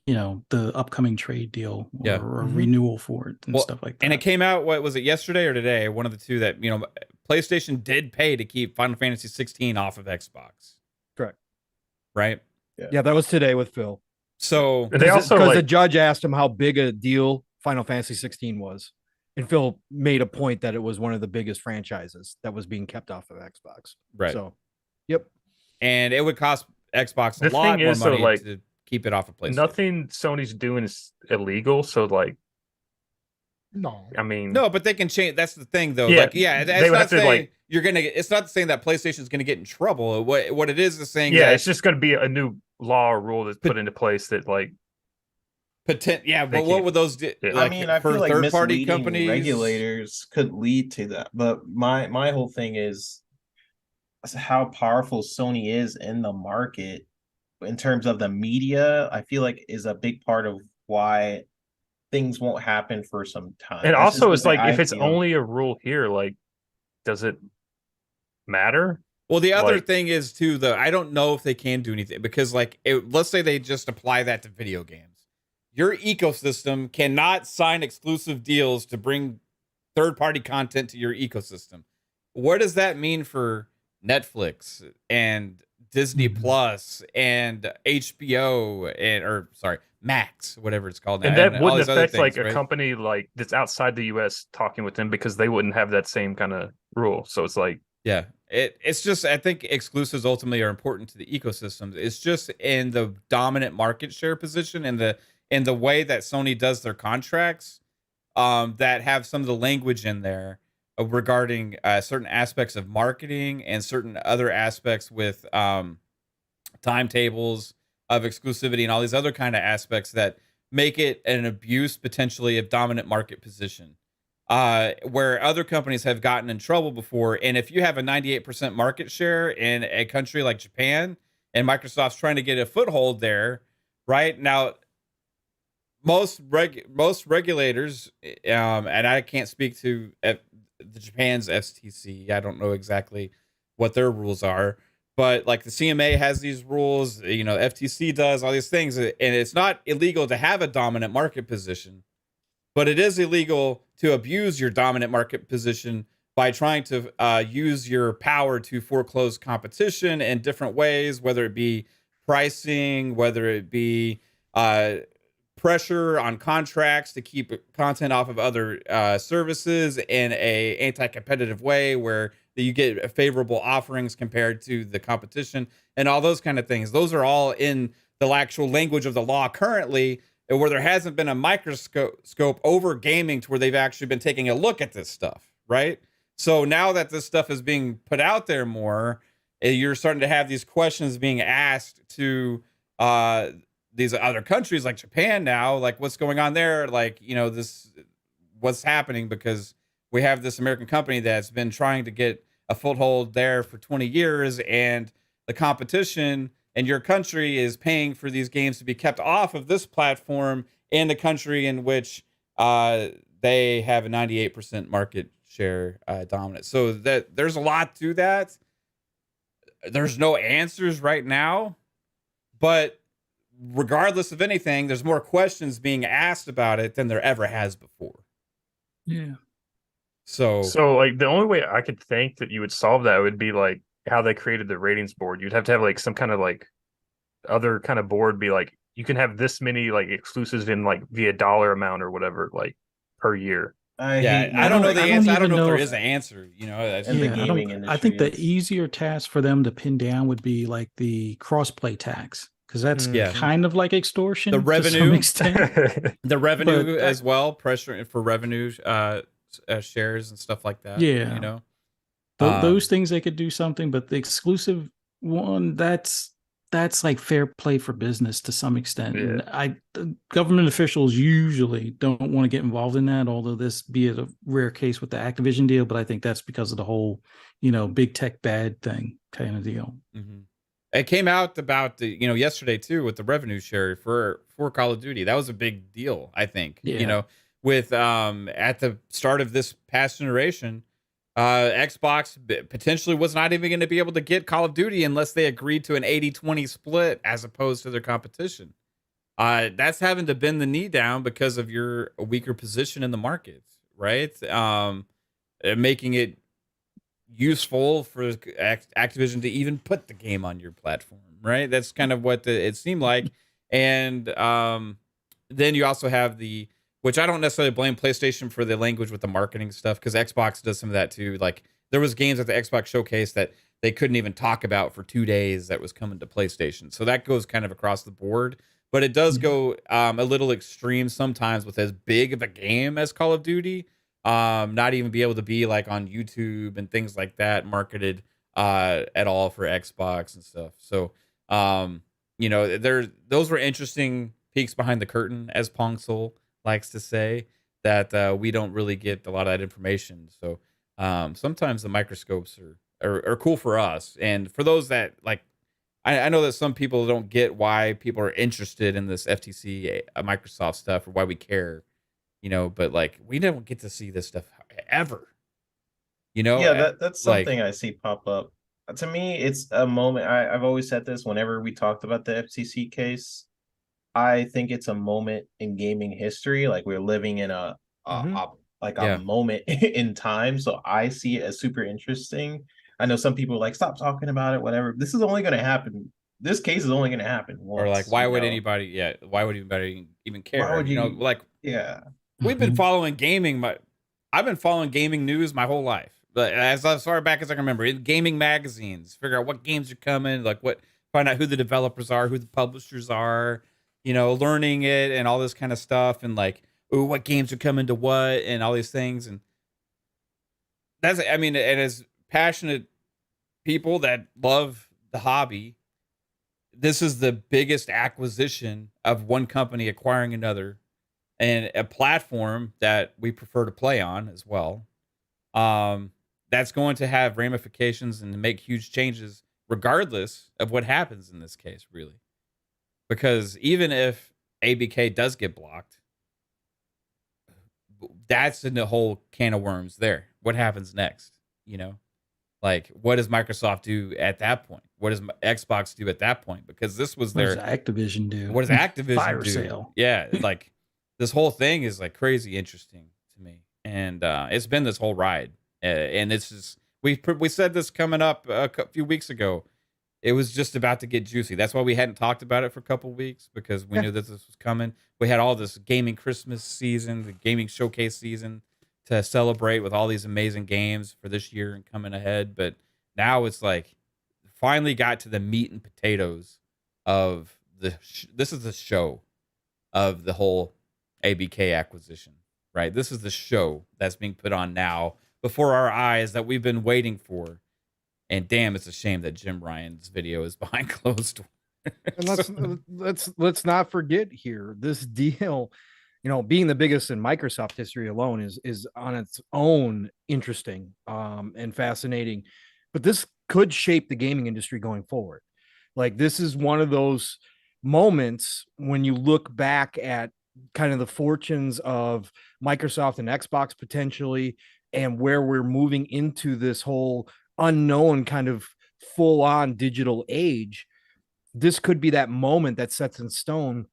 the upcoming trade deal or a renewal for it and stuff like that. And it came out, what was it, yesterday or today? One of the two that, PlayStation did pay to keep Final Fantasy 16 off of Xbox. Correct. Right? Yeah, that was today with Phil. So they also because the judge asked him how big a deal Final Fantasy 16 was. And Phil made a point that it was one of the biggest franchises that was being kept off of Xbox. Right. So, yep. And it would cost Xbox a lot more money to keep it off of PlayStation. Nothing Sony's doing is illegal, so like no. I mean no, but they can change. That's the thing though. Yeah, it's not saying you're gonna it's not saying that PlayStation's gonna get in trouble. What it is saying it's just gonna be a new law or rule that's put into place that like but what would those do? Yeah. Like, I feel like third-party companies, regulators could lead to that. But my whole thing is how powerful Sony is in the market in terms of the media. I feel like is a big part of why things won't happen for some time. And That's also, just it's the way like I if it's feel. only a rule here, like, does it matter? Well, the other Like- thing is too, though, I don't know if they can do anything because, like, let's say they just apply that to video games. Your ecosystem cannot sign exclusive deals to bring third-party content to your ecosystem. What does that mean for Netflix and Disney Plus and HBO or Max, whatever it's called now? And that all wouldn't these other affect like things, a right? company like that's outside the US talking with them because they wouldn't have that same kind of rule. So it's like, Yeah, it's just, I think exclusives ultimately are important to the ecosystems. It's just in the dominant market share position and the way that Sony does their contracts, that have some of the language in there regarding certain aspects of marketing and certain other aspects with timetables of exclusivity and all these other kind of aspects that make it an abuse potentially of dominant market position. Where other companies have gotten in trouble before. And if you have a 98% market share in a country like Japan and Microsoft's trying to get a foothold there, right? Now, most regulators, and I can't speak to the Japan's FTC. I don't know exactly what their rules are, but like the CMA has these rules, FTC does all these things, and it's not illegal to have a dominant market position, but it is illegal to abuse your dominant market position by trying to use your power to foreclose competition in different ways, whether it be pricing, whether it be pressure on contracts to keep content off of other services in a anti-competitive way where you get favorable offerings compared to the competition and all those kind of things. Those are all in the actual language of the law currently, where there hasn't been a microscope over gaming to where they've actually been taking a look at this stuff, right? So now that this stuff is being put out there more, you're starting to have these questions being asked to these other countries like Japan now, like what's going on there? Like, what's happening? Because we have this American company that's been trying to get a foothold there for 20 years, and the competition and your country is paying for these games to be kept off of this platform in the country in which they have a 98% market share dominance. So that there's a lot to that. There's no answers right now, but regardless of anything, there's more questions being asked about it than there ever has before. Yeah. So like the only way I could think that you would solve that would be like how they created the ratings board. You'd have to have like some kind of like other kind of board be like, you can have this many like exclusives in like via dollar amount or whatever, like per year. I don't know the answer. I don't know if there is an answer, in the gaming industry. I think the easier task for them to pin down would be like the crossplay tax, because that's kind of like extortion. The revenue, to some extent. The revenue as well, pressure for revenue shares and stuff like that. Yeah, those things they could do something, but the exclusive one, that's like fair play for business to some extent. Yeah. And government officials usually don't want to get involved in that, although this be a rare case with the Activision deal, but I think that's because of the whole, big tech bad thing kind of deal. Mm-hmm. It came out about yesterday too with the revenue share for Call of Duty. That was a big deal, I think. With at the start of this past generation, Xbox potentially was not even going to be able to get Call of Duty unless they agreed to an 80-20 split as opposed to their competition. That's having to bend the knee down because of your weaker position in the market, right? Making it useful for Activision to even put the game on your platform, right? That's kind of what it seemed like. And then you also have which I don't necessarily blame PlayStation for the language with the marketing stuff, because Xbox does some of that too. Like there was games at the Xbox showcase that they couldn't even talk about for 2 days that was coming to PlayStation. So that goes kind of across the board, but it does go a little extreme sometimes with as big of a game as Call of Duty. Not even be able to be like on YouTube and things like that marketed at all for Xbox and stuff. So those were interesting peeks behind the curtain, as Pong Soul likes to say, that we don't really get a lot of that information. So sometimes the microscopes are cool for us, and for those that like, I know that some people don't get why people are interested in this FTC Microsoft stuff or why we care. but like we don't get to see this stuff ever. That's something I see pop up. To me, it's a moment. I've always said this whenever we talked about the FTC case. I think it's a moment in gaming history. Like we're living in a moment in time. So I see it as super interesting. I know some people are like, stop talking about it, whatever. This is only going to happen. This case is only going to happen once. Or like, why would anybody? Why would anybody even care? Why would we've been following gaming. I've been following gaming news my whole life. But as far back as I can remember, in gaming magazines, figure out what games are coming, find out who the developers are, who the publishers are, learning it and all this kind of stuff, and like, what games are coming to what, and all these things. And and as passionate people that love the hobby, this is the biggest acquisition of one company acquiring another, and a platform that we prefer to play on as well. That's going to have ramifications and make huge changes regardless of what happens in this case, really. Because even if ABK does get blocked, that's in the whole can of worms there. What happens next? Like, what does Microsoft do at that point? What does Xbox do at that point? Because this was What does Activision do? What does Activision Fire do? sale. Yeah, like this whole thing is like crazy interesting to me, and it's been this whole ride, and it's just we said this coming up a few weeks ago. It was just about to get juicy. That's why we hadn't talked about it for a couple of weeks, because we knew that this was coming. We had all this gaming Christmas season, the gaming showcase season to celebrate with all these amazing games for this year and coming ahead. But now it's like finally got to the meat and potatoes of this is the show of the whole ABK acquisition, right? This is the show that's being put on now before our eyes that we've been waiting for. And damn, it's a shame that Jim Ryan's video is behind closed doors. And let's not forget here, this deal, being the biggest in Microsoft history alone is on its own interesting and fascinating. But this could shape the gaming industry going forward. Like, this is one of those moments when you look back at kind of the fortunes of Microsoft and Xbox potentially, and where we're moving into this whole unknown kind of full-on digital age. This could be that moment that sets in stone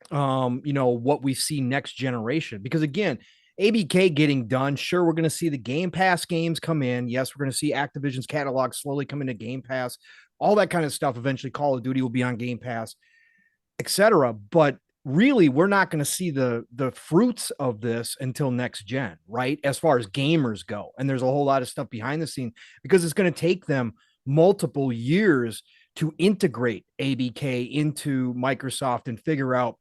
what we see next generation. Because again, ABK getting done, sure, we're going to see the Game Pass games come in. Yes, we're going to see Activision's catalog slowly come into Game Pass, all that kind of stuff. Eventually Call of Duty will be on Game Pass, etc. But really, we're not going to see the fruits of this until next gen, right? As far as gamers go. And there's a whole lot of stuff behind the scene, because it's going to take them multiple years to integrate ABK into Microsoft and figure out,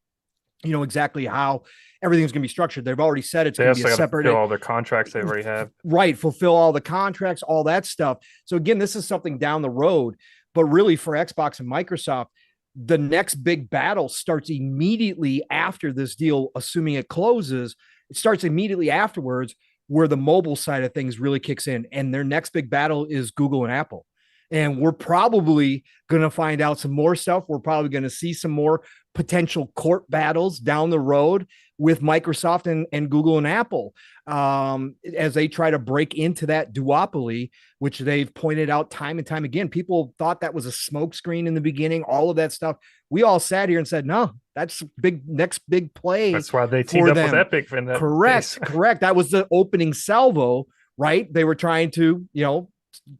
exactly how everything's going to be structured. They've already said it's going to be a separate, fulfill all their contracts they already have. Right. Fulfill all the contracts, all that stuff. So again, this is something down the road, but really for Xbox and Microsoft, the next big battle starts immediately after this deal, assuming it closes. It starts immediately afterwards, where the mobile side of things really kicks in. And their next big battle is Google and Apple. And we're probably going to find out some more stuff. We're probably going to see some more potential court battles down the road with Microsoft and Google and Apple as they try to break into that duopoly, which they've pointed out time and time again. People thought that was a smokescreen in the beginning, all of that stuff. We all sat here and said, no, that's next big play. That's why they teamed up with Epic. In that correct. That was the opening salvo, right? They were trying to,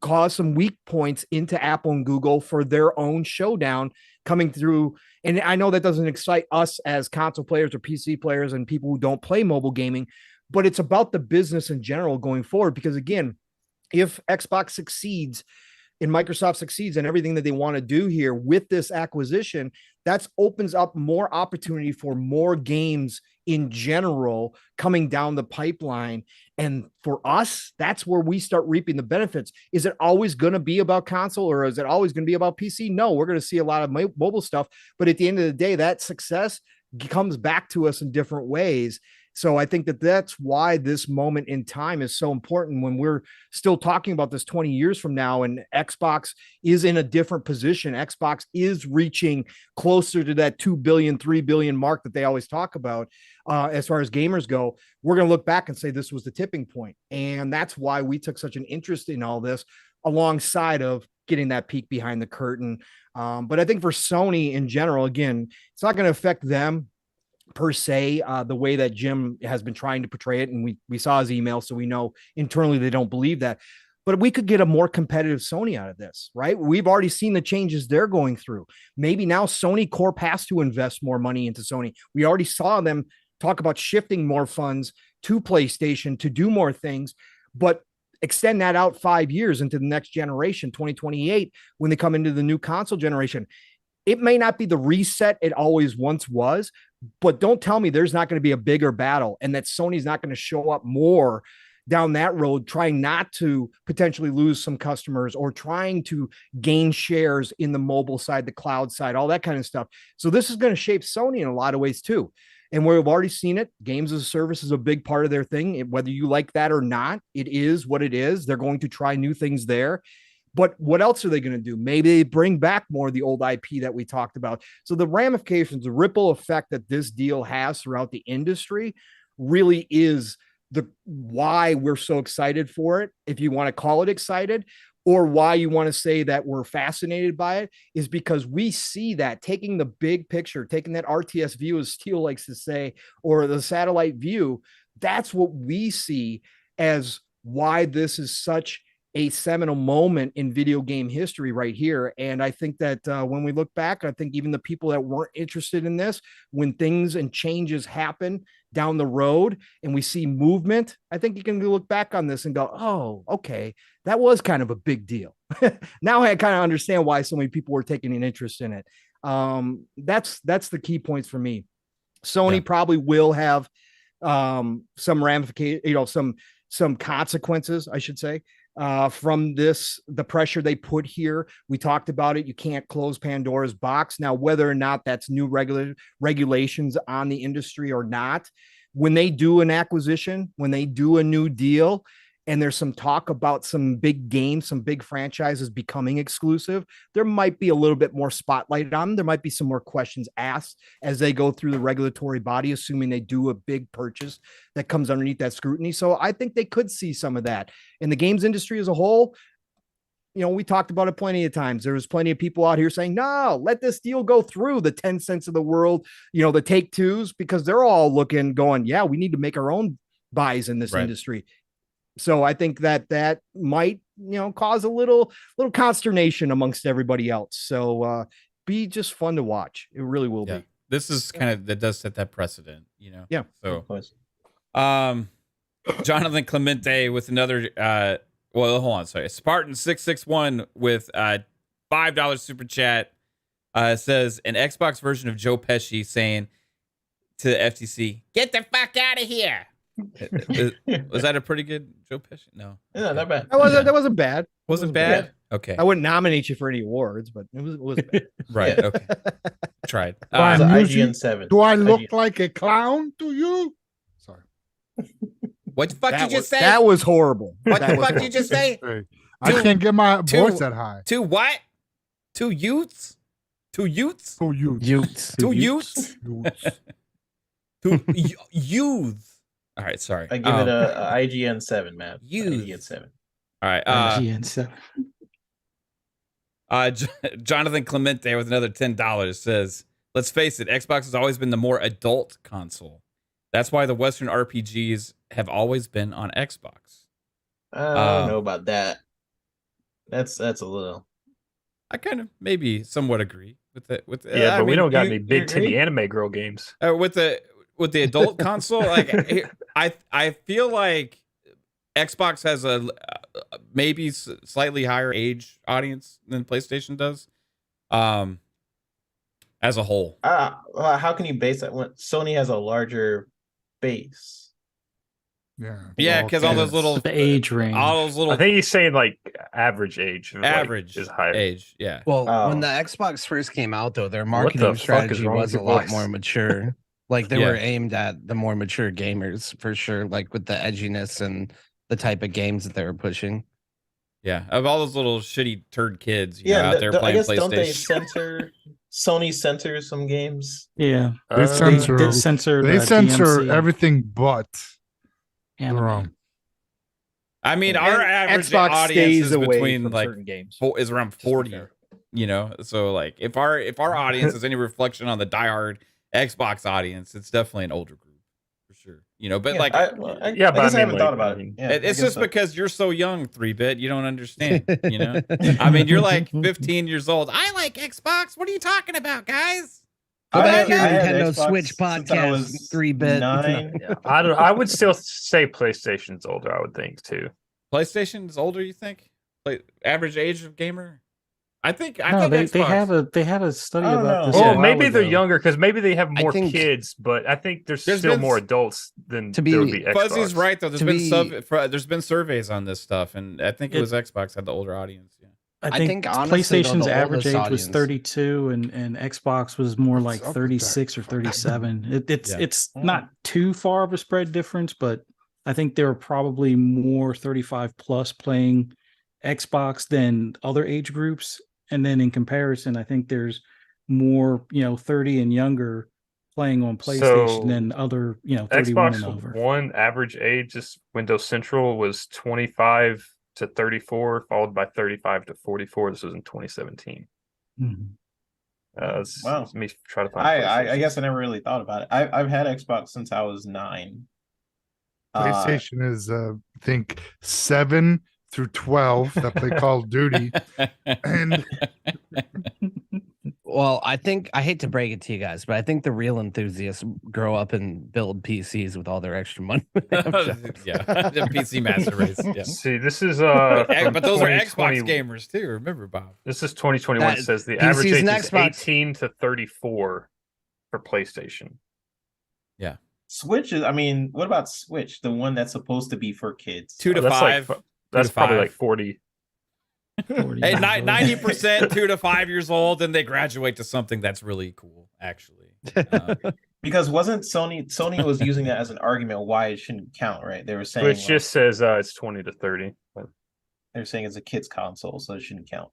cause some weak points into Apple and Google for their own showdown coming through. And I know that doesn't excite us as console players or PC players and people who don't play mobile gaming, but it's about the business in general going forward. Because again, if Xbox succeeds and Microsoft succeeds in everything that they want to do here with this acquisition, that opens up more opportunity for more games in general coming down the pipeline. And for us, that's where we start reaping the benefits. Is it always going to be about console, or is it always going to be about PC? No, we're going to see a lot of mobile stuff. But at the end of the day, that success comes back to us in different ways. So I think that that's why this moment in time is so important when we're still talking about this 20 years from now, and Xbox is in a different position. Xbox is reaching closer to that 2 billion, 3 billion mark that they always talk about. As far as gamers go, we're going to look back and say this was the tipping point. And that's why we took such an interest in all this, alongside of getting that peek behind the curtain. But I think for Sony in general, again, it's not going to affect them per se, the way that Jim has been trying to portray it. And we saw his email, so we know internally they don't believe that. But we could get a more competitive Sony out of this, right? We've already seen the changes they're going through. Maybe now Sony Corp has to invest more money into Sony. We already saw them talk about shifting more funds to PlayStation to do more things, but extend that out 5 years into the next generation, 2028, when they come into the new console generation. It may not be the reset it always once was, but don't tell me there's not going to be a bigger battle and that Sony's not going to show up more down that road, trying not to potentially lose some customers or trying to gain shares in the mobile side, the cloud side, all that kind of stuff. So this is going to shape Sony in a lot of ways too. And we've already seen it. Games as a service is a big part of their thing. Whether you like that or not, it is what it is. They're going to try new things there. But what else are they going to do? Maybe they bring back more of the old IP that we talked about. So the ramifications, the ripple effect that this deal has throughout the industry really is the why we're so excited for it. If you want to call it excited, or why you want to say that we're fascinated by it, is because we see that taking the big picture, taking that RTS view, as Steele likes to say, or the satellite view. That's what we see as why this is such a seminal moment in video game history right here. And I think that when we look back, I think even the people that weren't interested in this, when things and changes happen down the road and we see movement, I think you can look back on this and go, oh, okay, that was kind of a big deal. Now I kind of understand why so many people were taking an interest in it. That's the key points for me. Sony probably will have some ramification, some consequences, I should say, from this, the pressure they put here. We talked about it. You can't close Pandora's box. Now, whether or not that's new regulations on the industry or not, when they do an acquisition, when they do a new deal, and there's some talk about some big games, some big franchises becoming exclusive, there might be a little bit more spotlight on them. There might be some more questions asked as they go through the regulatory body, assuming they do a big purchase that comes underneath that scrutiny. So I think they could see some of that. In the games industry as a whole, we talked about it plenty of times. There was plenty of people out here saying, no, let this deal go through, the Tencents of the world, the Take-Twos, because they're all looking, going, yeah, we need to make our own buys in this industry. So I think that might, cause a little consternation amongst everybody else. So be just fun to watch. It really will be. This is that does set that precedent, Yeah. So, Jonathan Clemente with another, hold on. Sorry. Spartan 661 with $5 super chat says an Xbox version of Joe Pesci saying to the FTC, "Get the fuck out of here." Was that a pretty good Joe Pesci? No, not bad. That wasn't bad. Wasn't bad. Yeah. Okay, I wouldn't nominate you for any awards, but it was bad. Right. Okay, tried. IGN 7. Do I look like a clown to you? Sorry. What the fuck did you just say? That was horrible. What the fuck did you just say? I can't get my voice that high. Two what? Two youths? Two youths? Two youths. Youths. Two youths? Two youths. All right, sorry. I give it a IGN 7, man. IGN 7. All right. IGN 7. Jonathan Clemente with another $10 says, let's face it, Xbox has always been the more adult console. That's why the Western RPGs have always been on Xbox. I don't know about that. That's a little. I kind of maybe somewhat agree with it. But we don't got any big titty anime girl games. With the adult console, like I feel like Xbox has a maybe slightly higher age audience than PlayStation does, as a whole. How can you base that when Sony has a larger base? Yeah, because all those little the age range, all those little. I think he's saying like average age. Average is higher age. Yeah. Well, when the Xbox first came out, though, their marketing strategy was a lot more mature. Like they were aimed at the more mature gamers for sure, like with the edginess and the type of games that they were pushing. Yeah, of all those little shitty turd kids, you know, out there playing PlayStation. Don't they censor? Sony censors some games. Yeah, they censor. They censor DMC. everything but Anime. I mean, our average Xbox audience stays is away between from like certain games. is around 40. You know, so like if our audience is any reflection on the diehard Xbox audience, it's definitely an older group for sure. You know, but Yeah, like, I guess I haven't thought about it. Yeah, it's just because you're so young, 3-bit, you don't understand. You know, I mean, you're like 15 years old. I like Xbox. What are you talking about, guys? Go back to your I had Nintendo Xbox Switch since I podcast, was 3-bit. 9. I would still say PlayStation's older. I would think too. PlayStation is older, you think? Average age of gamer? I think they have a study about this. Oh, maybe they're younger because maybe they have more kids, but I think there's still more adults than there would be Xbox. Fuzzy's right though. There's been surveys on this stuff, and I think it was Xbox had the older audience. Yeah. I think honestly, PlayStation's average age was 32, and Xbox was more like 36 or 37. It's not too far of a spread difference, but I think there are probably more 35 plus playing Xbox than other age groups. And then in comparison, I think there's more, 30 and younger playing on PlayStation than other, 31 and over. One average age, just Windows Central was 25 to 34, followed by 35 to 44. This was in 2017. Mm-hmm. Wow. Let me try to find. I guess I never really thought about it. I've had Xbox since I was 9. PlayStation is, I think, 7 through 12 that play Call of Duty. And well, I hate to break it to you guys, but I think the real enthusiasts grow up and build PCs with all their extra money. Yeah, the PC master race. Yeah. See, this is but those are Xbox gamers too. Remember, Bob? This is 2021. It says the average age is 18 to 34 for PlayStation. Yeah. Switch is. I mean, what about Switch? The one that's supposed to be for kids. 2 to 5. That's probably like 40. 40 hey, 90% 2 to 5 years old, and they graduate to something that's really cool, actually. Because wasn't Sony was using that as an argument why it shouldn't count, right? They were saying it just says it's 20 to 30. But they're saying it's a kid's console, so it shouldn't count.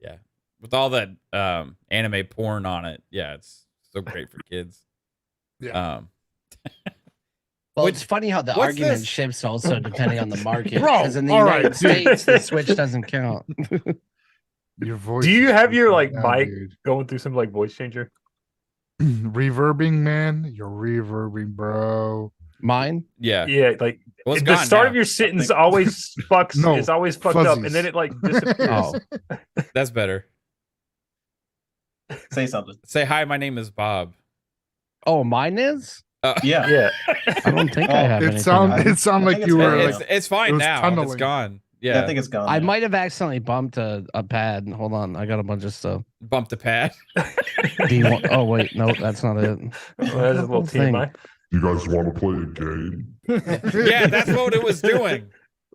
Yeah, with all that anime porn on it, yeah, it's so great for kids. Yeah. Well, it's funny how the argument shifts also depending on the market. Because in the United States, the Switch doesn't count. Your voice. Do you have your mic going through some voice changer? Reverbing, man. You're reverbing, bro. Mine? Yeah. Yeah, the start of your sentence always fucks. It's always fucked up, and then it disappears. Oh, that's better. Say something. Say hi. My name is Bob. Oh, mine is. Yeah. I don't think I have. It sounded like you were. It's fine now. Tunneling. It's gone. Yeah, I think it's gone. I might have accidentally bumped a pad. Hold on, I got a bunch of stuff. Bumped the pad. Do you want? Oh wait, no, that's not it. That's a little TMI. You guys want to play a game? Yeah, that's what it was doing.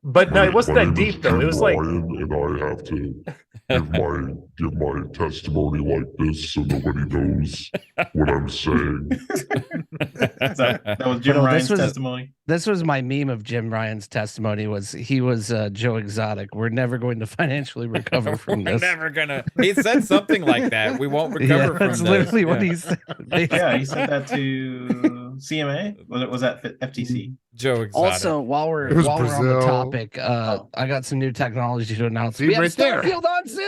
But no, it wasn't that deep though. It was like, and I have to give my testimony like this, so nobody knows what I'm saying. That was Jim Ryan's testimony. This was my meme of Jim Ryan's testimony. He was Joe Exotic. We're never going to financially recover from this. We're never gonna. He said something like that. We won't recover from this. That's literally what he said. Yeah, he said that to CMA. Was that FTC? Joe Exotic. Also, while we're on the topic, I got some new technology to announce. We have Starfield on Zoom.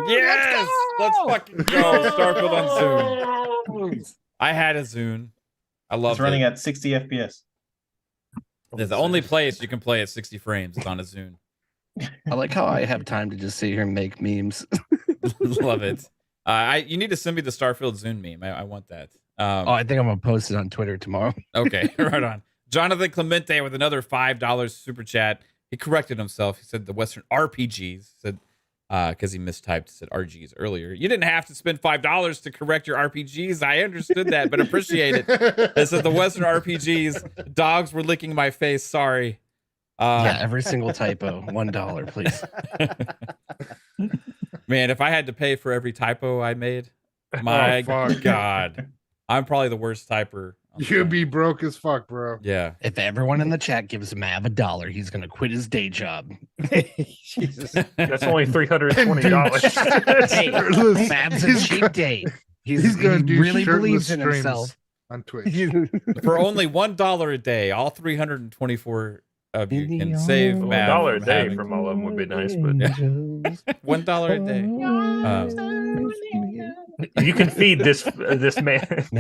Yes, let's fucking go. Starfield on Zoom. I had a Zune. I love it. It's running at 60 FPS. It's the only place you can play at 60 frames is on a Zune. I like how I have time to just sit here and make memes. Love it. You need to send me the Starfield Zune meme. I want that. I think I'm gonna post it on Twitter tomorrow. Okay, right on. Jonathan Clemente with another $5 super chat. He corrected himself. He said the Western RPGs. Said because he mistyped, said RGs earlier. You didn't have to spend $5 to correct your RPGs. I understood that, but appreciate it. It said the Western RPGs. Dogs were licking my face. Sorry. Yeah, every single typo. $1, please. Man, if I had to pay for every typo I made, my God. I'm probably the worst typer. You'd be broke as fuck, bro. Yeah. If everyone in the chat gives Mav $1, he's gonna quit his day job. Jesus. That's only $320. Hey, Mav's a cheap date. He's gonna do really shirtless believes in streams himself. on Twitch. For only $1 a day, all 324 of you can save Mav. $1 a day having- from all of them would be nice, but $1 a day. you can feed this man. As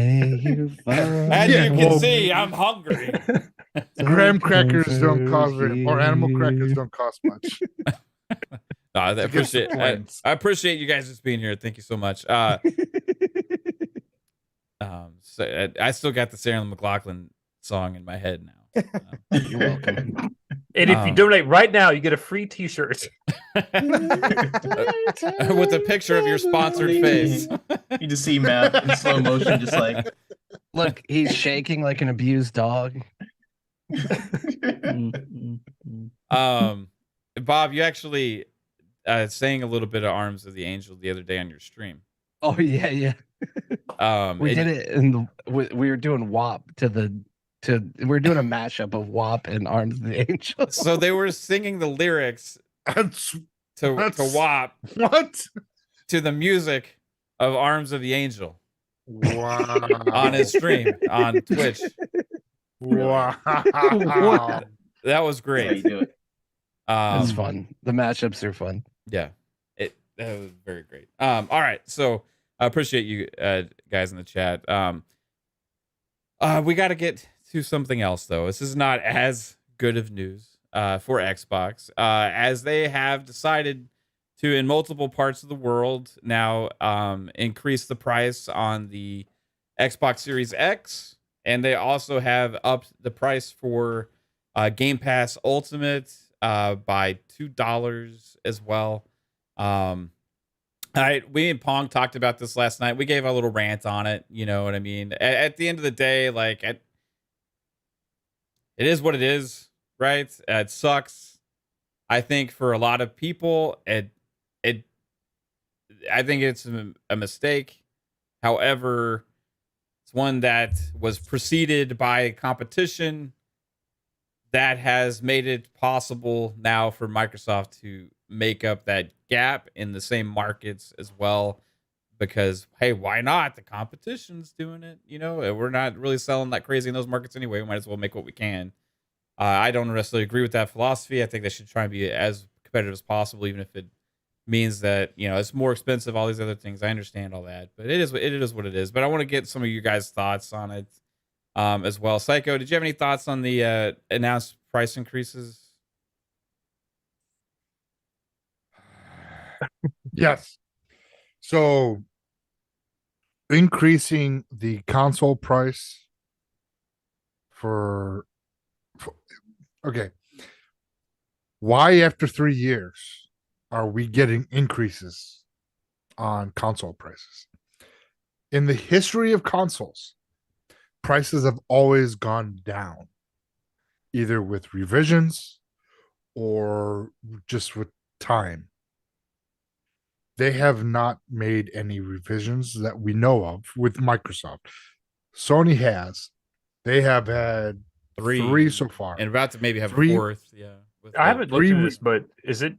you can see, I'm hungry. Graham crackers don't cost or animal crackers don't cost much. No, I appreciate I appreciate you guys just being here. Thank you so much. So I still got the Sarah McLachlan song in my head now. You're welcome. And if you donate right now, you get a free T-shirt with a picture of your sponsored face. You just see Matt in slow motion, just like, look, he's shaking like an abused dog. Bob, you actually sang a little bit of Arms of the Angel the other day on your stream. Oh yeah. We did it in we were doing WAP we were doing a mashup of WAP and Arms of the Angel. So they were singing the lyrics to WAP. What? To the music of Arms of the Angel. Wow. On his stream on Twitch. Wow. That was great. you do it. It's fun. The mashups are fun. Yeah. That was very great. All right. So I appreciate you guys in the chat. We got to get to something else, though. This is not as good of news for Xbox, as they have decided to, in multiple parts of the world now, increase the price on the Xbox Series X, and they also have upped the price for Game Pass Ultimate by $2 as well. We and Pong talked about this last night. We gave a little rant on it. You know what I mean? At the end of the day, like, it is what it is, right? It sucks. I think for a lot of people, I think it's a mistake. However, it's one that was preceded by competition that has made it possible now for Microsoft to make up that gap in the same markets as well. Because, hey, why not? The competition's doing it. You know, we're not really selling that crazy in those markets anyway. We might as well make what we can. I don't necessarily agree with that philosophy. I think they should try and be as competitive as possible, even if it means that, you know, it's more expensive, all these other things. I understand all that, but it is what it is. But I want to get some of you guys' thoughts on it as well. Psycho, did you have any thoughts on the announced price increases? Yes. So increasing the console price for okay. Why after 3 years are we getting increases on console prices? In the history of consoles, prices have always gone down, either with revisions or just with time. They have not made any revisions that we know of with Microsoft. Sony has. They have had three so far. And about to maybe have a fourth. Yeah. I haven't looked at this, but is it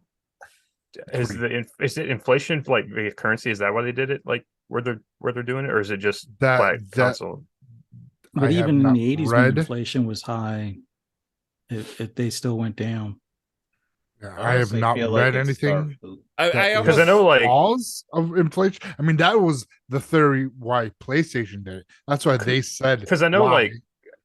inflation like the currency? Is that why they did it? Like where they're doing it, or is it just flat console? But even in the 80s, when inflation was high, they still went down. I have not read anything because I know like cause of inflation. I mean, that was the theory why PlayStation did it. That's why they said, because I know like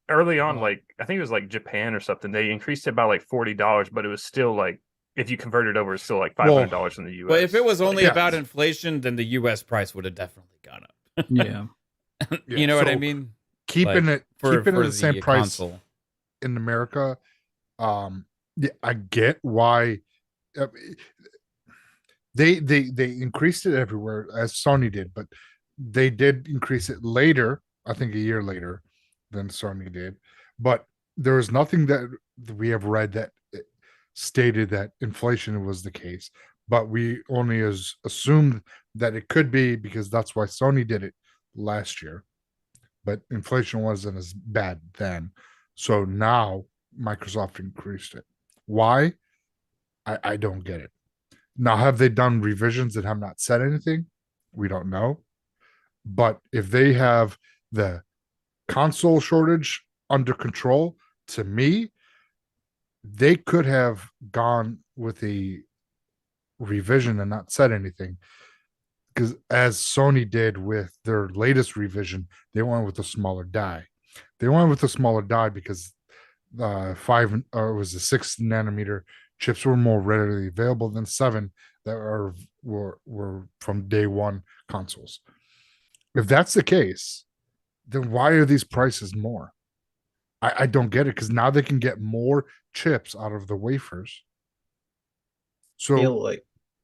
early on, like I think it was like Japan or something, they increased it by like $40, but it was still like, if you convert it over, it's still like $500 in the US. Well, if it was only about inflation, then the US price would have definitely gone up. Yeah. You know what I mean? Keeping it the same price console in America. Yeah, I get why they increased it everywhere as Sony did, but they did increase it later. I think a year later than Sony did. But there is nothing that we have read that stated that inflation was the case. But we only assumed that it could be because that's why Sony did it last year. but inflation wasn't as bad then. So now Microsoft increased it. Why? I don't get it. Now, have they done revisions that have not said anything? We don't know. But if they have the console shortage under control, to me, they could have gone with a revision and not said anything. Because as Sony did with their latest revision, they went with a smaller die. They went with a smaller die because it was the 6 nanometer chips were more readily available than 7 that were from day one consoles. If that's the case, then why are these prices more? I don't get it, because now they can get more chips out of the wafers. So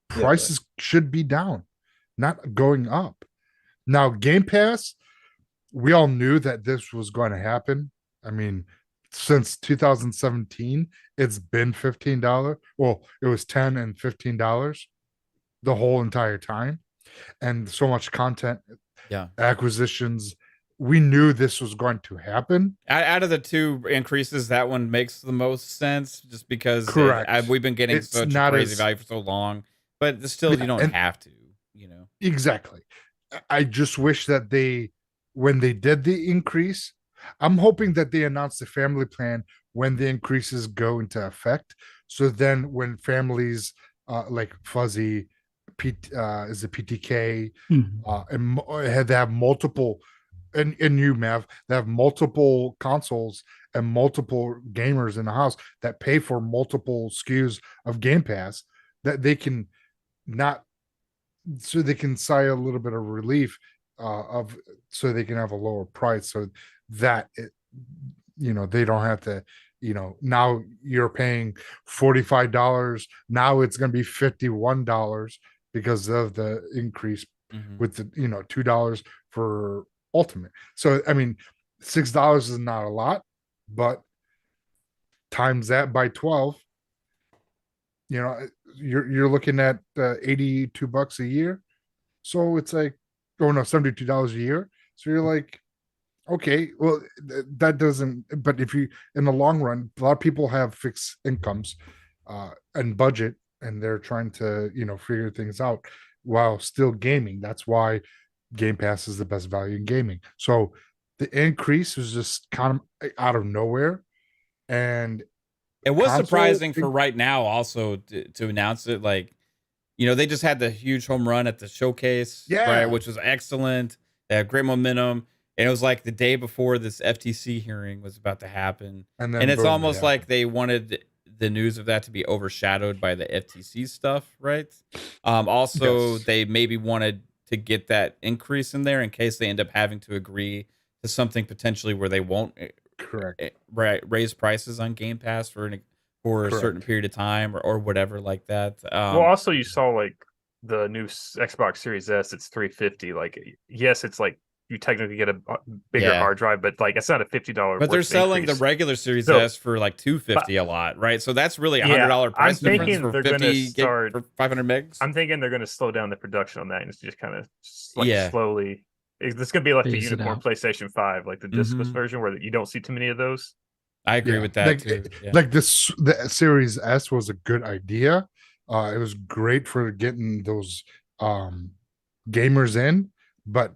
prices should be down, not going up. Now, Game Pass, we all knew that this was going to happen. I mean, since 2017, it's been $15. Well, it was $10 and $15 the whole entire time. And so much content, acquisitions. We knew this was going to happen. Out of the two increases, that one makes the most sense, just because we've been getting such crazy value for so long. But still, you don't have to, Exactly. I just wish that when they did the increase, I'm hoping that they announce the family plan when the increases go into effect. So then when families like Fuzzy, is it PTK, and they have multiple, and you, Mav, they have multiple consoles and multiple gamers in the house that pay for multiple SKUs of Game Pass, that they can so they can sigh a little bit of relief so they can have a lower price, so that they don't have to, now you're paying $45, now it's going to be $51 because of the increase with the $2 for Ultimate. So I mean, $6 is not a lot, but times that by 12, you're looking at $82 a year. So it's like, $72 a year. So you're like, okay, well, that doesn't, but if you, in the long run, a lot of people have fixed incomes and budget, and they're trying to, figure things out while still gaming. That's why Game Pass is the best value in gaming. So the increase was just kind of out of nowhere. And it was surprising for right now also to announce it. Like, they just had the huge home run at the showcase, right, which was excellent. They had great momentum. And it was like the day before this FTC hearing was about to happen. And it's almost like they wanted the news of that to be overshadowed by the FTC stuff, right? Also, they maybe wanted to get that increase in there in case they end up having to agree to something potentially where they won't raise prices on Game Pass for a certain period of time or whatever like that. Well, also you saw like the new Xbox Series S, it's $350. Like, yes, it's like you technically get a bigger hard drive, but like it's not a $50. But they're selling the regular Series S for like $250 a lot, right? So that's really $100 price difference for 50 gig for 500 megs. I'm thinking they're going to slow down the production on that and it's just kind of slowly. This going to be like the unicorn PlayStation 5, like the discless version, where you don't see too many of those. I agree with that too. Like the Series S was a good idea. It was great for getting those gamers in, but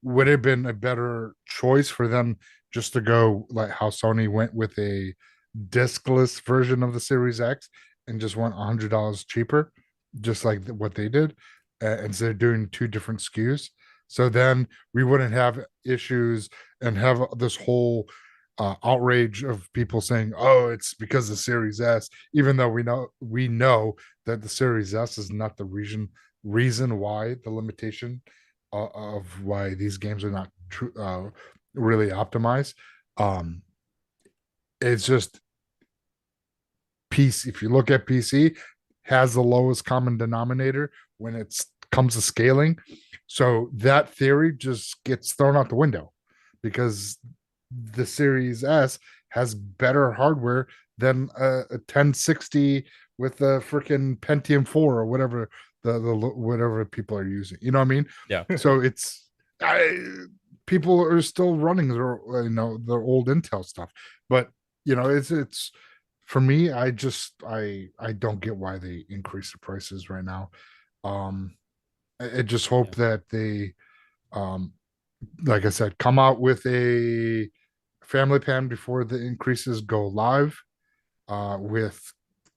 would have been a better choice for them just to go like how Sony went with a discless version of the Series X and just went $100 cheaper, just like what they did, instead of doing two different SKUs. So then we wouldn't have issues and have this whole outrage of people saying, "Oh, it's because of Series S," even though we know that the Series S is not the reason why the limitation of why these games are not really optimized. It's just PC. If you look at PC, has the lowest common denominator when it comes to scaling. So that theory just gets thrown out the window because the Series S has better hardware than a 1060 with a freaking Pentium 4 or whatever whatever people are using. You know what I mean? Yeah. So people are still running their their old Intel stuff. But it's for me, I don't get why they increase the prices right now. I just hope that they like I said, come out with a family plan before the increases go live with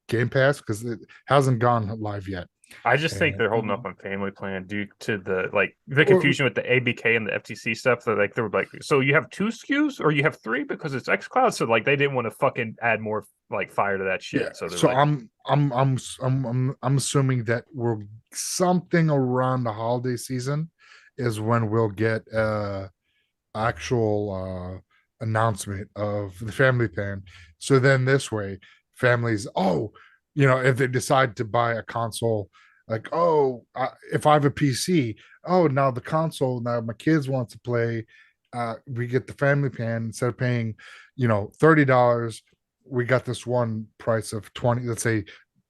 Game Pass, because it hasn't gone live yet. I just think they're holding up on family plan due to the confusion with the ABK and the FTC stuff. That they were like, so you have 2 SKUs or you have 3 because it's xCloud. So they didn't want to fucking add more fire to that shit. Yeah. So I'm assuming that we're something around the holiday season is when we'll get actual announcement of the family plan. So then this way, families, if they decide to buy a console, if I have a PC, now the console, now my kids want to play, we get the family plan. Instead of paying $30, we got this one price of 20. Let's say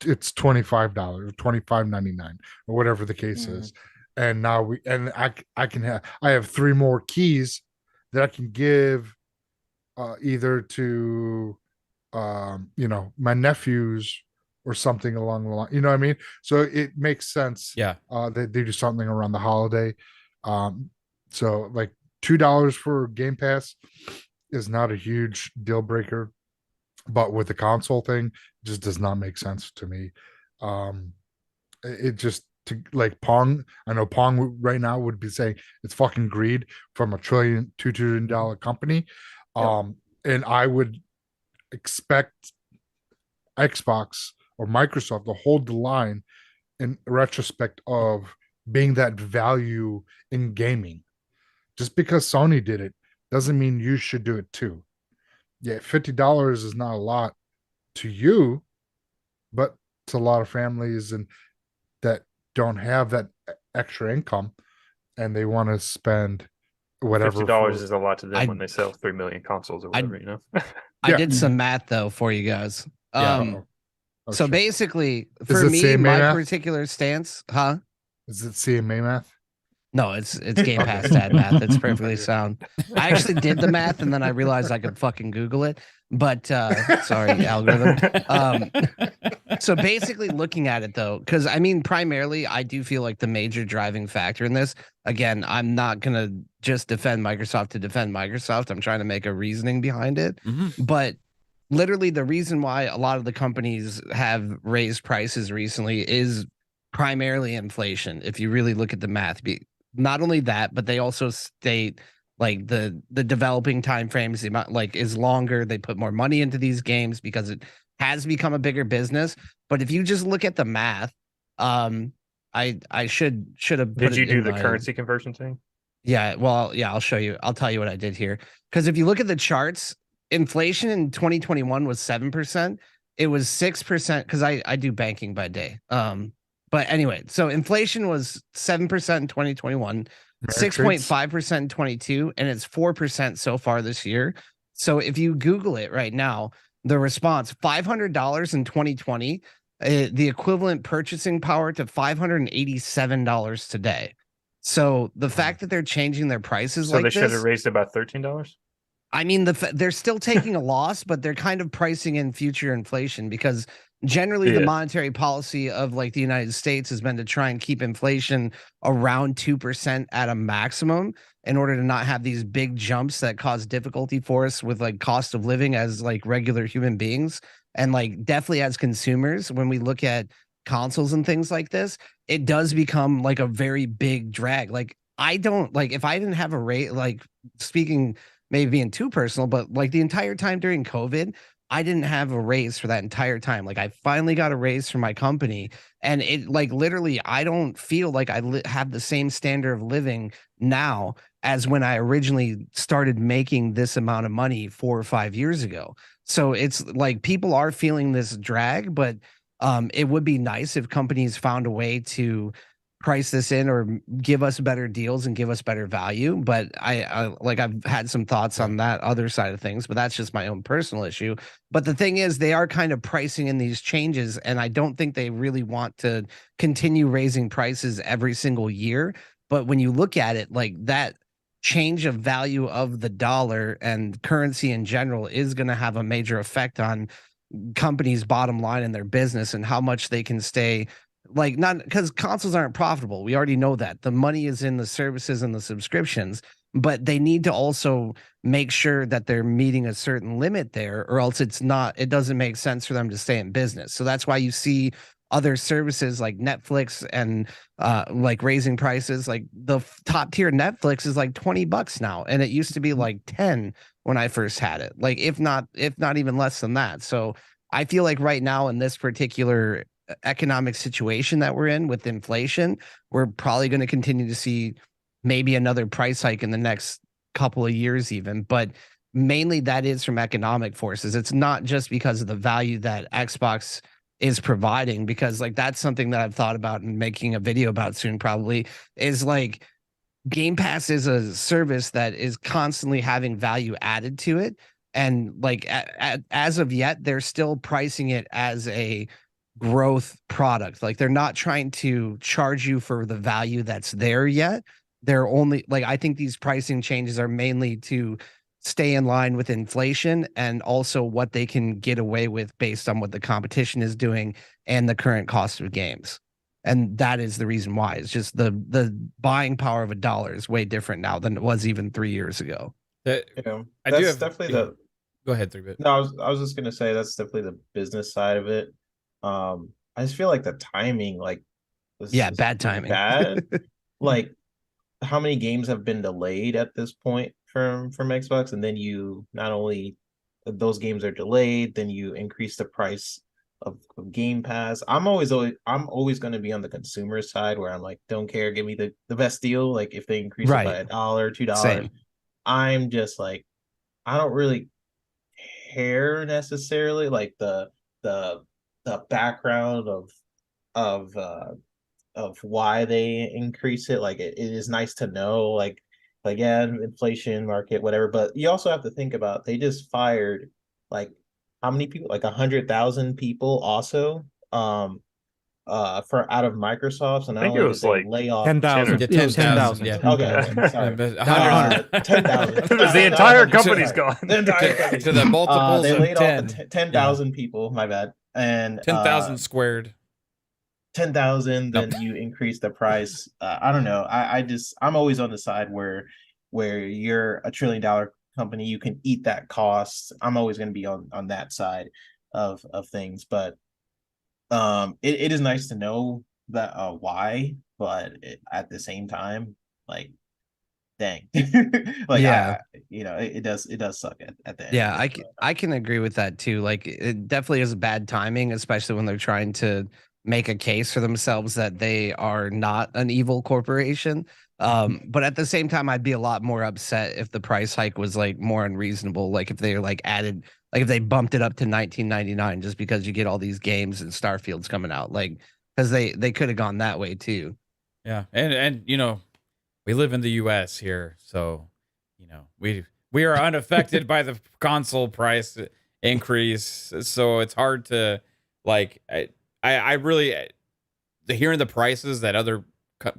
it's $25 or $25.99 or whatever the case is. And now I have 3 more keys that I can give either to my nephews or something along the line. You know what I mean? So it makes sense. Yeah. They do something around the holiday. So like $2 for Game Pass is not a huge deal breaker, but with the console thing, it just does not make sense to me. It just Pong. I know Pong right now would be saying it's fucking greed from a $2 trillion company. And I would expect Xbox or Microsoft to hold the line in retrospect of being that value in gaming. Just because Sony did it doesn't mean you should do it too. Yeah, $50 is not a lot to you, but it's a lot of families and that don't have that extra income and they want to spend whatever. $50 is a lot to them when they sell 3 million consoles or whatever, I did some math though for you guys. So basically, for me, my particular stance, is it CMA math? No, it's Game Pass dad math. It's perfectly sound. I actually did the math and then I realized I could fucking Google it. But sorry, algorithm. So basically looking at it though, because I mean, primarily, I do feel like the major driving factor in this, again, I'm not going to just defend Microsoft to defend Microsoft. I'm trying to make a reasoning behind it. But literally the reason why a lot of the companies have raised prices recently is primarily inflation. If you really look at the math, not only that, but they also state like the developing time frames, the amount is longer. They put more money into these games because it has become a bigger business. But if you just look at the math, I should have. Did you do the currency conversion thing? Yeah. Well, yeah, I'll show you. I'll tell you what I did here. Because if you look at the charts, inflation in 2021 was 7%. It was 6% because I do banking by day. But anyway, so inflation was 7% in 2021, 6.5% in 22, and it's 4% so far this year. So if you Google it right now, the response, $500 in 2020, the equivalent purchasing power to $587 today. So the fact that they're changing their prices so they should have raised about $13. I mean, they're still taking a loss, but they're kind of pricing in future inflation because generally the monetary policy of like the United States has been to try and keep inflation around 2% at a maximum in order to not have these big jumps that cause difficulty for us with like cost of living as like regular human beings. And like definitely as consumers, when we look at consoles and things like this, it does become like a very big drag. Like I don't like if I didn't have a rate, like speaking maybe being too personal, but like the entire time during COVID, I didn't have a raise for that entire time. Like I finally got a raise from my company and it like literally, I don't feel like I have the same standard of living now as when I originally started making this amount of money 4 or 5 years ago. So it's like people are feeling this drag, but it would be nice if companies found a way to price this in or give us better deals and give us better value. But I like I've had some thoughts on that other side of things, but that's just my own personal issue. But the thing is, they are kind of pricing in these changes, and I don't think they really want to continue raising prices every single year. But when you look at it like that, change of value of the dollar and currency in general is going to have a major effect on companies' bottom line in their business and how much they can stay. Like, not because consoles aren't profitable. We already know that. The money is in the services and the subscriptions, but they need to also make sure that they're meeting a certain limit there, or else it doesn't make sense for them to stay in business. So that's why you see other services like Netflix and like raising prices. Like the top tier Netflix is like $20 now, and it used to be like 10 when I first had it. Like if not even less than that. So I feel like right now in this particular economic situation that we're in with inflation, we're probably going to continue to see maybe another price hike in the next couple of years even, but mainly that is from economic forces. It's not just because of the value that Xbox is providing, because like that's something that I've thought about and making a video about soon probably, is like Game Pass is a service that is constantly having value added to it, and like as of yet they're still pricing it as a growth product. Like they're not trying to charge you for the value that's there yet. They're only like, I think these pricing changes are mainly to stay in line with inflation and also what they can get away with based on what the competition is doing and the current cost of games. And that is the reason why. It's just the buying power of a dollar is way different now than it was even 3 years ago. That's definitely the. Go ahead, 3-bit. No, I was just gonna say that's definitely the business side of it. I just feel like the timing, like, bad timing. Bad. Like, how many games have been delayed at this point from Xbox, and then you not only those games are delayed, then you increase the price of Game Pass. I'm always going to be on the consumer side where I'm like, don't care, give me the best deal. Like if they increase it by $1, $2, I'm just like, I don't really care necessarily, like the background of why they increase it. Like it is nice to know, like yeah, inflation, market, whatever. But you also have to think about, they just fired like how many people? Like 100,000 people also for out of Microsoft. And I think it was like lay off 10,000. 10,000. Yeah. Okay. Sorry. 100. 10,000. The entire company's gone. The entire company. To the multiples they of laid 10. off 10,000 people. My bad. And 10,000 squared. 10,000. Then you increase the price. I don't know. I'm always on the side where you're a $1 trillion company, you can eat that cost. I'm always going to be on that side of things. But it is nice to know that why, but at the same time, like, dang, like, yeah, it does suck at the end. Yeah, I can agree with that too. Like it definitely is bad timing, especially when they're trying to make a case for themselves that they are not an evil corporation. But at the same time, I'd be a lot more upset if the price hike was like more unreasonable. Like if they like added, like if they bumped it up to $19.99 just because you get all these games and Starfield's coming out, like, because they could have gone that way too. Yeah, and we live in the U.S. here, so we are unaffected by the console price increase. So it's hard to like. I really hearing the prices that other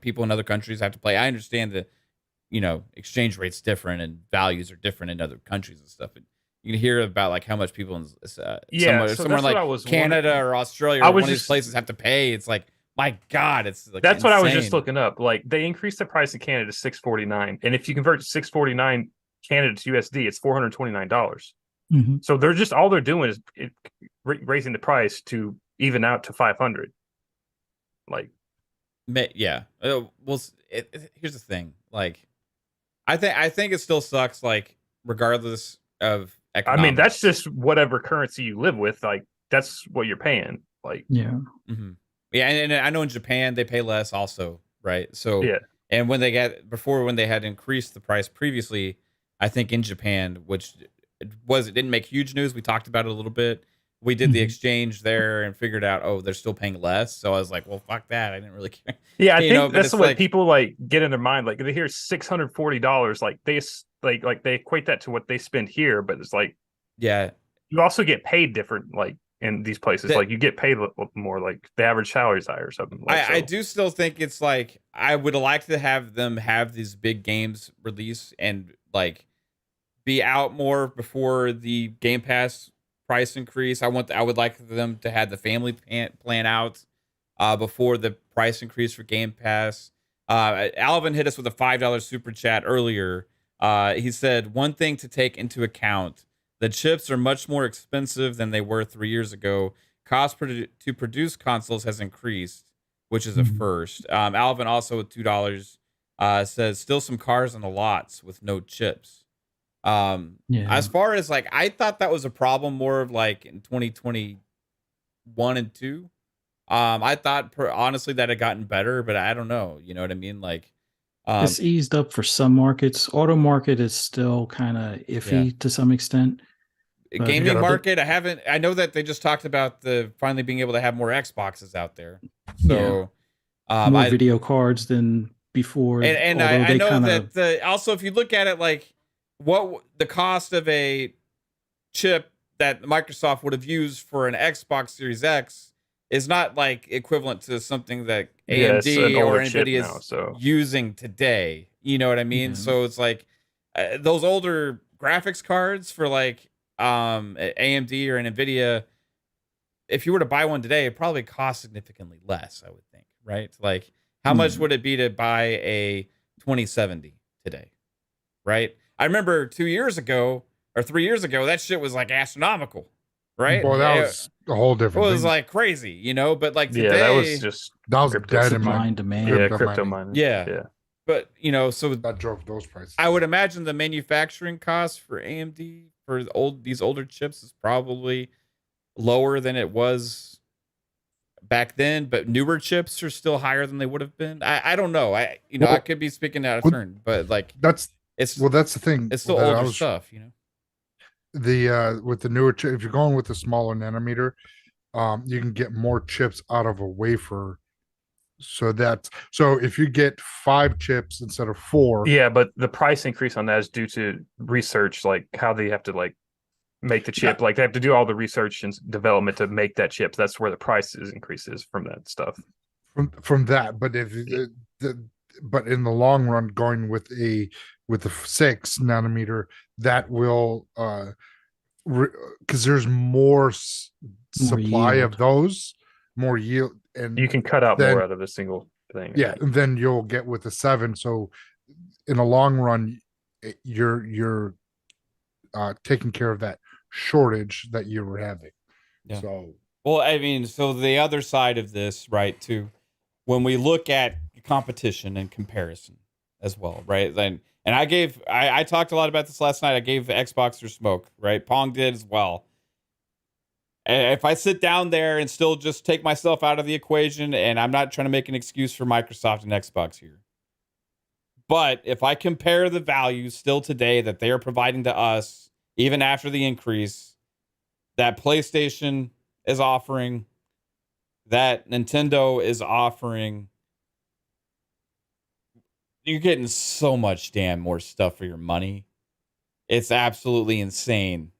people in other countries have to play. I understand that exchange rates different and values are different in other countries and stuff. And you can hear about like how much people in somewhere like Canada or Australia or one of these places have to pay. It's like, my God, it's like that's insane. What I was just looking up. Like they increased the price in Canada to $6.49, and if you convert $6.49 Canada to USD, it's $429. Mm-hmm. So they're just all they're doing is raising the price to even out to 500. Like, yeah. Well, here's the thing. Like, I think it still sucks. Like, regardless of economics. I mean, that's just whatever currency you live with. Like, that's what you're paying. Like, yeah, yeah. And I know in Japan they pay less, also, right? So yeah. And when they had increased the price previously, I think in Japan, which it didn't make huge news. We talked about it a little bit. We did the exchange there and figured out, they're still paying less. So I was like, well, fuck that. I didn't really care. Yeah, I think that's what people like get in their mind. Like they hear $640, like they equate that to what they spend here, but it's like, yeah, you also get paid different. Like in these places. Like you get paid a little more, like the average salary is higher or something. Like, I do still think it's like I would like to have them have these big games release and like be out more before the Game Pass price increase. I would like them to have the family plan out before the price increase for Game Pass. Alvin hit us with a $5 super chat earlier. He said, one thing to take into account, the chips are much more expensive than they were 3 years ago. Cost to produce consoles has increased, which is a first. Alvin also with $2 says, still some cars on the lots with no chips. As far as like, I thought that was a problem more of like in 2021 and 2. I thought honestly that had gotten better, but I don't know. You know what I mean? Like, it's eased up for some markets. Auto market is still kind of iffy to some extent. Gaming market, I know that they just talked about finally being able to have more Xboxes out there. So more video cards than before. And I know that also if you look at it like what the cost of a chip that Microsoft would have used for an Xbox Series X is not like equivalent to something that AMD or NVIDIA is using today. You know what I mean? So it's like those older graphics cards for like AMD or an NVIDIA, if you were to buy one today, it probably costs significantly less, I would think, right? Like how much would it be to buy a 2070 today, right? I remember 2 years ago or 3 years ago, that shit was like astronomical, right? Well, that was a whole different thing. It was like crazy, you know, but like today, that was just dead in my demand. Crypto mining. Yeah. But you know, so that drove those prices. I would imagine the manufacturing cost for AMD for these older chips is probably lower than it was back then, but newer chips are still higher than they would have been. I don't know. I could be speaking out of turn, but like that's the thing. It's still older stuff, you know. With the newer chip, if you're going with the smaller nanometer, you can get more chips out of a wafer. So if you get 5 chips instead of 4. Yeah, but the price increase on that is due to research, like how they have to like make the chip. Like they have to do all the research and development to make that chip. That's where the price increases from that stuff. From that, but but in the long run, going with the 6 nanometer, that will because there's more supply of those, more yield, and you can cut out more out of a single thing. Yeah, and then you'll get with the 7. So in the long run, you're taking care of that shortage that you were having. Yeah. So well, I mean, so the other side of this, right, too, when we look at competition and comparison as well, right? And I talked a lot about this last night. I gave Xbox their smoke, right? Pong did as well. And if I sit down there and still just take myself out of the equation, and I'm not trying to make an excuse for Microsoft and Xbox here, but if I compare the values still today that they are providing to us, even after the increase, that PlayStation is offering, that Nintendo is offering, you're getting so much damn more stuff for your money. It's absolutely insane.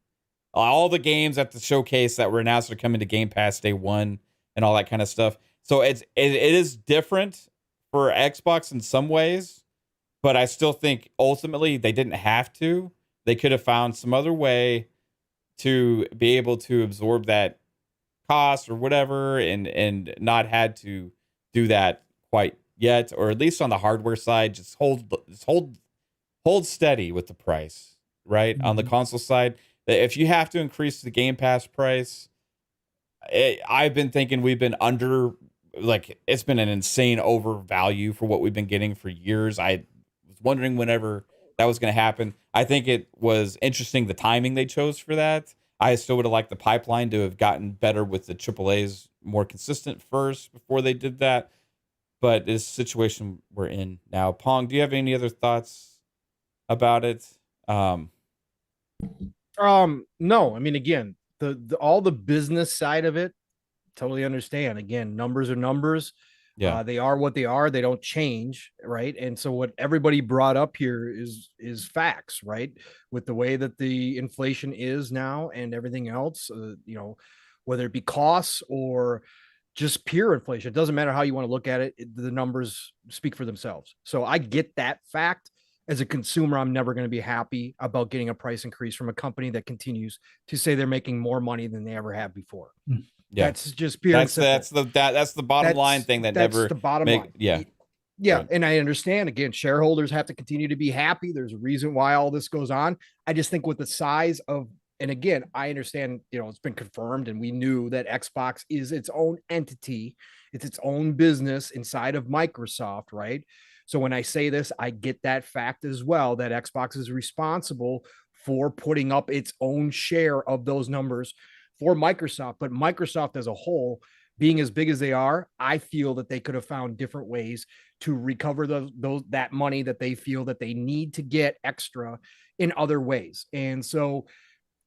All the games at the showcase that were announced are coming to Game Pass day 1 and all that kind of stuff. So it is different for Xbox in some ways, but I still think ultimately they didn't have to. They could have found some other way to be able to absorb that cost or whatever and not had to do that quite yet, or at least on the hardware side, just hold steady with the price, right? On the console side, if you have to increase the Game Pass price, I've been thinking we've been under, like it's been an insane overvalue for what we've been getting for years. I was wondering whenever that was going to happen. I think it was interesting the timing they chose for that. I still would have liked the pipeline to have gotten better with the AAAs more consistent first before they did that. But this situation we're in now. Pong, do you have any other thoughts about it? No, I mean, again, the all the business side of it, totally understand. Again, numbers are numbers. Yeah, they are what they are. They don't change, right? And so what everybody brought up here is facts, right? With the way that the inflation is now and everything else, whether it be costs or just pure inflation. It doesn't matter how you want to look at it. The numbers speak for themselves. So I get that fact. As a consumer, I'm never going to be happy about getting a price increase from a company that continues to say they're making more money than they ever have before. Yeah. That's just pure. That's the bottom line thing that's the bottom line. Yeah. Yeah. Right. And I understand, again, shareholders have to continue to be happy. There's a reason why all this goes on. I just think with the size of, and again, I understand, it's been confirmed and we knew that Xbox is its own entity. It's its own business inside of Microsoft, right? So when I say this, I get that fact as well, that Xbox is responsible for putting up its own share of those numbers for Microsoft. But Microsoft as a whole, being as big as they are, I feel that they could have found different ways to recover that money that they feel that they need to get extra in other ways. And so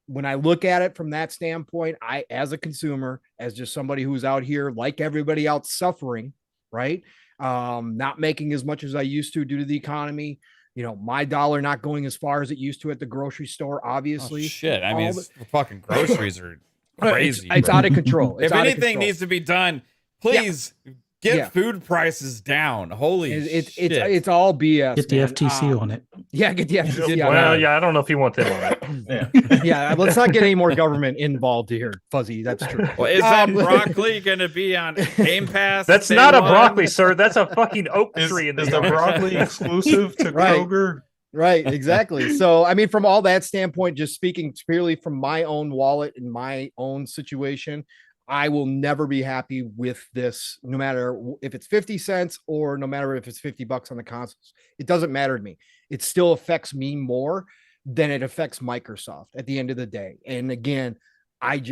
when I look at it from that standpoint, I, as a consumer, as just somebody who's out here like everybody else suffering, right? Not making as much as I used to due to the economy, my dollar not going as far as it used to at the grocery store, obviously. Oh, shit. I mean, fucking groceries are crazy. It's out of control. If anything needs to be done, please get food prices down. Holy shit. It's all BS. Get the FTC on it. Yeah, get the FTC on it. Well, yeah, I don't know if you want them on it. Yeah, let's not get any more government involved here, Fuzzy. That's true. Well, is that broccoli going to be on Game Pass? That's not a broccoli, sir. That's a fucking oak tree. Is the broccoli exclusive to Kroger? Right, exactly. So, I mean, from all that standpoint, just speaking purely from my own wallet and my own situation, I will never be happy with this, no matter if it's 50 cents or no matter if it's $50 on the consoles. It doesn't matter to me. It still affects me more than it affects Microsoft at the end of the day. And again, I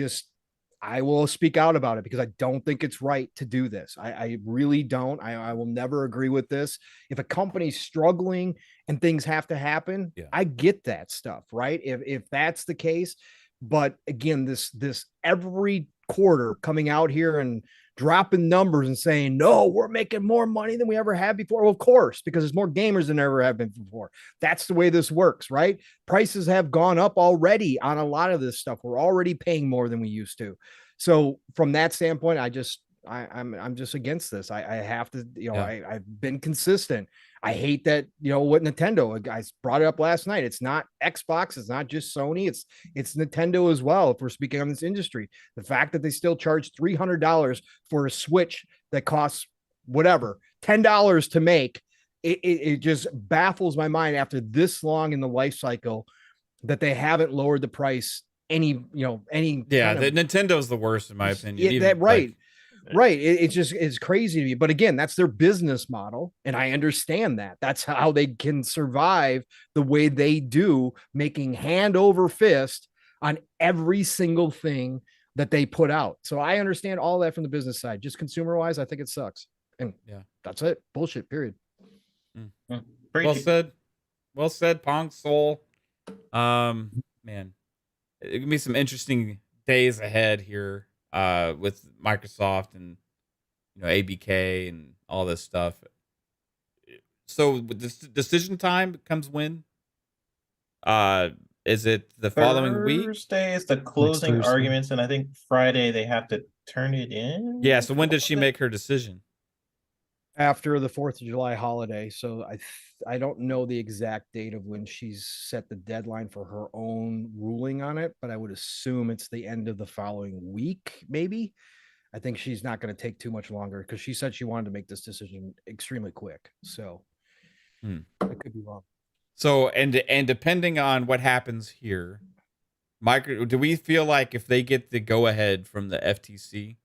will speak out about it because I don't think it's right to do this. I really don't. I will never agree with this. If a company's struggling and things have to happen, I get that stuff, right? If that's the case. But again, this every quarter coming out here and dropping numbers and saying, no, we're making more money than we ever had before. Well, of course, because there's more gamers than there ever have been before. That's the way this works, right? Prices have gone up already on a lot of this stuff. We're already paying more than we used to. So from that standpoint, I'm just against this. I have to, I've been consistent. I hate that, what Nintendo, I brought it up last night. It's not Xbox. It's not just Sony. It's Nintendo as well. If we're speaking on this industry, the fact that they still charge $300 for a Switch that costs whatever, $10 to make, it just baffles my mind after this long in the life cycle that they haven't lowered the price any. Nintendo's the worst in my opinion. Right. It's crazy to me. But again, that's their business model. And I understand that. That's how they can survive the way they do, making hand over fist on every single thing that they put out. So I understand all that from the business side. Just consumer wise, I think it sucks. And that's it. Bullshit, period. Well said, Pong Soul. Man, it can be some interesting days ahead here. With Microsoft and ABK and all this stuff. So this decision time comes when? Is it the following week? Thursday is the closing arguments, and I think Friday they have to turn it in. Yeah. So when does she make her decision? After the 4th of July holiday. So I don't know the exact date of when she's set the deadline for her own ruling on it, but I would assume it's the end of the following week, maybe. I think she's not going to take too much longer because she said she wanted to make this decision extremely quick. So I could be wrong. So, and depending on what happens here, do we feel like if they get the go ahead from the FTC,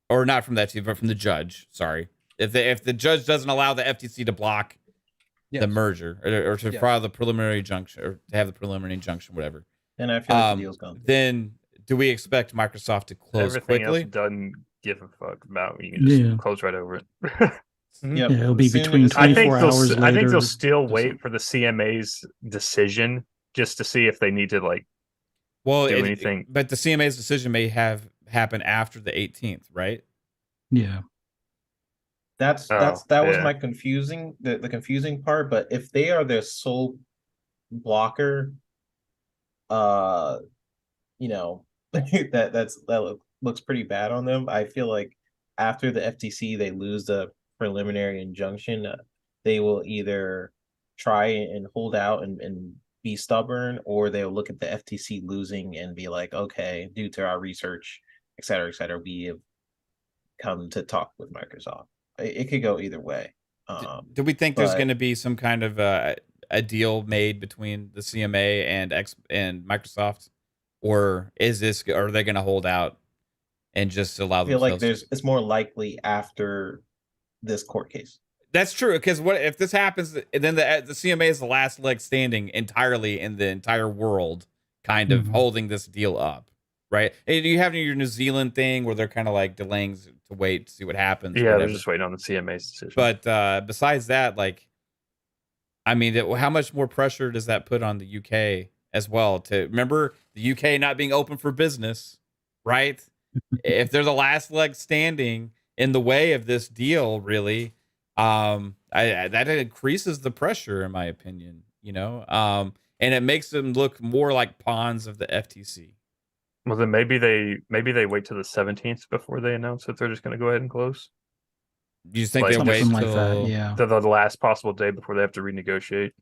or not from the FTC, but from the judge, sorry, if the judge doesn't allow the FTC to block the merger or to file the preliminary injunction or to have the preliminary injunction, whatever, then I feel like the deal's gone. Then do we expect Microsoft to close Everything quickly? Else doesn't give a fuck about. You can just close right over it. Yep. Yeah, it'll be between 24 hours later. I think they'll still wait for the CMA's decision just to see if they need to do anything. But the CMA's decision may happen after the 18th, right? Yeah. That was my confusing the confusing part. But if they are their sole blocker, that looks pretty bad on them. I feel like after the FTC they lose the preliminary injunction, they will either try and hold out and be stubborn, or they'll look at the FTC losing and be like, okay, due to our research, et cetera, we have come to talk with Microsoft. It could go either way. Do we think there's going to be some kind of a deal made between the CMA and Microsoft, or are they going to hold out and just allow? I feel like it's more likely after this court case. That's true, because what if this happens? Then the CMA is the last leg standing entirely in the entire world, kind of holding this deal up, right? And you have your New Zealand thing where they're kind of like delaying to wait to see what happens. Yeah, whatever. They're just waiting on the CMA's decision. But besides that, like, I mean, how much more pressure does that put on the UK as well? To remember the UK not being open for business, right? If they're the last leg standing in the way of this deal, really. That increases the pressure, in my opinion, and it makes them look more like pawns of the FTC. Well, then maybe they wait till the 17th before they announce that they're just going to go ahead and close. Do you think they wait till the last possible day before they have to renegotiate?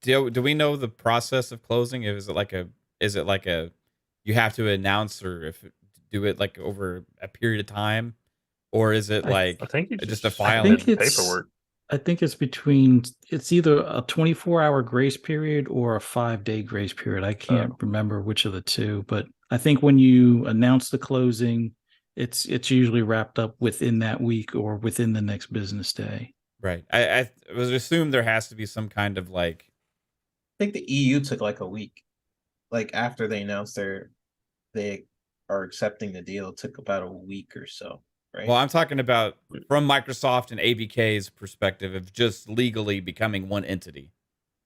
Do we know the process of closing? Is it like a you have to announce or do it like over a period of time? Or is it like I think just a filing paperwork? I think it's either a 24-hour grace period or a 5-day grace period. I can't remember which of the two, but I think when you announce the closing, it's usually wrapped up within that week or within the next business day. Right. I was assumed there has to be some kind of like. I think the EU took like a week, like after they announced they are accepting the deal. It took about a week or so. Right. Well, I'm talking about from Microsoft and ABK's perspective of just legally becoming one entity,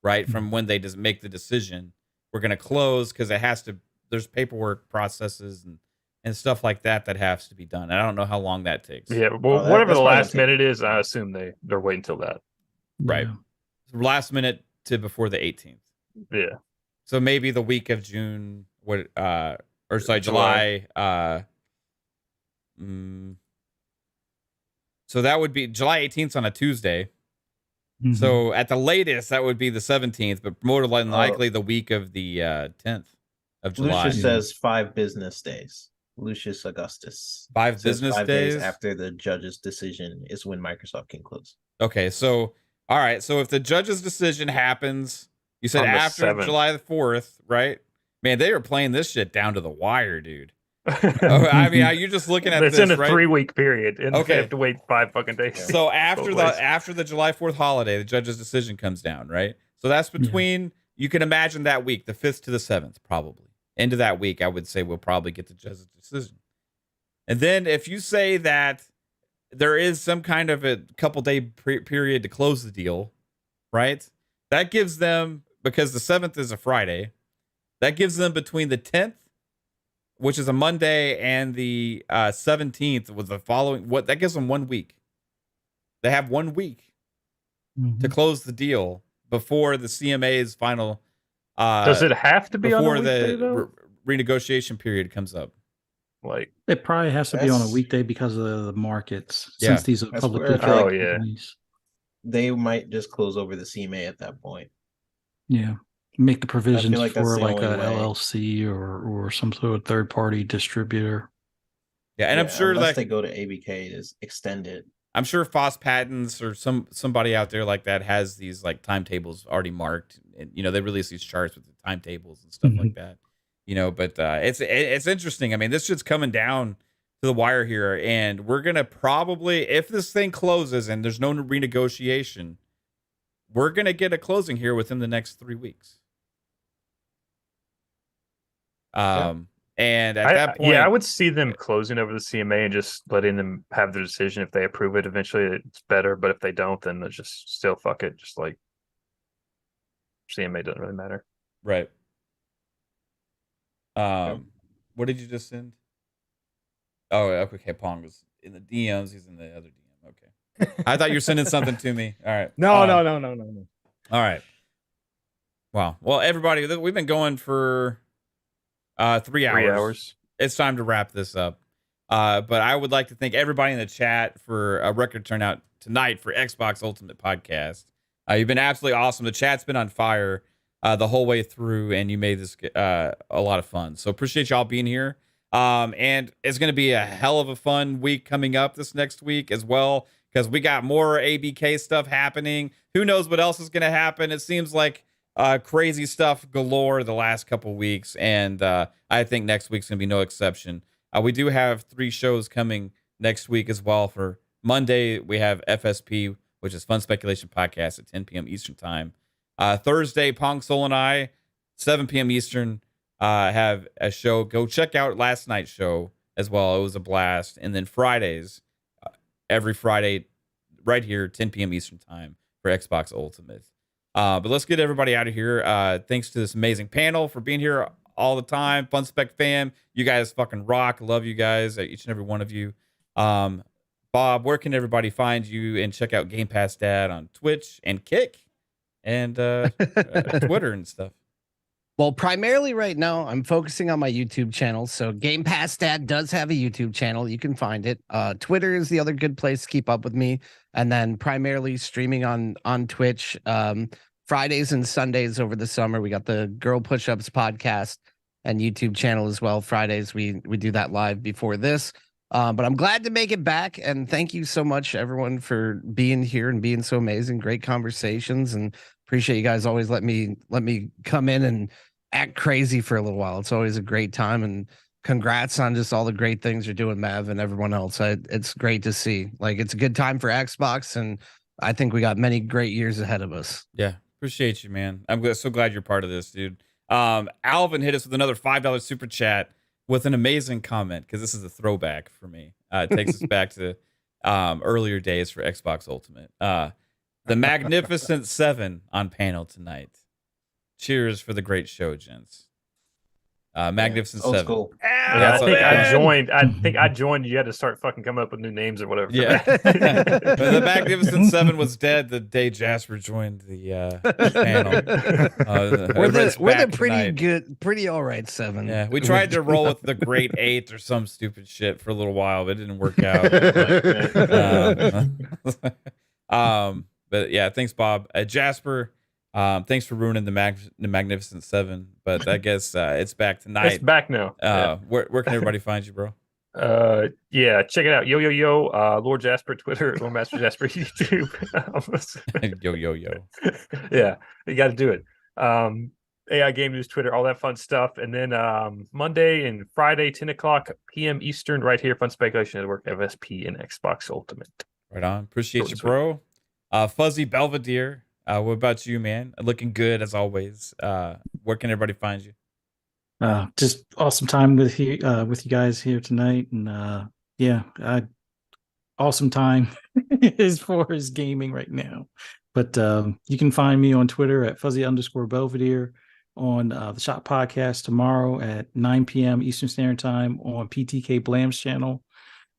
right? From when they just make the decision, we're going to close because there's paperwork processes and stuff like that has to be done. And I don't know how long that takes. Yeah, well, whatever the last minute is, I assume they're waiting until that. Right. Yeah. Last minute to before the 18th. Yeah. So maybe the week of July. So that would be July 18th on a Tuesday. Mm-hmm. So at the latest, that would be the 17th, but more than likely the week of the 10th of July. Lucius says 5 business days. Lucius Augustus. 5 business days after the judge's decision is when Microsoft can close. Okay, so all right. So if the judge's decision happens, you said after 7th. July the 4th, right? Man, they were playing this shit down to the wire, dude. I mean, are you just looking at it's this, in a right? 3-week period, and okay. They have to wait 5 fucking days. So after the July 4th holiday, the judge's decision comes down, right? So that's between you can imagine that week, the 5th to the 7th, probably into that week. I would say we'll probably get the judge's decision, and then if you say that there is some kind of a couple day period to close the deal, right? That gives them, because the 7th is a Friday, that gives them between the 10th. Which is a Monday, and the 17th was the following. That gives them 1 week. They have 1 week to close the deal before the CMA's final. Does it have to be before on the renegotiation period comes up? Like it probably has to be on a weekday because of the markets. Since these are publicly traded companies. They might just close over the CMA at that point. Yeah. Make the provisions for like a LLC or some sort of third-party distributor. Yeah, and I'm sure unless they go to ABK is extended. I'm sure Foss Patents or somebody out there like that has these like timetables already marked, and they release these charts with the timetables and stuff like that. But it's interesting. I mean, this shit's coming down to the wire here, and we're gonna probably, if this thing closes and there's no renegotiation, we're gonna get a closing here within the next 3 weeks. And at that point, I would see them closing over the CMA and just letting them have their decision. If they approve it, eventually it's better. But if they don't, then it's just still fuck it. Just like CMA doesn't really matter. Right. What did you just send? Oh, okay. Pong was in the DMs. He's in the other DM. Okay. I thought you were sending something to me. All right. No. All right. Wow. Well, everybody, we've been going for 3 hours. It's time to wrap this up. But I would like to thank everybody in the chat for a record turnout tonight for Xbox Ultimate Podcast. You've been absolutely awesome. The chat's been on fire the whole way through, and you made this a lot of fun. So appreciate y'all being here. And it's going to be a hell of a fun week coming up this next week as well, because we got more ABK stuff happening. Who knows what else is going to happen? It seems like crazy stuff galore the last couple weeks, and I think next week's going to be no exception. We do have 3 shows coming next week as well. For Monday, we have FSP, which is Fun Speculation Podcast at 10 p.m. Eastern Time. Thursday, Pong Soul and I, 7 p.m. Eastern, have a show. Go check out last night's show as well. It was a blast. And then Fridays, every Friday, right here, 10 p.m. Eastern Time for Xbox Ultimate. But let's get everybody out of here. Thanks to this amazing panel for being here all the time. Fun Spec fam, you guys fucking rock. Love you guys, each and every one of you. Bob, where can everybody find you and check out Game Pass Dad on Twitch and Kick and Twitter and stuff? Well, primarily right now, I'm focusing on my YouTube channel. So Game Pass Dad does have a YouTube channel. You can find it. Twitter is the other good place to keep up with me. And then primarily streaming on Twitch. Fridays and Sundays over the summer, we got the Girl Push-Ups podcast and YouTube channel as well. Fridays, we do that live before this. But I'm glad to make it back. And thank you so much, everyone, for being here and being so amazing. Great conversations, and appreciate you guys always let me come in and act crazy for a little while. It's always a great time, and congrats on just all the great things you're doing, Mav, and everyone else. It's great to see. Like, it's a good time for Xbox, and I think we got many great years ahead of us. Yeah, appreciate you, man. I'm so glad you're part of this, dude. Alvin hit us with another $5 super chat with an amazing comment, because this is a throwback for me. It takes us back to earlier days for Xbox Ultimate. The Magnificent Seven on panel tonight. Cheers for the great show, gents. Magnificent Seven. School. Yeah, I think I joined. You had to start fucking coming up with new names or whatever. Yeah. The Magnificent Seven was dead the day Jasper joined the panel. We're the pretty good, pretty all right 7. Yeah, we tried to roll with the Great 8 or some stupid shit for a little while, but it didn't work out. But yeah, thanks, Bob. Jasper, thanks for ruining the Magnificent Seven, but I guess it's back tonight. It's back now. Where can everybody find you, bro? Yeah, check it out. Lord Jasper Twitter, Lord Master Jasper YouTube. yo. Yeah, you got to do it. AI Game News Twitter, all that fun stuff, and then Monday and Friday, 10 o'clock p.m. Eastern, right here, Fun Speculation Network, FSP, and Xbox Ultimate. Right on. Appreciate you, bro. Fuzzy Belvedere. What about you, man? Looking good as always. Where can everybody find you? Just awesome time with you guys here tonight, and awesome time as far as gaming right now. But you can find me on Twitter at Fuzzy_Belvedere, on the Shop Podcast tomorrow at 9 p.m. Eastern Standard Time on PTK Blam's channel.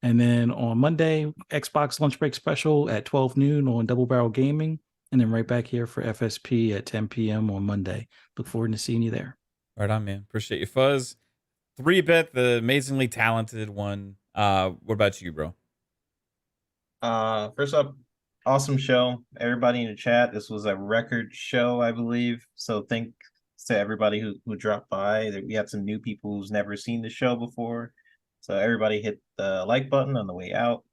And then on Monday, Xbox Lunch Break Special at 12 noon on Double Barrel Gaming. And then right back here for FSP at 10 p.m. on Monday. Look forward to seeing you there. Right on, man. Appreciate you, Fuzz. 3-Bit, the amazingly talented one. What about you, bro? First up, awesome show. Everybody in the chat, this was a record show, I believe. So thanks to everybody who dropped by. We had some new people who's never seen the show before. So everybody hit the like button on the way out.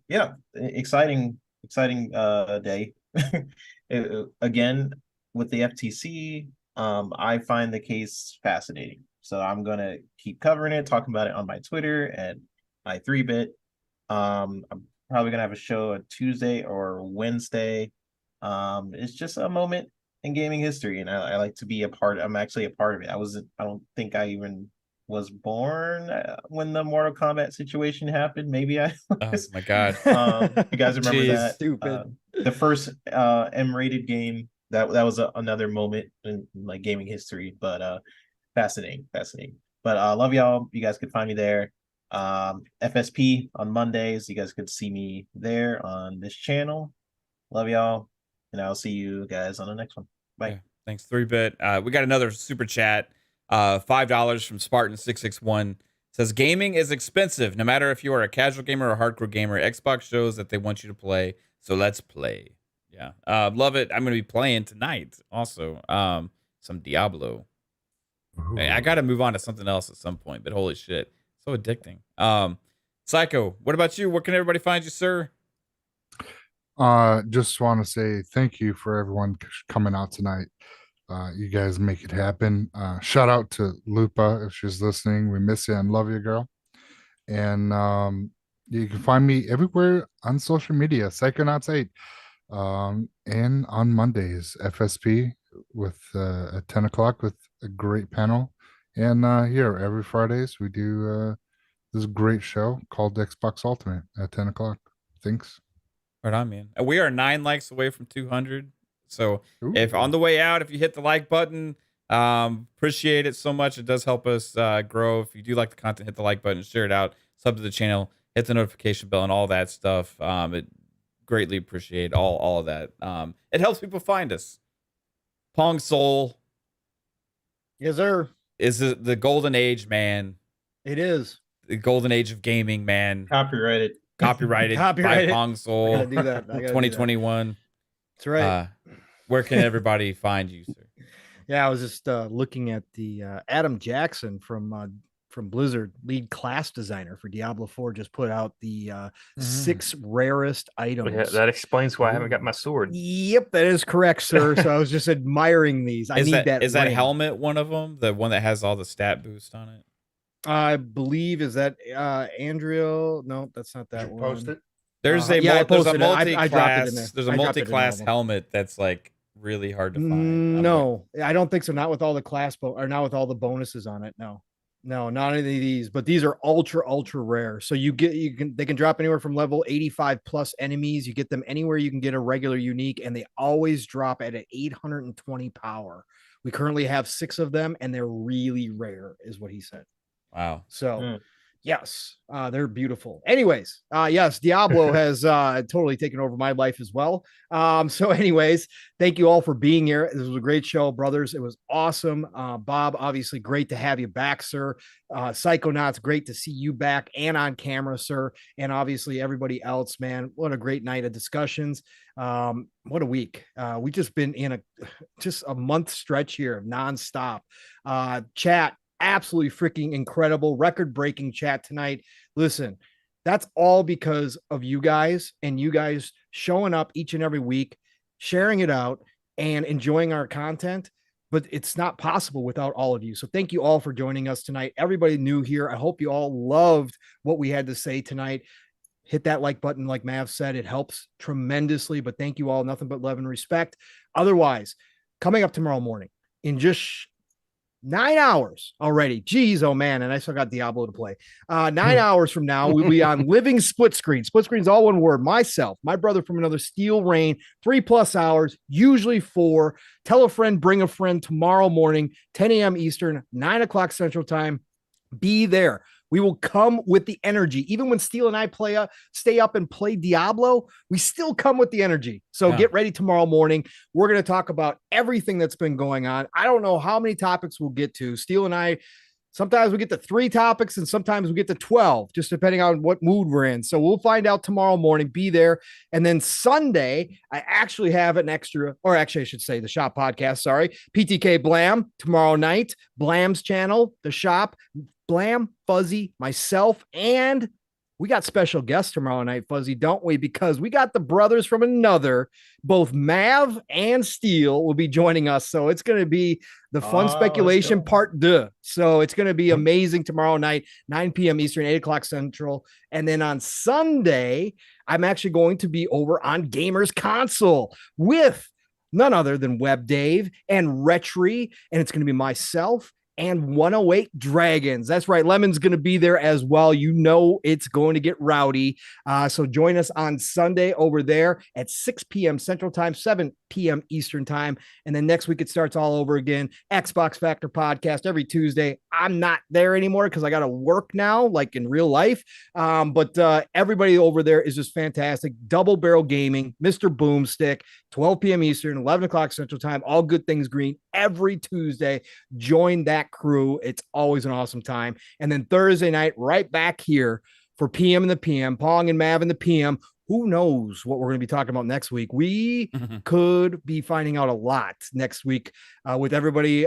Yeah, exciting day. Again, with the FTC, I find the case fascinating. So I'm gonna keep covering it, talking about it on my Twitter and my 3-Bit. I'm probably gonna have a show on Tuesday or Wednesday. It's just a moment in gaming history, and I like to be a part. I'm actually a part of it. I don't think I even was born when the Mortal Kombat situation happened. Maybe I was. Oh my god! You guys remember Jeez, that? stupid. The first M-rated game. That was another moment in like gaming history. But fascinating. But love y'all. You guys could find me there. FSP on Mondays. You guys could see me there on this channel. Love y'all, and I'll see you guys on the next one. Bye. Yeah, thanks, 3-Bit. We got another super chat $5 from Spartan661 says gaming is expensive. No matter if you are a casual gamer or a hardcore gamer, Xbox shows that they want you to play. So let's play. Yeah. Love it. I'm going to be playing tonight also. Some Diablo. Hey, I got to move on to something else at some point, but holy shit. So addicting. Psycho, what about you? Where can everybody find you, sir? Just want to say thank you for everyone coming out tonight. You guys make it happen. Shout out to Lupa if she's listening. We miss you and love you, girl. And you can find me everywhere on social media, Psychonauts8. And on Mondays, FSP with at 10 o'clock with a great panel. And here every Fridays we do this great show called Xbox Ultimate at 10 o'clock. Thanks. Right on, man. We are 9 likes away from 200. So if on the way out, if you hit the like button, appreciate it so much. It does help us grow. If you do like the content, hit the like button, share it out, sub to the channel, hit the notification bell and all that stuff. It greatly appreciate all of that. It helps people find us. Pong Soul. Yes, sir. Is the golden age, man. It is. The golden age of gaming, man. Copyrighted by Pong Soul. I gotta do that. 2021. That's right. Where can everybody find you, sir? Yeah, I was just looking at the Adam Jackson from Blizzard, lead class designer for Diablo 4, just put out the 6 rarest items. Yeah, that explains why I haven't got my sword. Yep, that is correct, sir. So I was just admiring these. I need that. Is that helmet one of them? The one that has all the stat boost on it? I believe is that Andrea. No, that's not that one. Post it. There's a multi-class. There's a multi-class helmet that's like really hard to find. No, I don't think so. Not with all the class or not with all the bonuses on it. No, not any of these. But these are ultra rare. So they can drop anywhere from level 85 plus enemies. You get them anywhere you can get a regular unique, and they always drop at an 820 power. We currently have 6 of them, and they're really rare, is what he said. Wow. So yes, they're beautiful. Anyways, yes, Diablo has totally taken over my life as well. So anyways, thank you all for being here. This was a great show, brothers. It was awesome. Bob, obviously great to have you back, sir. Psychonauts, great to see you back and on camera, sir. And obviously everybody else, man, what a great night of discussions. What a week. We just been in a month stretch here of nonstop chat. Absolutely freaking incredible, record-breaking chat tonight. Listen, that's all because of you guys and you guys showing up each and every week, sharing it out and enjoying our content. But it's not possible without all of you. So thank you all for joining us tonight. Everybody new here. I hope you all loved what we had to say tonight. Hit that like button, like Mav said. It helps tremendously. But thank you all. Nothing but love and respect. Otherwise, coming up tomorrow morning in just 9 hours already. Jeez, oh man. And I still got Diablo to play. 9 hours from now, we'll be on Living Split Screen. Split Screen's all one word. Myself, my brother from another Steel Rain, 3+ hours, usually 4. Tell a friend, bring a friend tomorrow morning, 10 a.m. Eastern, 9 o'clock Central Time. Be there. We will come with the energy. Even when Steel and I stay up and play Diablo, we still come with the energy. So get ready tomorrow morning. We're going to talk about everything that's been going on. I don't know how many topics we'll get to. Steel and I, sometimes we get to 3 topics and sometimes we get to 12, just depending on what mood we're in. So we'll find out tomorrow morning. Be there. And then Sunday, I actually have an extra, or actually I should say the Shop podcast, sorry. PTK Blam tomorrow night. Blam's channel, the Shop. Blam, Fuzzy, myself, and we got special guests tomorrow night, Fuzzy, don't we? Because we got the brothers from another, both Mav and Steel will be joining us. So it's going to be the fun speculation part 2. So it's going to be amazing tomorrow night, 9 p.m. Eastern, 8 o'clock Central. And then on Sunday, I'm actually going to be over on Gamers Console with none other than Web Dave and Retry. And it's going to be myself and 108 Dragons. That's right. Lemon's going to be there as well. You know, it's going to get rowdy. So join us on Sunday over there at 6 p.m. Central Time, 7 p.m. Eastern Time. And then next week, it starts all over again. Xbox Factor podcast every Tuesday. I'm not there anymore because I got to work now, like in real life. But everybody over there is just fantastic. Double Barrel Gaming, Mr. Boomstick, 12 p.m. Eastern, 11 o'clock Central Time, all good things green every Tuesday. Join that crew. It's always an awesome time. And then Thursday night, right back here for PM in the PM, Pong and Mav in the PM. Who knows what we're going to be talking about next week? We could be finding out a lot next week with everybody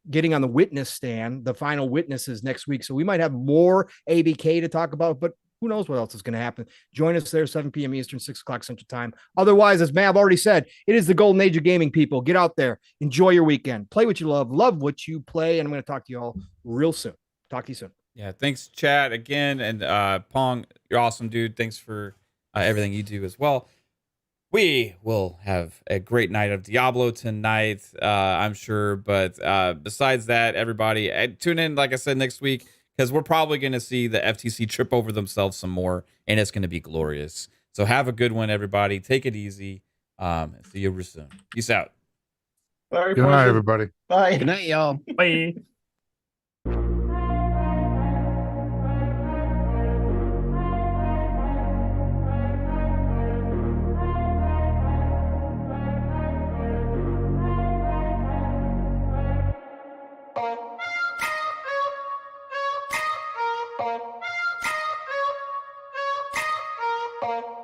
getting on the witness stand, the final witnesses next week. So we might have more ABK to talk about, but who knows what else is going to happen. Join us there, 7 p.m. Eastern, 6 o'clock Central Time. Otherwise, as Mav already said, it is the golden age of gaming, people. Get out there. Enjoy your weekend. Play what you love what you play. And I'm going to talk to you all real soon. Talk to you soon. Yeah, thanks, chat, again. And Pong, you're awesome, dude. Thanks for everything you do as well. We will have a great night of Diablo tonight, I'm sure. But besides that, everybody, tune in, like I said, next week, because we're probably going to see the FTC trip over themselves some more, and it's going to be glorious. So have a good one, everybody. Take it easy. See you real soon. Peace out. Good night, everybody. Bye. Good night, y'all. Bye. Bye.